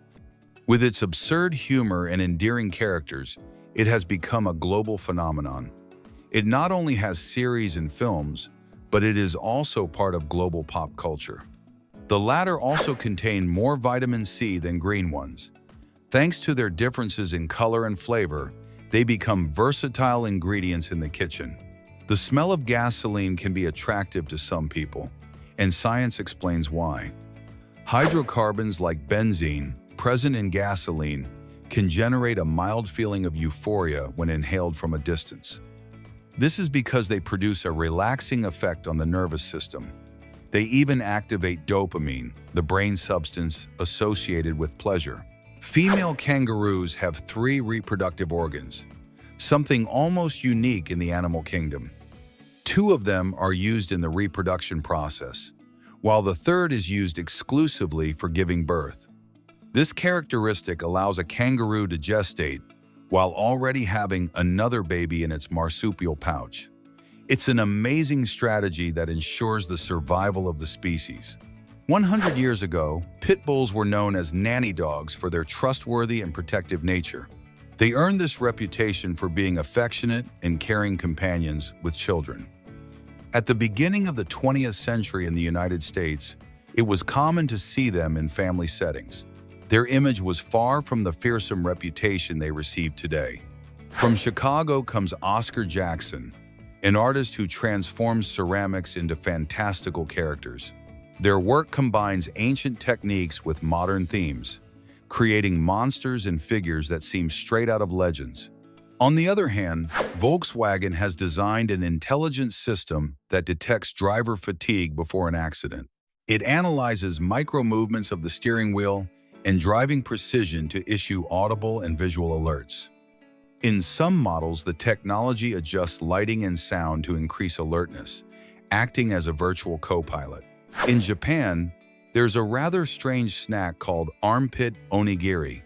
With its absurd humor and endearing characters, it has become a global phenomenon. It not only has series and films, but it is also part of global pop culture. The latter also contain more vitamin C than green ones. Thanks to their differences in color and flavor, they become versatile ingredients in the kitchen. The smell of gasoline can be attractive to some people, and science explains why. Hydrocarbons like benzene, present in gasoline, can generate a mild feeling of euphoria when inhaled from a distance. This is because they produce a relaxing effect on the nervous system. They even activate dopamine, the brain substance associated with pleasure. Female kangaroos have 3 reproductive organs, something almost unique in the animal kingdom. 2 of them are used in the reproduction process, while the third is used exclusively for giving birth. This characteristic allows a kangaroo to gestate while already having another baby in its marsupial pouch. It's an amazing strategy that ensures the survival of the species. 100 years ago, pit bulls were known as nanny dogs for their trustworthy and protective nature. They earned this reputation for being affectionate and caring companions with children. At the beginning of the 20th century in the United States, it was common to see them in family settings. Their image was far from the fearsome reputation they receive today. From Chicago comes Oscar Jackson, an artist who transforms ceramics into fantastical characters. Their work combines ancient techniques with modern themes, creating monsters and figures that seem straight out of legends. On the other hand, Volkswagen has designed an intelligent system that detects driver fatigue before an accident. It analyzes micro-movements of the steering wheel and driving precision to issue audible and visual alerts. In some models, the technology adjusts lighting and sound to increase alertness, acting as a virtual co-pilot. In Japan, there's a rather strange snack called armpit onigiri.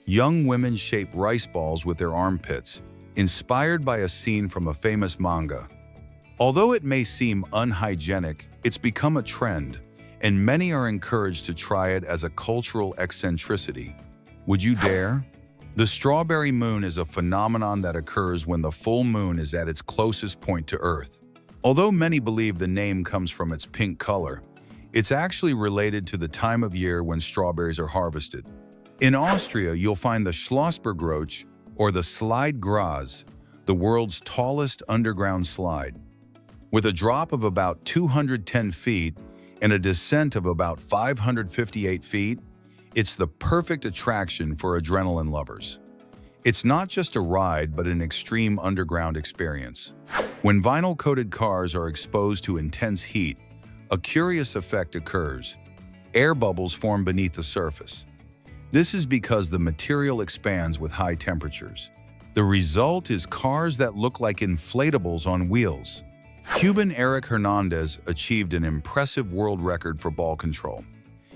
Young women shape rice balls with their armpits, inspired by a scene from a famous manga. Although it may seem unhygienic, it's become a trend, and many are encouraged to try it as a cultural eccentricity. Would you dare? The strawberry moon is a phenomenon that occurs when the full moon is at its closest point to Earth. Although many believe the name comes from its pink color, it's actually related to the time of year when strawberries are harvested. In Austria, you'll find the Schlossbergroche, or the Slide Gras, the world's tallest underground slide. With a drop of about 210 feet and a descent of about 558 feet, it's the perfect attraction for adrenaline lovers. It's not just a ride, but an extreme underground experience. When vinyl-coated cars are exposed to intense heat, a curious effect occurs. Air bubbles form beneath the surface. This is because the material expands with high temperatures. The result is cars that look like inflatables on wheels. Cuban Eric Hernandez achieved an impressive world record for ball control.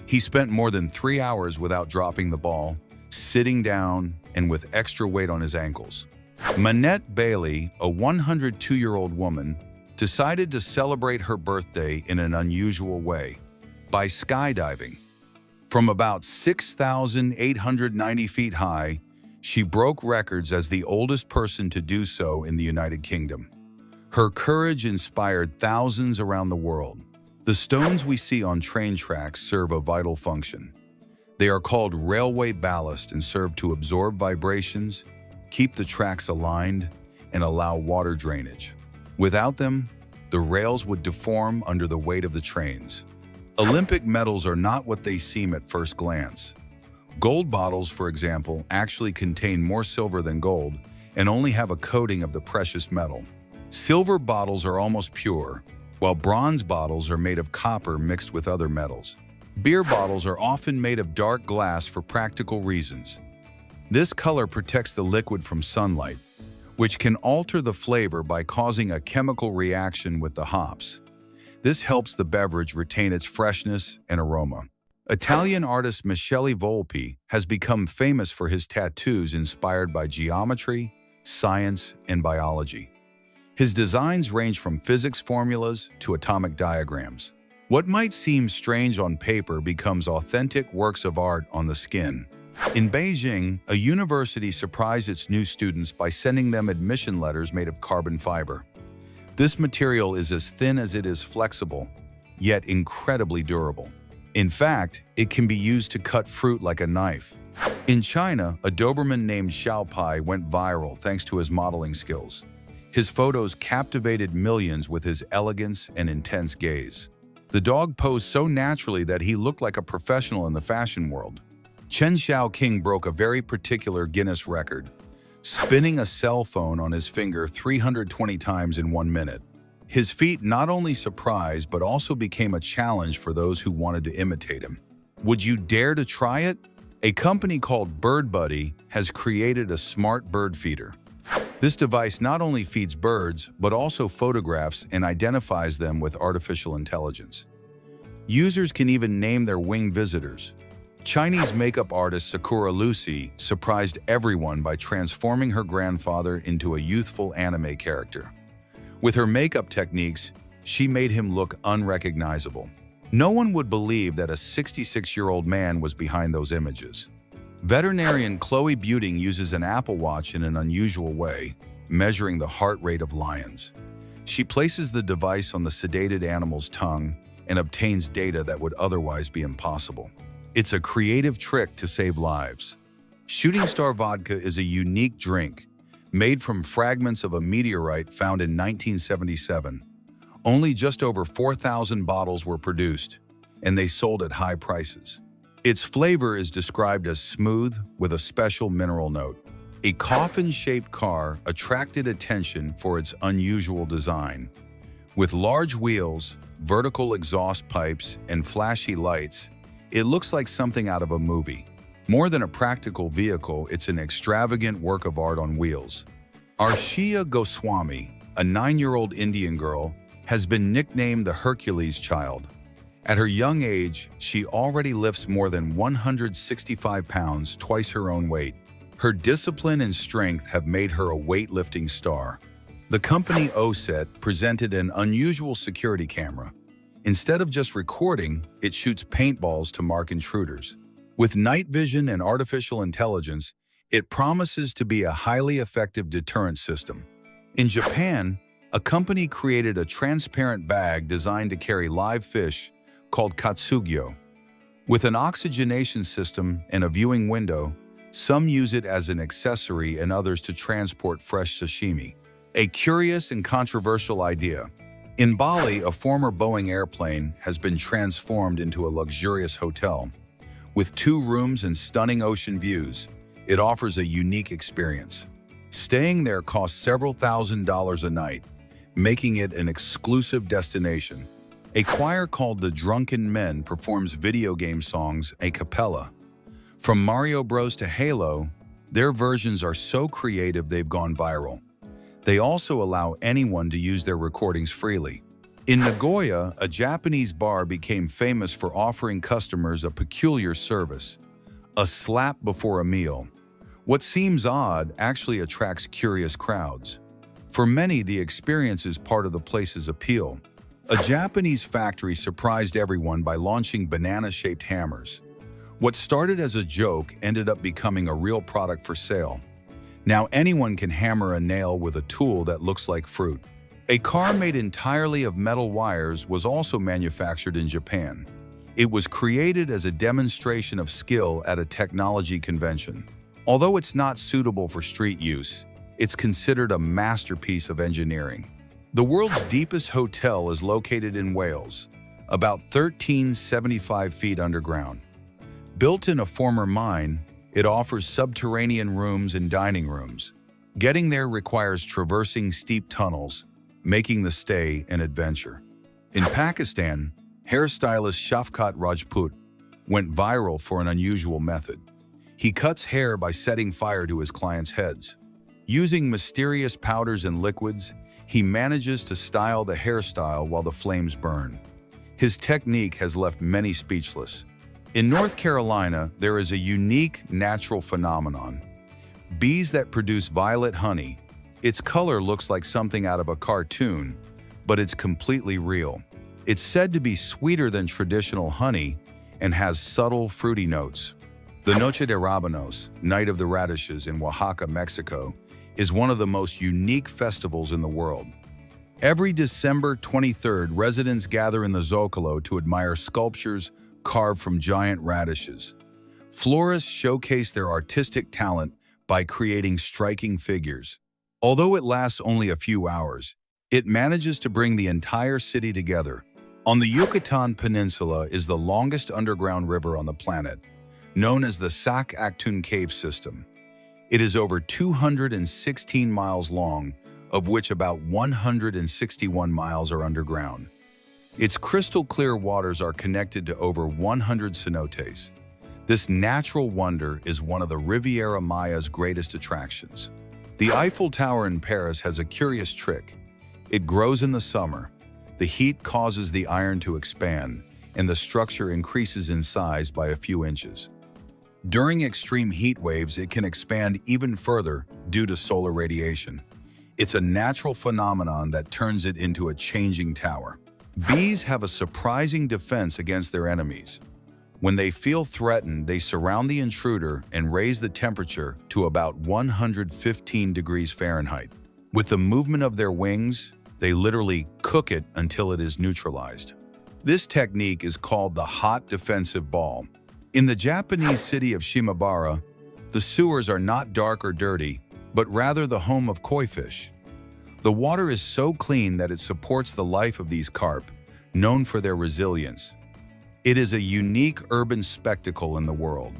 He spent more than 3 hours without dropping the ball, sitting down, and with extra weight on his ankles. Manette Bailey, a 102-year-old woman, decided to celebrate her birthday in an unusual way, by skydiving. From about 6,890 feet high, she broke records as the oldest person to do so in the United Kingdom. Her courage inspired thousands around the world. The stones we see on train tracks serve a vital function. They are called railway ballast and serve to absorb vibrations, keep the tracks aligned, and allow water drainage. Without them, the rails would deform under the weight of the trains. Olympic medals are not what they seem at first glance. Gold bottles, for example, actually contain more silver than gold and only have a coating of the precious metal. Silver bottles are almost pure, while bronze bottles are made of copper mixed with other metals. Beer bottles are often made of dark glass for practical reasons. This color protects the liquid from sunlight, which can alter the flavor by causing a chemical reaction with the hops. This helps the beverage retain its freshness and aroma. Italian artist Michele Volpi has become famous for his tattoos inspired by geometry, science, and biology. His designs range from physics formulas to atomic diagrams. What might seem strange on paper becomes authentic works of art on the skin. In Beijing, a university surprised its new students by sending them admission letters made of carbon fiber. This material is as thin as it is flexible, yet incredibly durable. In fact, it can be used to cut fruit like a knife. In China, a Doberman named Xiaopai went viral thanks to his modeling skills. His photos captivated millions with his elegance and intense gaze. The dog posed so naturally that he looked like a professional in the fashion world. Chen Xiaoqing broke a very particular Guinness record, spinning a cell phone on his finger 320 times in 1 minute. His feat not only surprised but also became a challenge for those who wanted to imitate him. Would you dare to try it? A company called BirdBuddy has created a smart bird feeder. This device not only feeds birds, but also photographs and identifies them with artificial intelligence. Users can even name their winged visitors. Chinese makeup artist Sakura Lucy surprised everyone by transforming her grandfather into a youthful anime character. With her makeup techniques, she made him look unrecognizable. No one would believe that a 66-year-old man was behind those images. Veterinarian Chloe Buting uses an Apple Watch in an unusual way, measuring the heart rate of lions. She places the device on the sedated animal's tongue and obtains data that would otherwise be impossible. It's a creative trick to save lives. Shooting Star Vodka is a unique drink made from fragments of a meteorite found in 1977. Only just over 4,000 bottles were produced, and they sold at high prices. Its flavor is described as smooth with a special mineral note. A coffin-shaped car attracted attention for its unusual design. With large wheels, vertical exhaust pipes, and flashy lights, it looks like something out of a movie. More than a practical vehicle, it's an extravagant work of art on wheels. Arshia Goswami, a 9-year-old Indian girl, has been nicknamed the Hercules Child. At her young age, she already lifts more than 165 pounds, twice her own weight. Her discipline and strength have made her a weightlifting star. The company OSET presented an unusual security camera. Instead of just recording, it shoots paintballs to mark intruders. With night vision and artificial intelligence, it promises to be a highly effective deterrent system. In Japan, a company created a transparent bag designed to carry live fish called katsugyo. With an oxygenation system and a viewing window, some use it as an accessory and others to transport fresh sashimi. A curious and controversial idea. In Bali, a former Boeing airplane has been transformed into a luxurious hotel. With 2 rooms and stunning ocean views, it offers a unique experience. Staying there costs several $1,000s a night, making it an exclusive destination. A choir called the Drunken Men performs video game songs a cappella. From Mario Bros to Halo, their versions are so creative they've gone viral. They also allow anyone to use their recordings freely. In Nagoya, a Japanese bar became famous for offering customers a peculiar service, a slap before a meal. What seems odd actually attracts curious crowds. For many, the experience is part of the place's appeal. A Japanese factory surprised everyone by launching banana-shaped hammers. What started as a joke ended up becoming a real product for sale. Now anyone can hammer a nail with a tool that looks like fruit. A car made entirely of metal wires was also manufactured in Japan. It was created as a demonstration of skill at a technology convention. Although it's not suitable for street use, it's considered a masterpiece of engineering. The world's deepest hotel is located in Wales, about 1,375 feet underground. Built in a former mine, it offers subterranean rooms and dining rooms. Getting there requires traversing steep tunnels, making the stay an adventure. In Pakistan, hairstylist Shafqat Rajput went viral for an unusual method. He cuts hair by setting fire to his clients' heads. Using mysterious powders and liquids, he manages to style the hairstyle while the flames burn. His technique has left many speechless. In North Carolina, there is a unique natural phenomenon. Bees that produce violet honey. Its color looks like something out of a cartoon, but it's completely real. It's said to be sweeter than traditional honey and has subtle fruity notes. The Noche de Rabanos, Night of the Radishes in Oaxaca, Mexico, is one of the most unique festivals in the world. Every December 23rd, residents gather in the Zocalo to admire sculptures carved from giant radishes. Florists showcase their artistic talent by creating striking figures. Although it lasts only a few hours, it manages to bring the entire city together. On the Yucatan Peninsula is the longest underground river on the planet, known as the Sac Actun Cave System. It is over 216 miles long, of which about 161 miles are underground. Its crystal-clear waters are connected to over 100 cenotes. This natural wonder is one of the Riviera Maya's greatest attractions. The Eiffel Tower in Paris has a curious trick. It grows in the summer. The heat causes the iron to expand, and the structure increases in size by a few inches. During extreme heat waves, it can expand even further due to solar radiation. It's a natural phenomenon that turns it into a changing tower. Bees have a surprising defense against their enemies. When they feel threatened, they surround the intruder and raise the temperature to about 115 degrees Fahrenheit. With the movement of their wings, they literally cook it until it is neutralized. This technique is called the hot defensive ball. In the Japanese city of Shimabara, the sewers are not dark or dirty, but rather the home of koi fish. The water is so clean that it supports the life of these carp, known for their resilience. It is a unique urban spectacle in the world,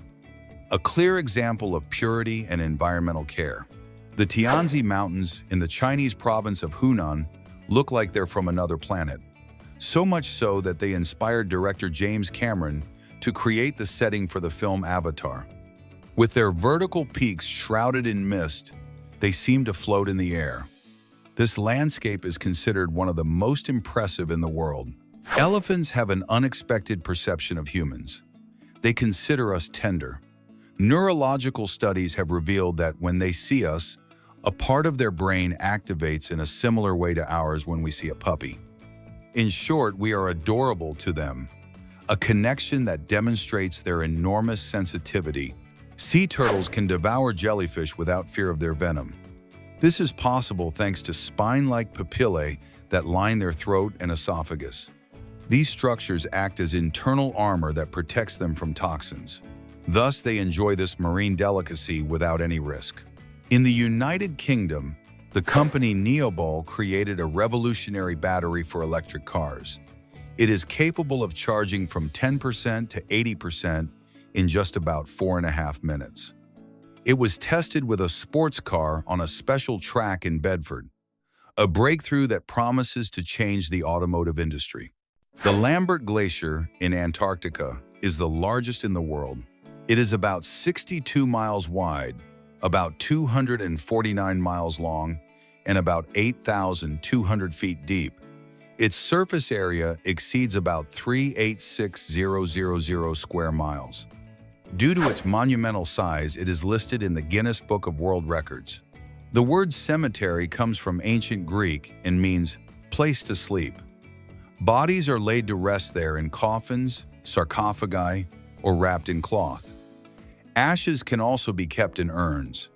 a clear example of purity and environmental care. The Tianzi Mountains in the Chinese province of Hunan look like they're from another planet, so much so that they inspired director James Cameron to create the setting for the film Avatar. With their vertical peaks shrouded in mist, they seem to float in the air. This landscape is considered one of the most impressive in the world. Elephants have an unexpected perception of humans. They consider us tender. Neurological studies have revealed that when they see us, a part of their brain activates in a similar way to ours when we see a puppy. In short, we are adorable to them, a connection that demonstrates their enormous sensitivity. Sea turtles can devour jellyfish without fear of their venom. This is possible thanks to spine-like papillae that line their throat and esophagus. These structures act as internal armor that protects them from toxins. Thus, they enjoy this marine delicacy without any risk. In the United Kingdom, the company Neobol created a revolutionary battery for electric cars. It is capable of charging from 10% to 80% in just about 4.5 minutes. It was tested with a sports car on a special track in Bedford, a breakthrough that promises to change the automotive industry. The Lambert Glacier in Antarctica is the largest in the world. It is about 62 miles wide, about 249 miles long, and about 8,200 feet deep. Its surface area exceeds about 386,000 square miles. Due to its monumental size, it is listed in the Guinness Book of World Records. The word cemetery comes from ancient Greek and means place to sleep. Bodies are laid to rest there in coffins, sarcophagi, or wrapped in cloth. Ashes can also be kept in urns.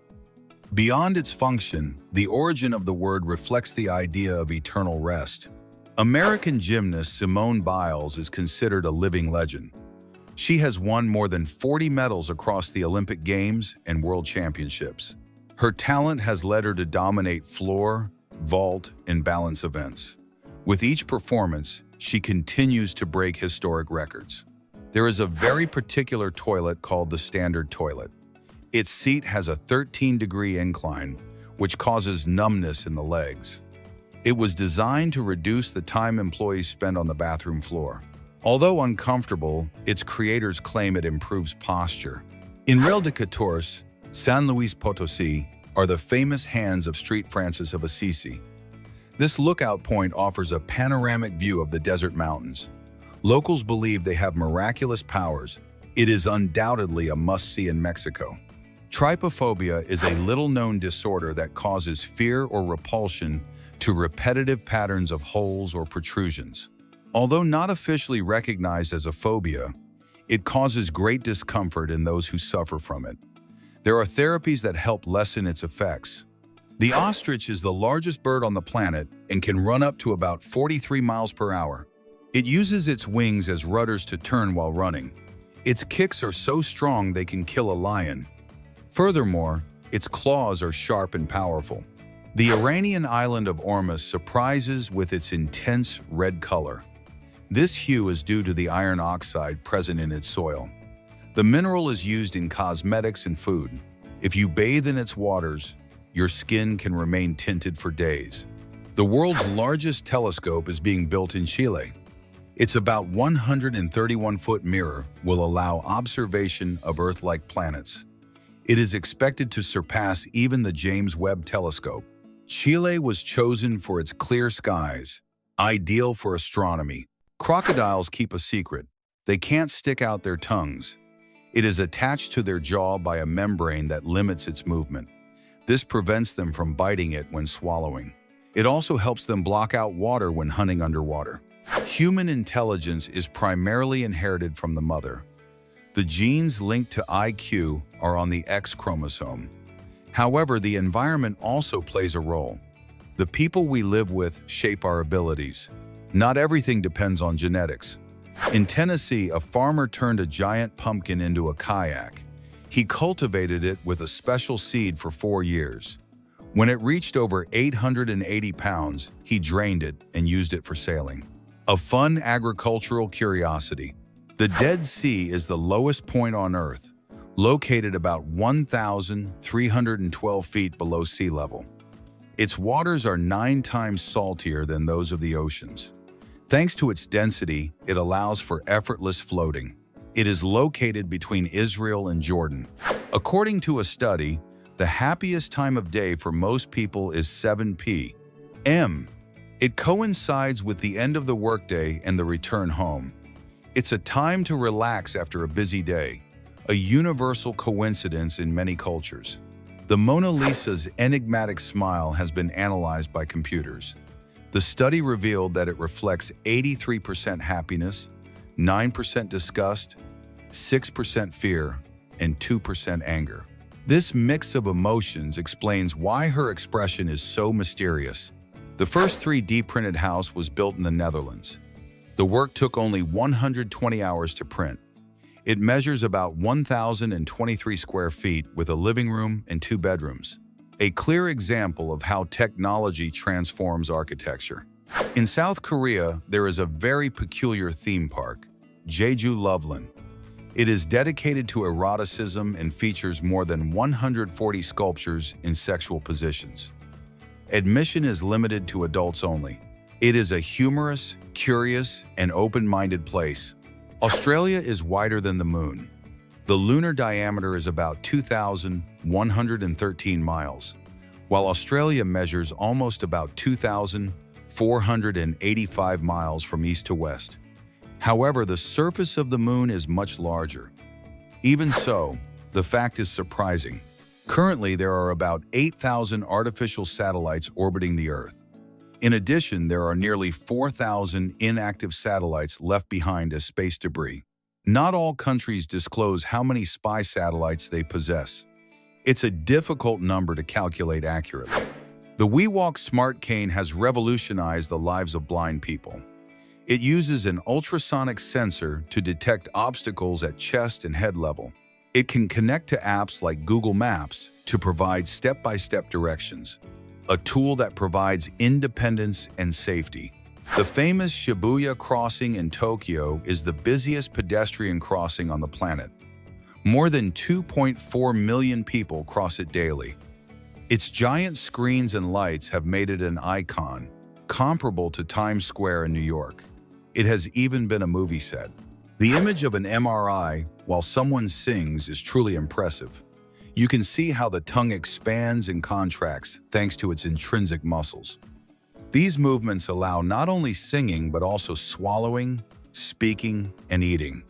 Beyond its function, the origin of the word reflects the idea of eternal rest. American gymnast Simone Biles is considered a living legend. She has won more than 40 medals across the Olympic Games and World Championships. Her talent has led her to dominate floor, vault, and balance events. With each performance, she continues to break historic records. There is a very particular toilet called the standard toilet. Its seat has a 13-degree incline, which causes numbness in the legs. It was designed to reduce the time employees spend on the bathroom floor. Although uncomfortable, its creators claim it improves posture. In Real de Catorce, San Luis Potosí, are the famous hands of St. Francis of Assisi. This lookout point offers a panoramic view of the desert mountains. Locals believe they have miraculous powers. It is undoubtedly a must-see in Mexico. Trypophobia is a little-known disorder that causes fear or repulsion to repetitive patterns of holes or protrusions. Although not officially recognized as a phobia, it causes great discomfort in those who suffer from it. There are therapies that help lessen its effects. The ostrich is the largest bird on the planet and can run up to about 43 miles per hour. It uses its wings as rudders to turn while running. Its kicks are so strong they can kill a lion. Furthermore, its claws are sharp and powerful. The Iranian island of Ormus surprises with its intense red color. This hue is due to the iron oxide present in its soil. The mineral is used in cosmetics and food. If you bathe in its waters, your skin can remain tinted for days. The world's largest telescope is being built in Chile. Its about 131-foot mirror will allow observation of Earth-like planets. It is expected to surpass even the James Webb Telescope. Chile was chosen for its clear skies, ideal for astronomy. Crocodiles keep a secret. They can't stick out their tongues. It is attached to their jaw by a membrane that limits its movement. This prevents them from biting it when swallowing. It also helps them block out water when hunting underwater. Human intelligence is primarily inherited from the mother. The genes linked to IQ are on the X chromosome. However, the environment also plays a role. The people we live with shape our abilities. Not everything depends on genetics. In Tennessee, a farmer turned a giant pumpkin into a kayak. He cultivated it with a special seed for 4 years. When it reached over 880 pounds, he drained it and used it for sailing. A fun agricultural curiosity. The Dead Sea is the lowest point on Earth, located about 1,312 feet below sea level. Its waters are 9 times saltier than those of the oceans. Thanks to its density, it allows for effortless floating. It is located between Israel and Jordan. According to a study, the happiest time of day for most people is 7 p.m. It coincides with the end of the workday and the return home. It's a time to relax after a busy day, a universal coincidence in many cultures. The Mona Lisa's enigmatic smile has been analyzed by computers. The study revealed that it reflects 83% happiness, 9% disgust, 6% fear, and 2% anger. This mix of emotions explains why her expression is so mysterious. The first 3D printed house was built in the Netherlands. The work took only 120 hours to print. It measures about 1,023 square feet with a living room and 2 bedrooms. A clear example of how technology transforms architecture. In South Korea, there is a very peculiar theme park, Jeju Loveland. It is dedicated to eroticism and features more than 140 sculptures in sexual positions. Admission is limited to adults only. It is a humorous, curious, and open-minded place. Australia is wider than the moon. The lunar diameter is about 2,113 miles, while Australia measures almost about 2,485 miles from east to west. However, the surface of the moon is much larger. Even so, the fact is surprising. Currently, there are about 8,000 artificial satellites orbiting the Earth. In addition, there are nearly 4,000 inactive satellites left behind as space debris. Not all countries disclose how many spy satellites they possess. It's a difficult number to calculate accurately. The WeWalk Smart Cane has revolutionized the lives of blind people. It uses an ultrasonic sensor to detect obstacles at chest and head level. It can connect to apps like Google Maps to provide step-by-step directions, a tool that provides independence and safety. The famous Shibuya crossing in Tokyo is the busiest pedestrian crossing on the planet. More than 2.4 million people cross it daily. Its giant screens and lights have made it an icon, comparable to Times Square in New York. It has even been a movie set. The image of an MRI while someone sings is truly impressive. You can see how the tongue expands and contracts thanks to its intrinsic muscles. These movements allow not only singing but also swallowing, speaking, and eating.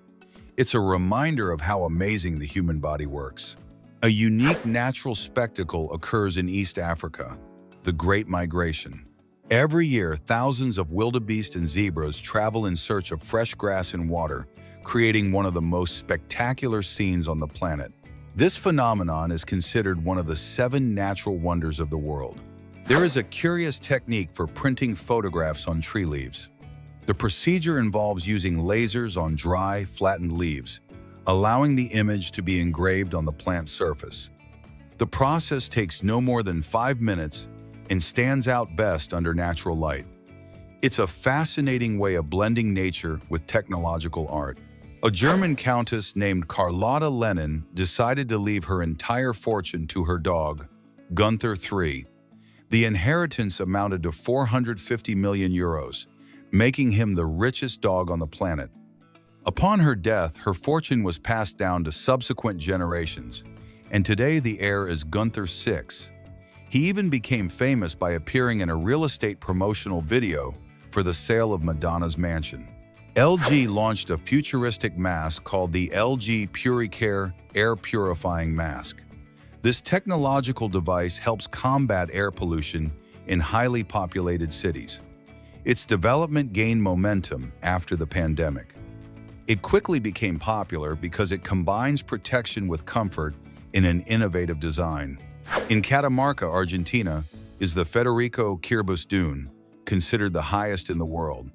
It's a reminder of how amazing the human body works. A unique natural spectacle occurs in East Africa, the Great Migration. Every year, thousands of wildebeest and zebras travel in search of fresh grass and water, creating one of the most spectacular scenes on the planet. This phenomenon is considered one of the 7 natural wonders of the world. There is a curious technique for printing photographs on tree leaves. The procedure involves using lasers on dry, flattened leaves, allowing the image to be engraved on the plant's surface. The process takes no more than 5 minutes and stands out best under natural light. It's a fascinating way of blending nature with technological art. A German countess named Carlotta Lennon decided to leave her entire fortune to her dog, Gunther III. The inheritance amounted to 450 million euros, making him the richest dog on the planet. Upon her death, her fortune was passed down to subsequent generations, and today the heir is Gunther VI. He even became famous by appearing in a real estate promotional video for the sale of Madonna's mansion. LG launched a futuristic mask called the LG PuriCare Air Purifying Mask. This technological device helps combat air pollution in highly populated cities. Its development gained momentum after the pandemic. It quickly became popular because it combines protection with comfort in an innovative design. In Catamarca, Argentina, is the Federico Quirbus Dune, considered the highest in the world.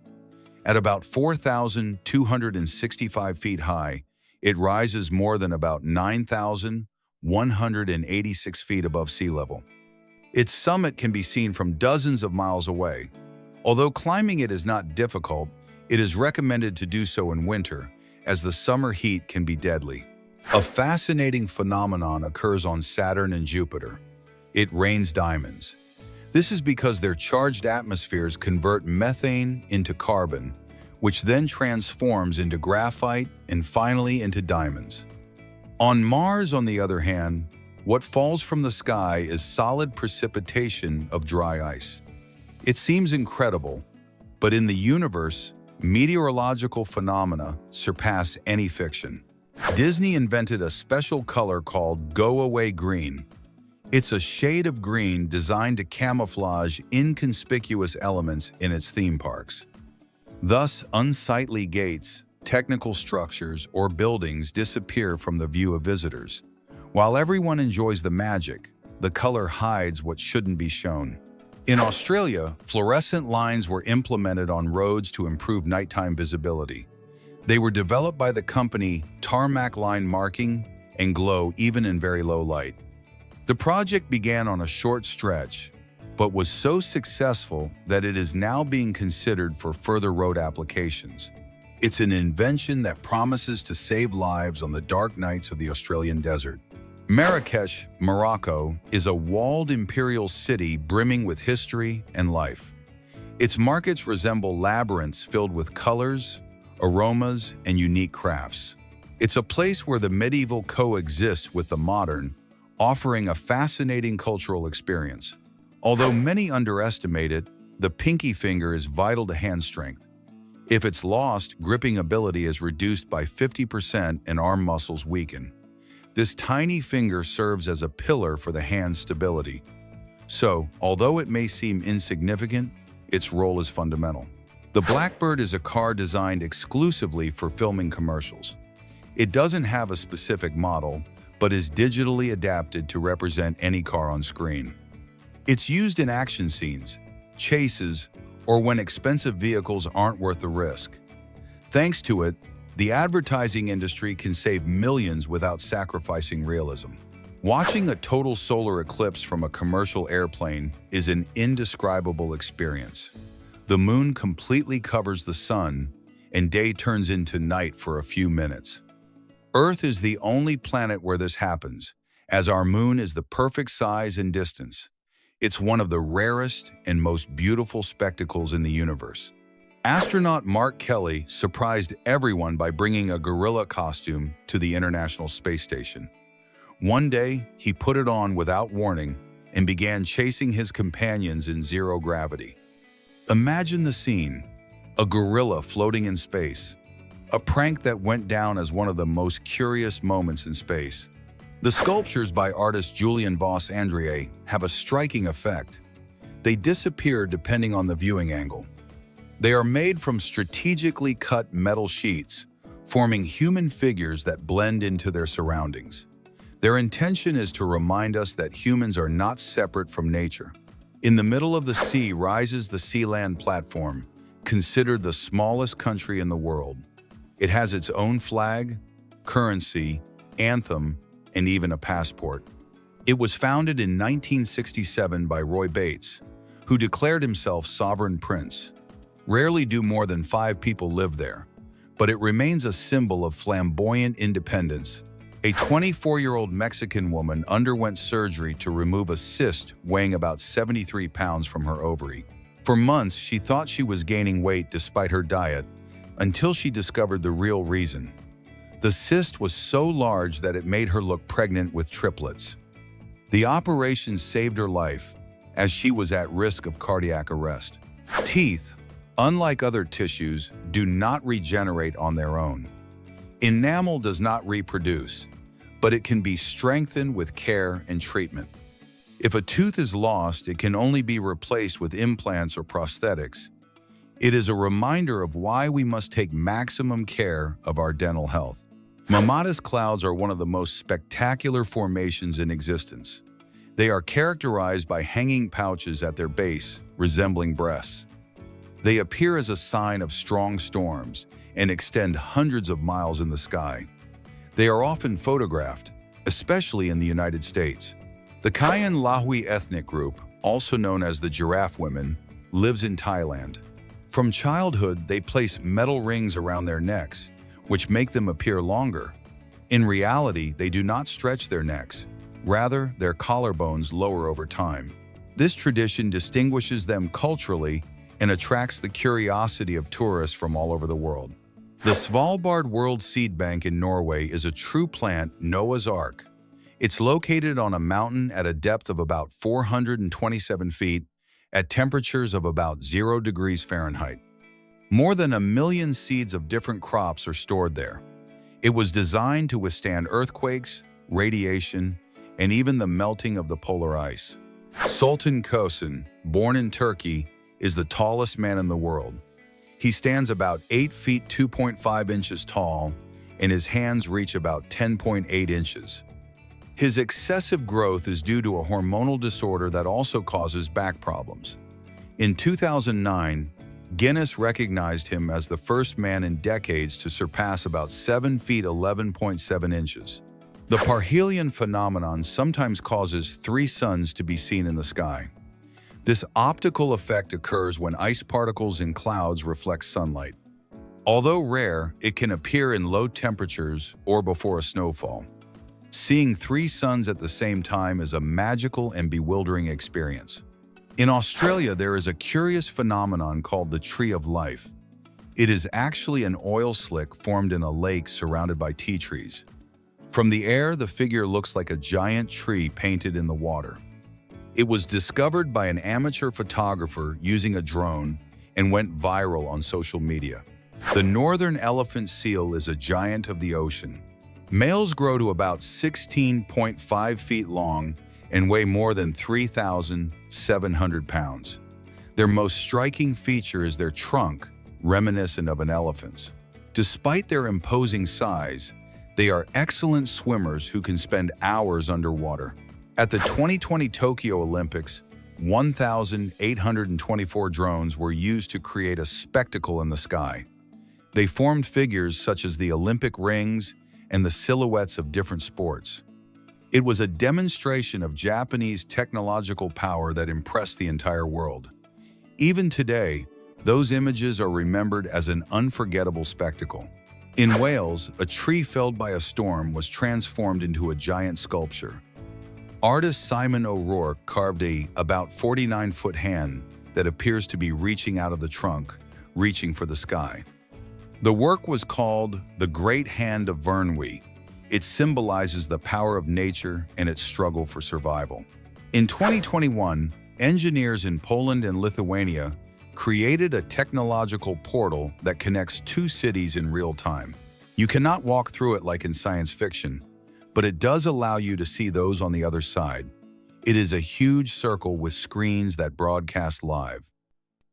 At about 4,265 feet high, it rises more than about 9,186 feet above sea level. Its summit can be seen from dozens of miles away. Although climbing it is not difficult, it is recommended to do so in winter, as the summer heat can be deadly. A fascinating phenomenon occurs on Saturn and Jupiter. It rains diamonds. This is because their charged atmospheres convert methane into carbon, which then transforms into graphite and finally into diamonds. On Mars, on the other hand, what falls from the sky is solid precipitation of dry ice. It seems incredible, but in the universe, meteorological phenomena surpass any fiction. Disney invented a special color called go-away green. It's a shade of green designed to camouflage inconspicuous elements in its theme parks. Thus, unsightly gates, technical structures, or buildings disappear from the view of visitors. While everyone enjoys the magic, the color hides what shouldn't be shown. In Australia, fluorescent lines were implemented on roads to improve nighttime visibility. They were developed by the company Tarmac Line Marking and glow even in very low light. The project began on a short stretch, but was so successful that it is now being considered for further road applications. It's an invention that promises to save lives on the dark nights of the Australian desert. Marrakech, Morocco, is a walled imperial city brimming with history and life. Its markets resemble labyrinths filled with colors, aromas, and unique crafts. It's a place where the medieval coexists with the modern, offering a fascinating cultural experience. Although many underestimate it, the pinky finger is vital to hand strength. If it's lost, gripping ability is reduced by 50% and arm muscles weaken. This tiny finger serves as a pillar for the hand's stability. So, although it may seem insignificant, its role is fundamental. The Blackbird is a car designed exclusively for filming commercials. It doesn't have a specific model, but is digitally adapted to represent any car on screen. It's used in action scenes, chases, or when expensive vehicles aren't worth the risk. Thanks to it, the advertising industry can save millions without sacrificing realism. Watching a total solar eclipse from a commercial airplane is an indescribable experience. The moon completely covers the sun, and day turns into night for a few minutes. Earth is the only planet where this happens, as our moon is the perfect size and distance. It's one of the rarest and most beautiful spectacles in the universe. Astronaut Mark Kelly surprised everyone by bringing a gorilla costume to the International Space Station. One day, he put it on without warning and began chasing his companions in zero gravity. Imagine the scene: a gorilla floating in space. A prank that went down as one of the most curious moments in space. The sculptures by artist Julian Voss Andrié have a striking effect. They disappear depending on the viewing angle. They are made from strategically cut metal sheets, forming human figures that blend into their surroundings. Their intention is to remind us that humans are not separate from nature. In the middle of the sea rises the Sealand platform, considered the smallest country in the world. It has its own flag, currency, anthem, and even a passport. It was founded in 1967 by Roy Bates, who declared himself sovereign prince. Rarely do more than 5 people live there, but it remains a symbol of flamboyant independence. A 24-year-old Mexican woman underwent surgery to remove a cyst weighing about 73 pounds from her ovary. For months, she thought she was gaining weight despite her diet, until she discovered the real reason. The cyst was so large that it made her look pregnant with triplets. The operation saved her life, as she was at risk of cardiac arrest. Teeth, unlike other tissues, do not regenerate on their own. Enamel does not reproduce, but it can be strengthened with care and treatment. If a tooth is lost, it can only be replaced with implants or prosthetics. It is a reminder of why we must take maximum care of our dental health. Mammatus clouds are one of the most spectacular formations in existence. They are characterized by hanging pouches at their base, resembling breasts. They appear as a sign of strong storms and extend hundreds of miles in the sky. They are often photographed, especially in the United States. The Kayan Lahui ethnic group, also known as the giraffe women, lives in Thailand. From childhood, they place metal rings around their necks, which make them appear longer. In reality, they do not stretch their necks. Rather, their collarbones lower over time. This tradition distinguishes them culturally and attracts the curiosity of tourists from all over the world. The Svalbard World Seed Bank in Norway is a true plant Noah's Ark. It's located on a mountain at a depth of about 427 feet at temperatures of about 0 degrees Fahrenheit. More than 1 million seeds of different crops are stored there. It was designed to withstand earthquakes, radiation, and even the melting of the polar ice. Sultan Kosin, born in Turkey, is the tallest man in the world. He stands about 8 feet 2.5 inches tall, and his hands reach about 10.8 inches. His excessive growth is due to a hormonal disorder that also causes back problems. In 2009, Guinness recognized him as the first man in decades to surpass about 7 feet 11.7 inches. The parhelion phenomenon sometimes causes 3 suns to be seen in the sky. This optical effect occurs when ice particles in clouds reflect sunlight. Although rare, it can appear in low temperatures or before a snowfall. Seeing 3 suns at the same time is a magical and bewildering experience. In Australia, there is a curious phenomenon called the Tree of Life. It is actually an oil slick formed in a lake surrounded by tea trees. From the air, the figure looks like a giant tree painted in the water. It was discovered by an amateur photographer using a drone and went viral on social media. The northern elephant seal is a giant of the ocean. Males grow to about 16.5 feet long and weigh more than 3,700 pounds. Their most striking feature is their trunk, reminiscent of an elephant's. Despite their imposing size, they are excellent swimmers who can spend hours underwater. At the 2020 Tokyo Olympics, 1,824 drones were used to create a spectacle in the sky. They formed figures such as the Olympic rings and the silhouettes of different sports. It was a demonstration of Japanese technological power that impressed the entire world. Even today, those images are remembered as an unforgettable spectacle. In Wales, a tree felled by a storm was transformed into a giant sculpture. Artist Simon O'Rourke carved a about 49-foot hand that appears to be reaching out of the trunk, reaching for the sky. The work was called The Great Hand of Vernwy. It symbolizes the power of nature and its struggle for survival. In 2021, engineers in Poland and Lithuania created a technological portal that connects 2 cities in real time. You cannot walk through it like in science fiction, but it does allow you to see those on the other side. It is a huge circle with screens that broadcast live.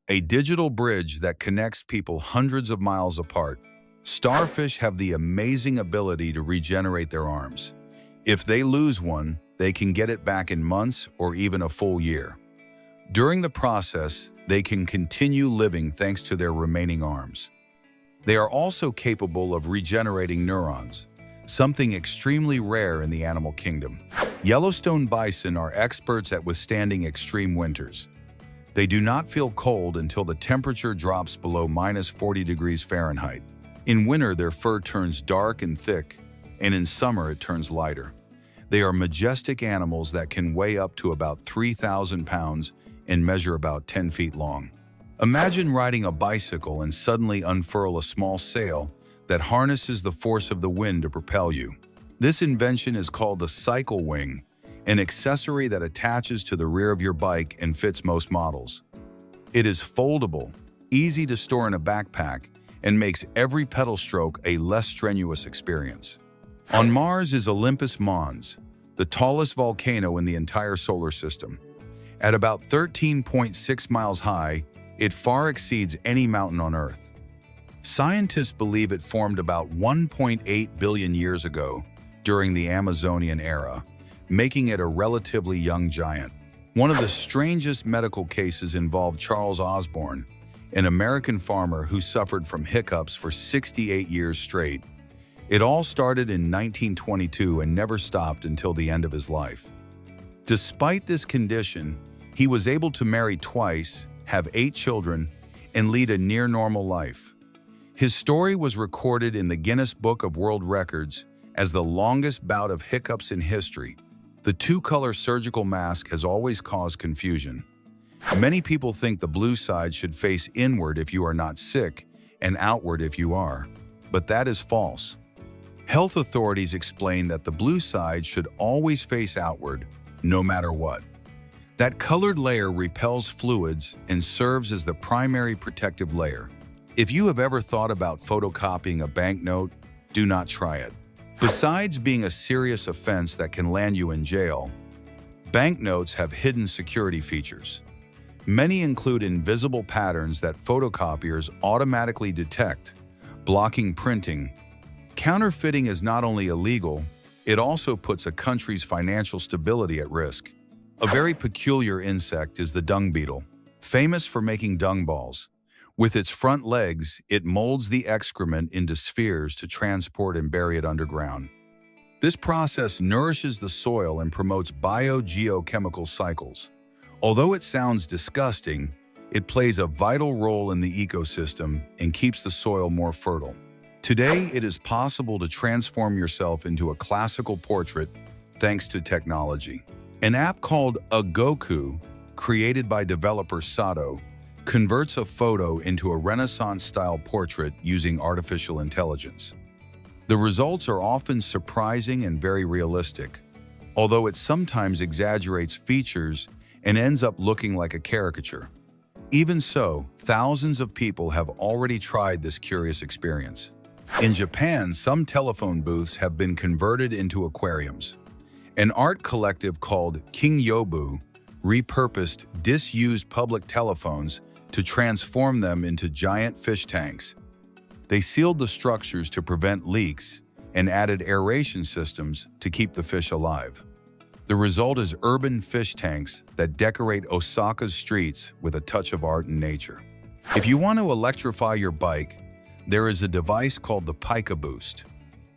A digital bridge that connects people hundreds of miles apart. Starfish have the amazing ability to regenerate their arms. If they lose one, they can get it back in months or even a full year. During the process, they can continue living thanks to their remaining arms. They are also capable of regenerating neurons, something extremely rare in the animal kingdom. Yellowstone bison are experts at withstanding extreme winters. They do not feel cold until the temperature drops below -40 degrees Fahrenheit. In winter, their fur turns dark and thick, and in summer it turns lighter. They are majestic animals that can weigh up to about 3,000 pounds and measure about 10 feet long. Imagine riding a bicycle and suddenly unfurl a small sail that harnesses the force of the wind to propel you. This invention is called the cycle wing, an accessory that attaches to the rear of your bike and fits most models. It is foldable, easy to store in a backpack, and makes every pedal stroke a less strenuous experience. On Mars is Olympus Mons, the tallest volcano in the entire solar system. At about 13.6 miles high, it far exceeds any mountain on Earth. Scientists believe it formed about 1.8 billion years ago during the Amazonian era, making it a relatively young giant. One of the strangest medical cases involved Charles Osborne, an American farmer who suffered from hiccups for 68 years straight. It all started in 1922 and never stopped until the end of his life. Despite this condition, he was able to marry twice, have 8 children, and lead a near-normal life. His story was recorded in the Guinness Book of World Records as the longest bout of hiccups in history. The 2-color surgical mask has always caused confusion. Many people think the blue side should face inward if you are not sick and outward if you are, but that is false. Health authorities explain that the blue side should always face outward, no matter what. That colored layer repels fluids and serves as the primary protective layer. If you have ever thought about photocopying a banknote, do not try it. Besides being a serious offense that can land you in jail, banknotes have hidden security features. Many include invisible patterns that photocopiers automatically detect, blocking printing. Counterfeiting is not only illegal, it also puts a country's financial stability at risk. A very peculiar insect is the dung beetle, famous for making dung balls. With its front legs, it molds the excrement into spheres to transport and bury it underground. This process nourishes the soil and promotes biogeochemical cycles. Although it sounds disgusting, it plays a vital role in the ecosystem and keeps the soil more fertile. Today, it is possible to transform yourself into a classical portrait thanks to technology. An app called Goku, created by developer Sato, converts a photo into a Renaissance-style portrait using artificial intelligence. The results are often surprising and very realistic, although it sometimes exaggerates features and ends up looking like a caricature. Even so, thousands of people have already tried this curious experience. In Japan, some telephone booths have been converted into aquariums. An art collective called King Yobu repurposed disused public telephones to transform them into giant fish tanks. They sealed the structures to prevent leaks and added aeration systems to keep the fish alive. The result is urban fish tanks that decorate Osaka's streets with a touch of art and nature. If you want to electrify your bike, there is a device called the Pika Boost.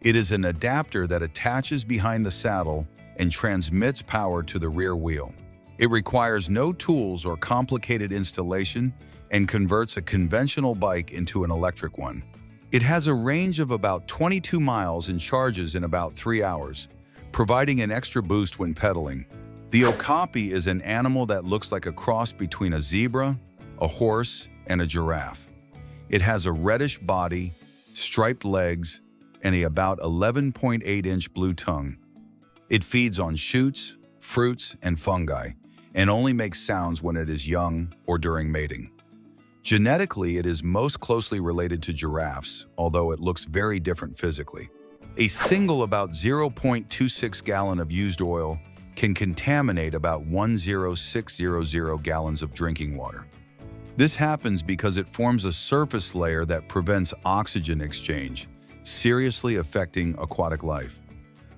It is an adapter that attaches behind the saddle and transmits power to the rear wheel. It requires no tools or complicated installation and converts a conventional bike into an electric one. It has a range of about 22 miles and charges in about 3 hours, providing an extra boost when pedaling. The okapi is an animal that looks like a cross between a zebra, a horse, and a giraffe. It has a reddish body, striped legs, and a about 11.8-inch blue tongue. It feeds on shoots, fruits, and fungi, and only makes sounds when it is young or during mating. Genetically, it is most closely related to giraffes, although it looks very different physically. A single about 0.26 gallon of used oil can contaminate about 10600 gallons of drinking water. This happens because it forms a surface layer that prevents oxygen exchange, seriously affecting aquatic life.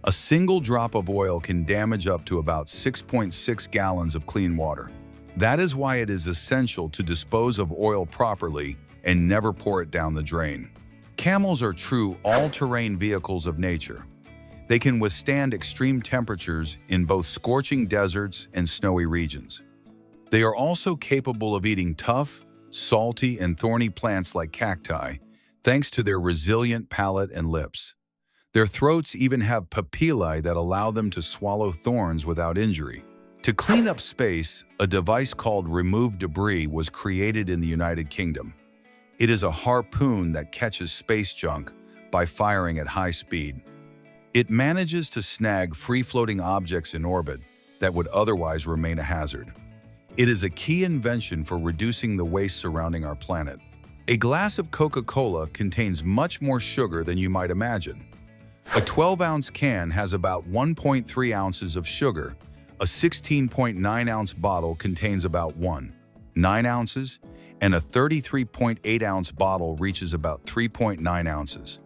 A single drop of oil can damage up to about 6.6 gallons of clean water. That is why it is essential to dispose of oil properly and never pour it down the drain. Camels are true all-terrain vehicles of nature. They can withstand extreme temperatures in both scorching deserts and snowy regions. They are also capable of eating tough, salty, and thorny plants like cacti, thanks to their resilient palate and lips. Their throats even have papillae that allow them to swallow thorns without injury. To clean up space, a device called Remove Debris was created in the United Kingdom. It is a harpoon that catches space junk by firing at high speed. It manages to snag free-floating objects in orbit that would otherwise remain a hazard. It is a key invention for reducing the waste surrounding our planet. A glass of Coca-Cola contains much more sugar than you might imagine. A 12-ounce can has about 1.3 ounces of sugar. A 16.9-ounce bottle contains about 1.9 ounces, and a 33.8-ounce bottle reaches about 3.9 ounces.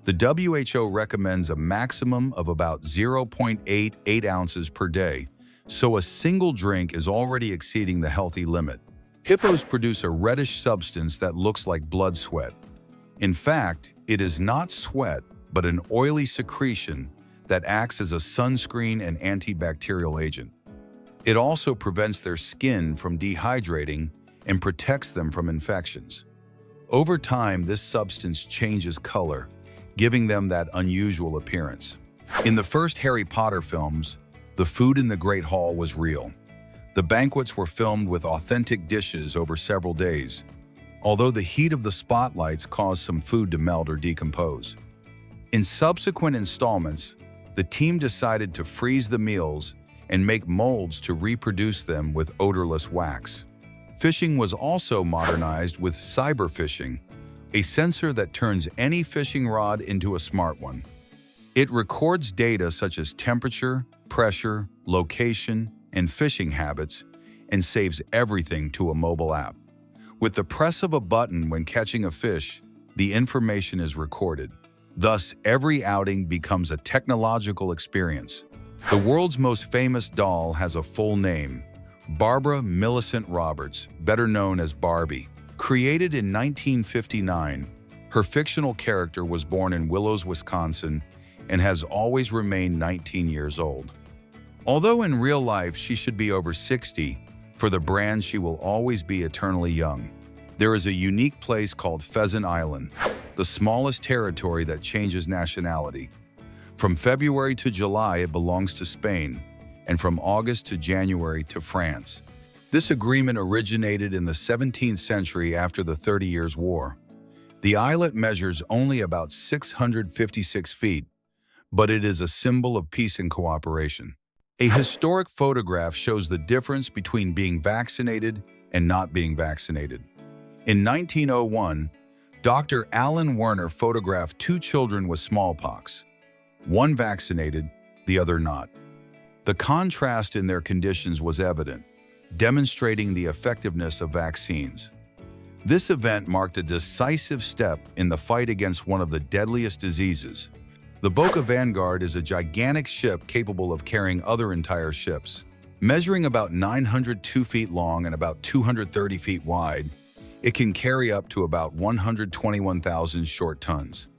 The WHO recommends a maximum of about 0.88 ounces per day, so a single drink is already exceeding the healthy limit. Hippos produce a reddish substance that looks like blood sweat. In fact, it is not sweat, but an oily secretion that acts as a sunscreen and antibacterial agent. It also prevents their skin from dehydrating and protects them from infections. Over time, this substance changes color, giving them that unusual appearance. In the first Harry Potter films, the food in the Great Hall was real. The banquets were filmed with authentic dishes over several days, although the heat of the spotlights caused some food to melt or decompose. In subsequent installments, the team decided to freeze the meals and make molds to reproduce them with odorless wax. Fishing was also modernized with cyberfishing, a sensor that turns any fishing rod into a smart one. It records data such as temperature, pressure, location, and fishing habits, and saves everything to a mobile app. With the press of a button when catching a fish, the information is recorded. Thus, every outing becomes a technological experience. The world's most famous doll has a full name, Barbara Millicent Roberts, better known as Barbie. Created in 1959, her fictional character was born in Willows, Wisconsin, and has always remained 19 years old. Although in real life she should be over 60, for the brand she will always be eternally young. There is a unique place called Pheasant Island, the smallest territory that changes nationality. From February to July, it belongs to Spain, and from August to January to France. This agreement originated in the 17th century after the 30 Years' War. The islet measures only about 656 feet, but it is a symbol of peace and cooperation. A historic photograph shows the difference between being vaccinated and not being vaccinated. In 1901, Dr. Alan Werner photographed two children with smallpox, one vaccinated, the other not. The contrast in their conditions was evident, demonstrating the effectiveness of vaccines. This event marked a decisive step in the fight against one of the deadliest diseases. The Boca Vanguard is a gigantic ship capable of carrying other entire ships. Measuring about 902 feet long and about 230 feet wide, it can carry up to about 121,000 short tons.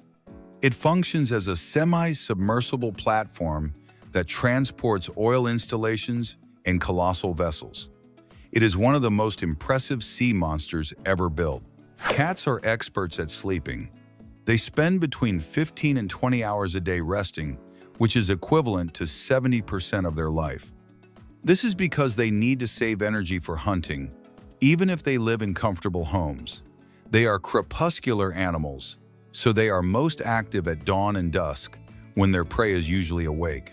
It functions as a semi-submersible platform that transports oil installations and colossal vessels. It is one of the most impressive sea monsters ever built. Cats are experts at sleeping. They spend between 15 and 20 hours a day resting, which is equivalent to 70% of their life. This is because they need to save energy for hunting, even if they live in comfortable homes. They are crepuscular animals, so they are most active at dawn and dusk, when their prey is usually awake.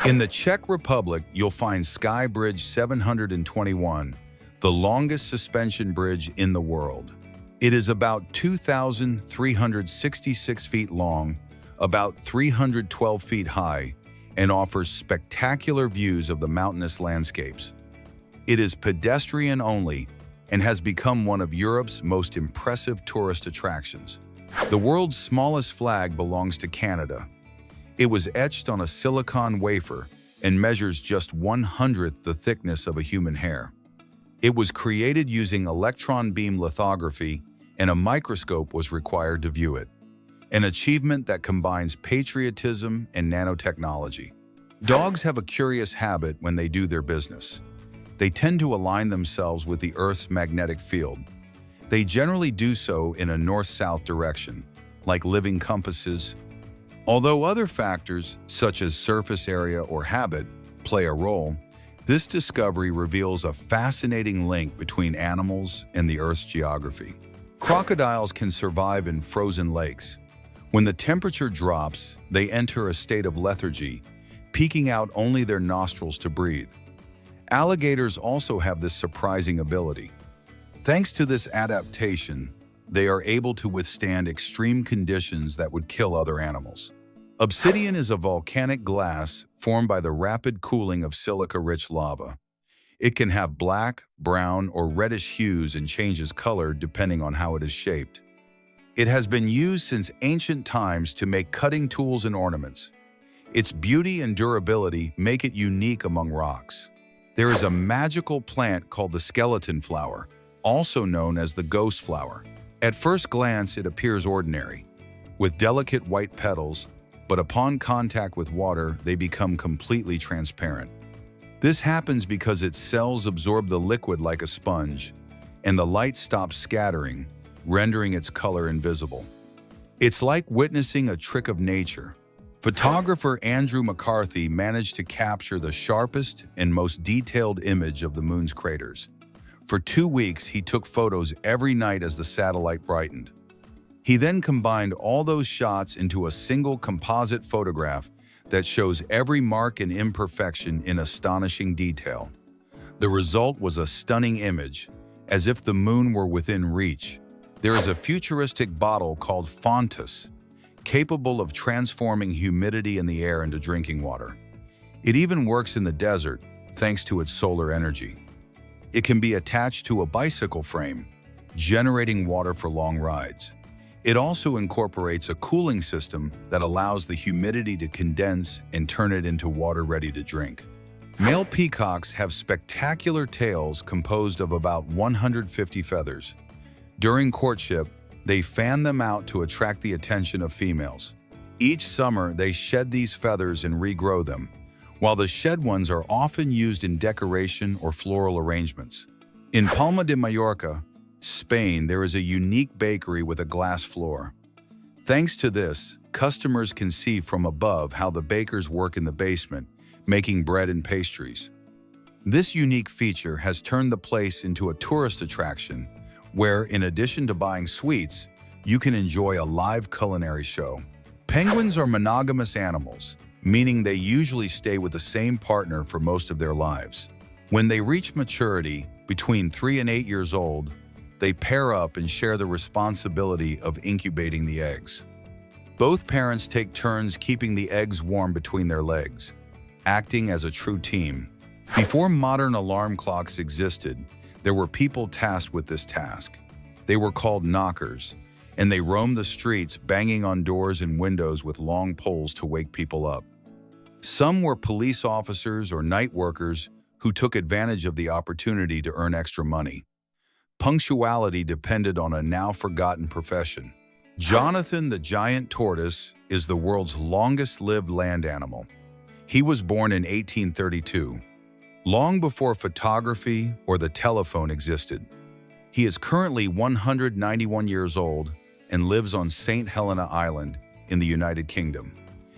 In the Czech Republic, you'll find Sky Bridge 721, the longest suspension bridge in the world. It is about 2,366 feet long, about 312 feet high, and offers spectacular views of the mountainous landscapes. It is pedestrian only and has become one of Europe's most impressive tourist attractions. The world's smallest flag belongs to Canada. It was etched on a silicon wafer and measures just 1/100th the thickness of a human hair. It was created using electron beam lithography, and a microscope was required to view it, an achievement that combines patriotism and nanotechnology. Dogs have a curious habit when they do their business. They tend to align themselves with the Earth's magnetic field. They generally do so in a north-south direction, like living compasses. Although other factors, such as surface area or habit, play a role, this discovery reveals a fascinating link between animals and the Earth's geography. Crocodiles can survive in frozen lakes. When the temperature drops, they enter a state of lethargy, peeking out only their nostrils to breathe. Alligators also have this surprising ability. Thanks to this adaptation, they are able to withstand extreme conditions that would kill other animals. Obsidian is a volcanic glass formed by the rapid cooling of silica-rich lava. It can have black, brown, or reddish hues and changes color depending on how it is shaped. It has been used since ancient times to make cutting tools and ornaments. Its beauty and durability make it unique among rocks. There is a magical plant called the skeleton flower, also known as the ghost flower. At first glance, it appears ordinary, with delicate white petals, but upon contact with water, they become completely transparent. This happens because its cells absorb the liquid like a sponge, and the light stops scattering, rendering its color invisible. It's like witnessing a trick of nature. Photographer Andrew McCarthy managed to capture the sharpest and most detailed image of the moon's craters. For 2 weeks, he took photos every night as the satellite brightened. He then combined all those shots into a single composite photograph that shows every mark and imperfection in astonishing detail. The result was a stunning image, as if the moon were within reach. There is a futuristic bottle called Fontus, capable of transforming humidity in the air into drinking water. It even works in the desert, thanks to its solar energy. It can be attached to a bicycle frame, generating water for long rides. It also incorporates a cooling system that allows the humidity to condense and turn it into water ready to drink. Male peacocks have spectacular tails composed of about 150 feathers. During courtship, they fan them out to attract the attention of females. Each summer, they shed these feathers and regrow them, while the shed ones are often used in decoration or floral arrangements. In Palma de Mallorca, Spain, there is a unique bakery with a glass floor. Thanks to this, customers can see from above how the bakers work in the basement, making bread and pastries. This unique feature has turned the place into a tourist attraction, where, in addition to buying sweets, you can enjoy a live culinary show. Penguins are monogamous animals, meaning they usually stay with the same partner for most of their lives. When they reach maturity, between 3 and 8 years old, they pair up and share the responsibility of incubating the eggs. Both parents take turns keeping the eggs warm between their legs, acting as a true team. Before modern alarm clocks existed, there were people tasked with this task. They were called knockers, and they roamed the streets banging on doors and windows with long poles to wake people up. Some were police officers or night workers who took advantage of the opportunity to earn extra money. Punctuality depended on a now-forgotten profession. Jonathan the giant tortoise is the world's longest-lived land animal. He was born in 1832, long before photography or the telephone existed. He is currently 191 years old and lives on St. Helena Island in the United Kingdom.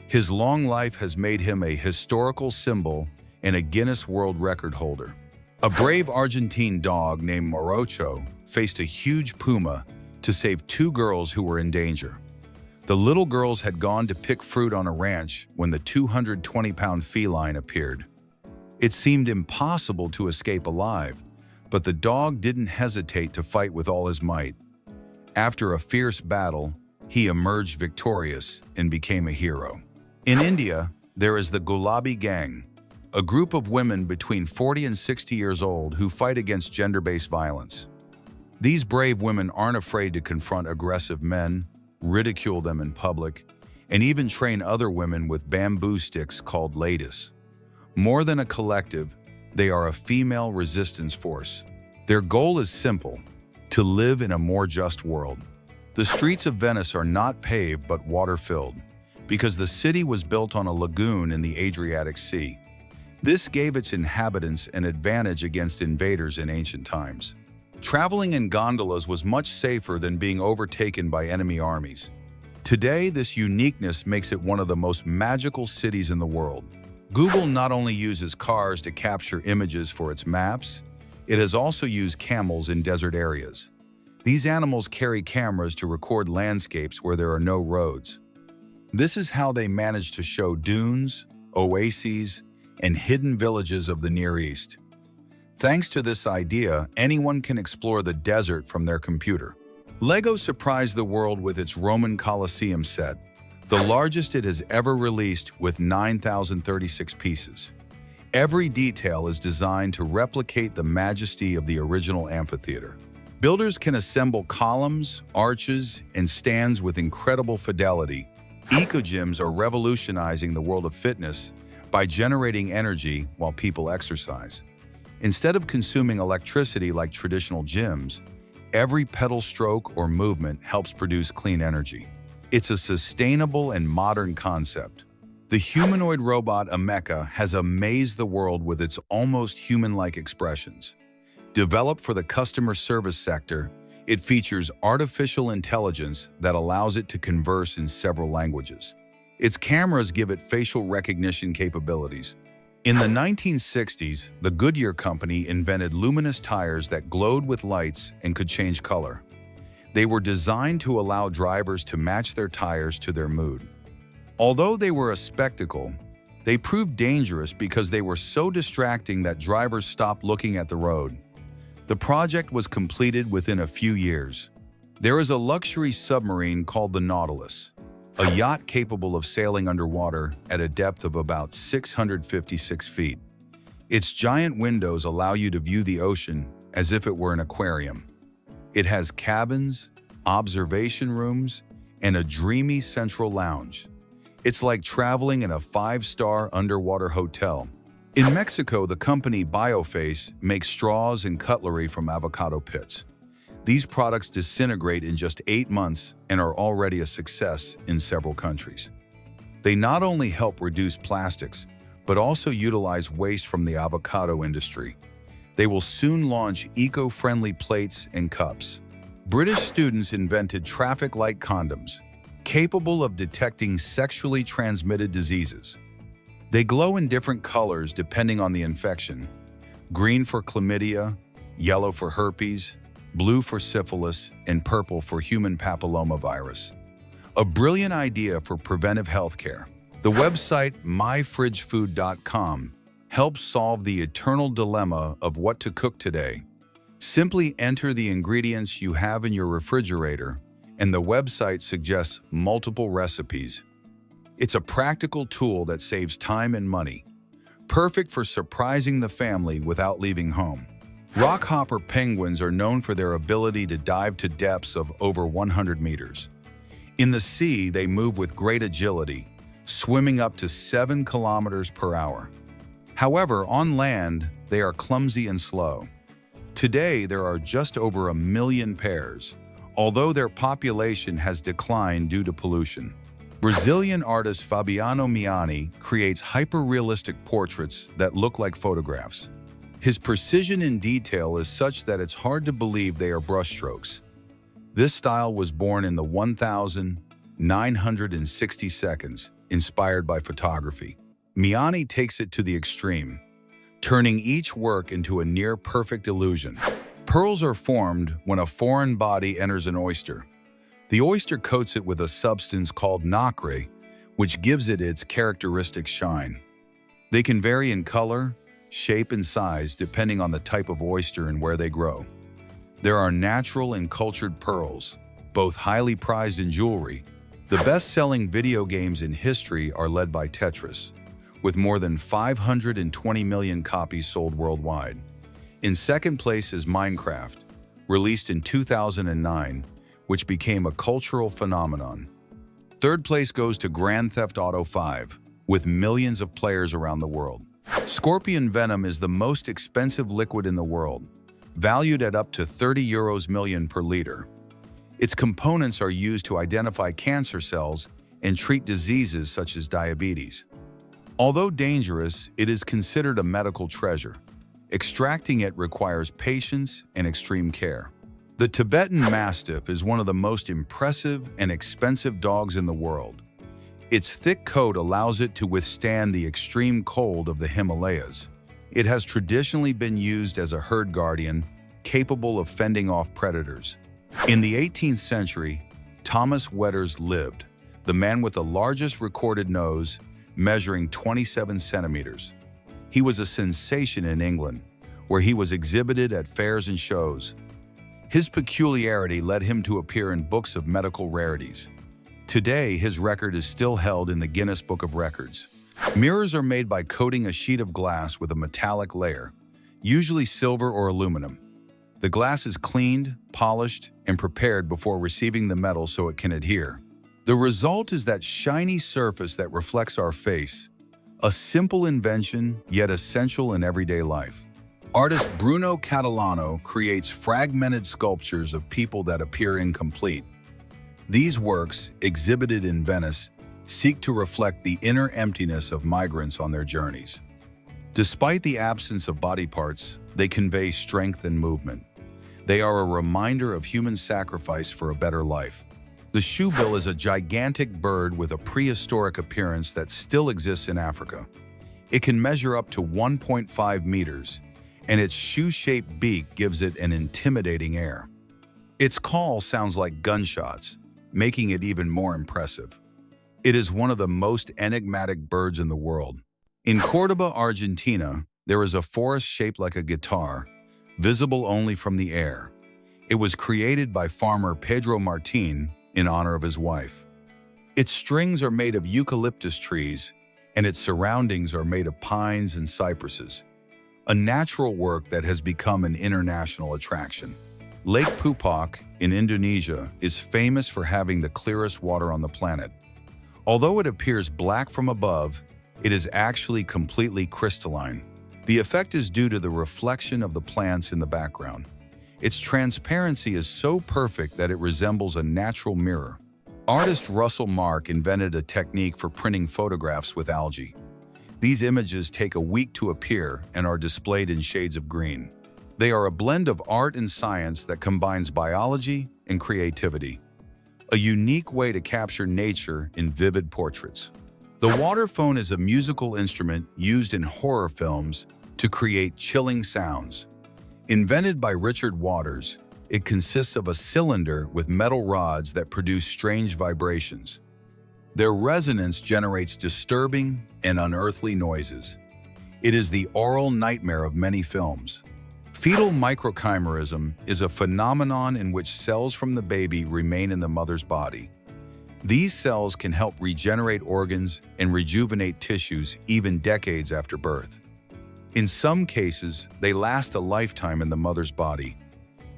His long life has made him a historical symbol and a Guinness World Record holder. A brave Argentine dog named Morocho faced a huge puma to save 2 girls who were in danger. The little girls had gone to pick fruit on a ranch when the 220-pound feline appeared. It seemed impossible to escape alive, but the dog didn't hesitate to fight with all his might. After a fierce battle, he emerged victorious and became a hero. In India, there is the Gulabi Gang, a group of women between 40 and 60 years old who fight against gender-based violence. These brave women aren't afraid to confront aggressive men, ridicule them in public, and even train other women with bamboo sticks called ladies. More than a collective, they are a female resistance force. Their goal is simple: to live in a more just world. The streets of Venice are not paved but water-filled, because the city was built on a lagoon in the Adriatic Sea. This gave its inhabitants an advantage against invaders in ancient times. Traveling in gondolas was much safer than being overtaken by enemy armies. Today, this uniqueness makes it one of the most magical cities in the world. Google not only uses cars to capture images for its maps, it has also used camels in desert areas. These animals carry cameras to record landscapes where there are no roads. This is how they manage to show dunes, oases, and hidden villages of the Near East. Thanks to this idea, anyone can explore the desert from their computer. LEGO surprised the world with its Roman Colosseum set, the largest it has ever released, with 9,036 pieces. Every detail is designed to replicate the majesty of the original amphitheater. Builders can assemble columns, arches, and stands with incredible fidelity. Eco-gyms are revolutionizing the world of fitness by generating energy while people exercise. Instead of consuming electricity like traditional gyms, every pedal stroke or movement helps produce clean energy. It's a sustainable and modern concept. The humanoid robot Ameca has amazed the world with its almost human-like expressions. Developed for the customer service sector, it features artificial intelligence that allows it to converse in several languages. Its cameras give it facial recognition capabilities. In the 1960s, the Goodyear company invented luminous tires that glowed with lights and could change color. They were designed to allow drivers to match their tires to their mood. Although they were a spectacle, they proved dangerous because they were so distracting that drivers stopped looking at the road. The project was completed within a few years. There is a luxury submarine called the Nautilus, a yacht capable of sailing underwater at a depth of about 656 feet. Its giant windows allow you to view the ocean as if it were an aquarium. It has cabins, observation rooms, and a dreamy central lounge. It's like traveling in a 5-star underwater hotel. In Mexico, the company Bioface makes straws and cutlery from avocado pits. These products disintegrate in just 8 months and are already a success in several countries. They not only help reduce plastics, but also utilize waste from the avocado industry. They will soon launch eco-friendly plates and cups. British students invented traffic light condoms, capable of detecting sexually transmitted diseases. They glow in different colors depending on the infection: green for chlamydia, yellow for herpes, blue for syphilis, and purple for human papillomavirus. A brilliant idea for preventive healthcare. The website myfridgefood.com helps solve the eternal dilemma of what to cook today. Simply enter the ingredients you have in your refrigerator, and the website suggests multiple recipes. It's a practical tool that saves time and money, perfect for surprising the family without leaving home. Rockhopper penguins are known for their ability to dive to depths of over 100 meters. In the sea, they move with great agility, swimming up to 7 kilometers per hour. However, on land, they are clumsy and slow. Today, there are just over 1 million pairs, although their population has declined due to pollution. Brazilian artist Fabiano Miani creates hyper-realistic portraits that look like photographs. His precision in detail is such that it's hard to believe they are brushstrokes. This style was born in the 1,960 seconds, inspired by photography. Miani takes it to the extreme, turning each work into a near-perfect illusion. Pearls are formed when a foreign body enters an oyster. The oyster coats it with a substance called nacre, which gives it its characteristic shine. They can vary in color, shape, and size depending on the type of oyster and where they grow. There are natural and cultured pearls, both highly prized in jewelry. The best-selling video games in history are led by Tetris, with more than 520 million copies sold worldwide. In second place is Minecraft, released in 2009, which became a cultural phenomenon. Third place goes to Grand Theft Auto 5, with millions of players around the world. Scorpion venom is the most expensive liquid in the world, valued at up to €30 million per liter. Its components are used to identify cancer cells and treat diseases such as diabetes. Although dangerous, it is considered a medical treasure. Extracting it requires patience and extreme care. The Tibetan Mastiff is one of the most impressive and expensive dogs in the world. Its thick coat allows it to withstand the extreme cold of the Himalayas. It has traditionally been used as a herd guardian, capable of fending off predators. In the 18th century, Thomas Wetters lived, the man with the largest recorded nose, measuring 27 centimeters. He was a sensation in England, where he was exhibited at fairs and shows. His peculiarity led him to appear in books of medical rarities. Today, his record is still held in the Guinness Book of Records. Mirrors are made by coating a sheet of glass with a metallic layer, usually silver or aluminum. The glass is cleaned, polished, and prepared before receiving the metal so it can adhere. The result is that shiny surface that reflects our face, a simple invention, yet essential in everyday life. Artist Bruno Catalano creates fragmented sculptures of people that appear incomplete. These works, exhibited in Venice, seek to reflect the inner emptiness of migrants on their journeys. Despite the absence of body parts, they convey strength and movement. They are a reminder of human sacrifice for a better life. The shoebill is a gigantic bird with a prehistoric appearance that still exists in Africa. It can measure up to 1.5 meters, and its shoe-shaped beak gives it an intimidating air. Its call sounds like gunshots, making it even more impressive. It is one of the most enigmatic birds in the world. In Córdoba, Argentina, there is a forest shaped like a guitar, visible only from the air. It was created by farmer Pedro Martin in honor of his wife. Its strings are made of eucalyptus trees, and its surroundings are made of pines and cypresses, a natural work that has become an international attraction. Lake Pupak in Indonesia is famous for having the clearest water on the planet. Although it appears black from above, it is actually completely crystalline. The effect is due to the reflection of the plants in the background. Its transparency is so perfect that it resembles a natural mirror. Artist Russell Mark invented a technique for printing photographs with algae. These images take a week to appear and are displayed in shades of green. They are a blend of art and science that combines biology and creativity, a unique way to capture nature in vivid portraits. The waterphone is a musical instrument used in horror films to create chilling sounds. Invented by Richard Waters, it consists of a cylinder with metal rods that produce strange vibrations. Their resonance generates disturbing and unearthly noises. It is the oral nightmare of many films. Fetal microchimerism is a phenomenon in which cells from the baby remain in the mother's body. These cells can help regenerate organs and rejuvenate tissues even decades after birth. In some cases, they last a lifetime in the mother's body,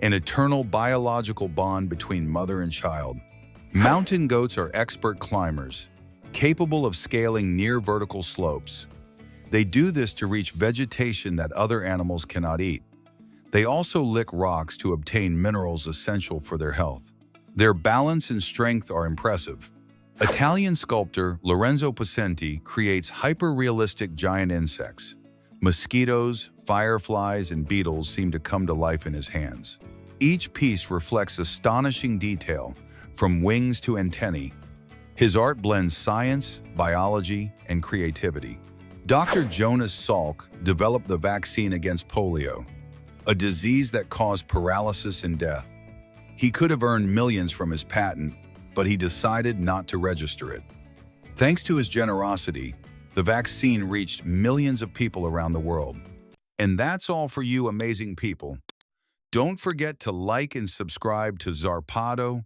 an eternal biological bond between mother and child. Mountain goats are expert climbers, capable of scaling near vertical slopes. They do this to reach vegetation that other animals cannot eat. They also lick rocks to obtain minerals essential for their health. Their balance and strength are impressive. Italian sculptor Lorenzo Pacenti creates hyper-realistic giant insects. Mosquitoes, fireflies, and beetles seem to come to life in his hands. Each piece reflects astonishing detail, from wings to antennae. His art blends science, biology, and creativity. Dr. Jonas Salk developed the vaccine against polio, a disease that caused paralysis and death. He could have earned millions from his patent, but he decided not to register it. Thanks to his generosity, the vaccine reached millions of people around the world. And that's all for you amazing people. Don't forget to like and subscribe to Zarpado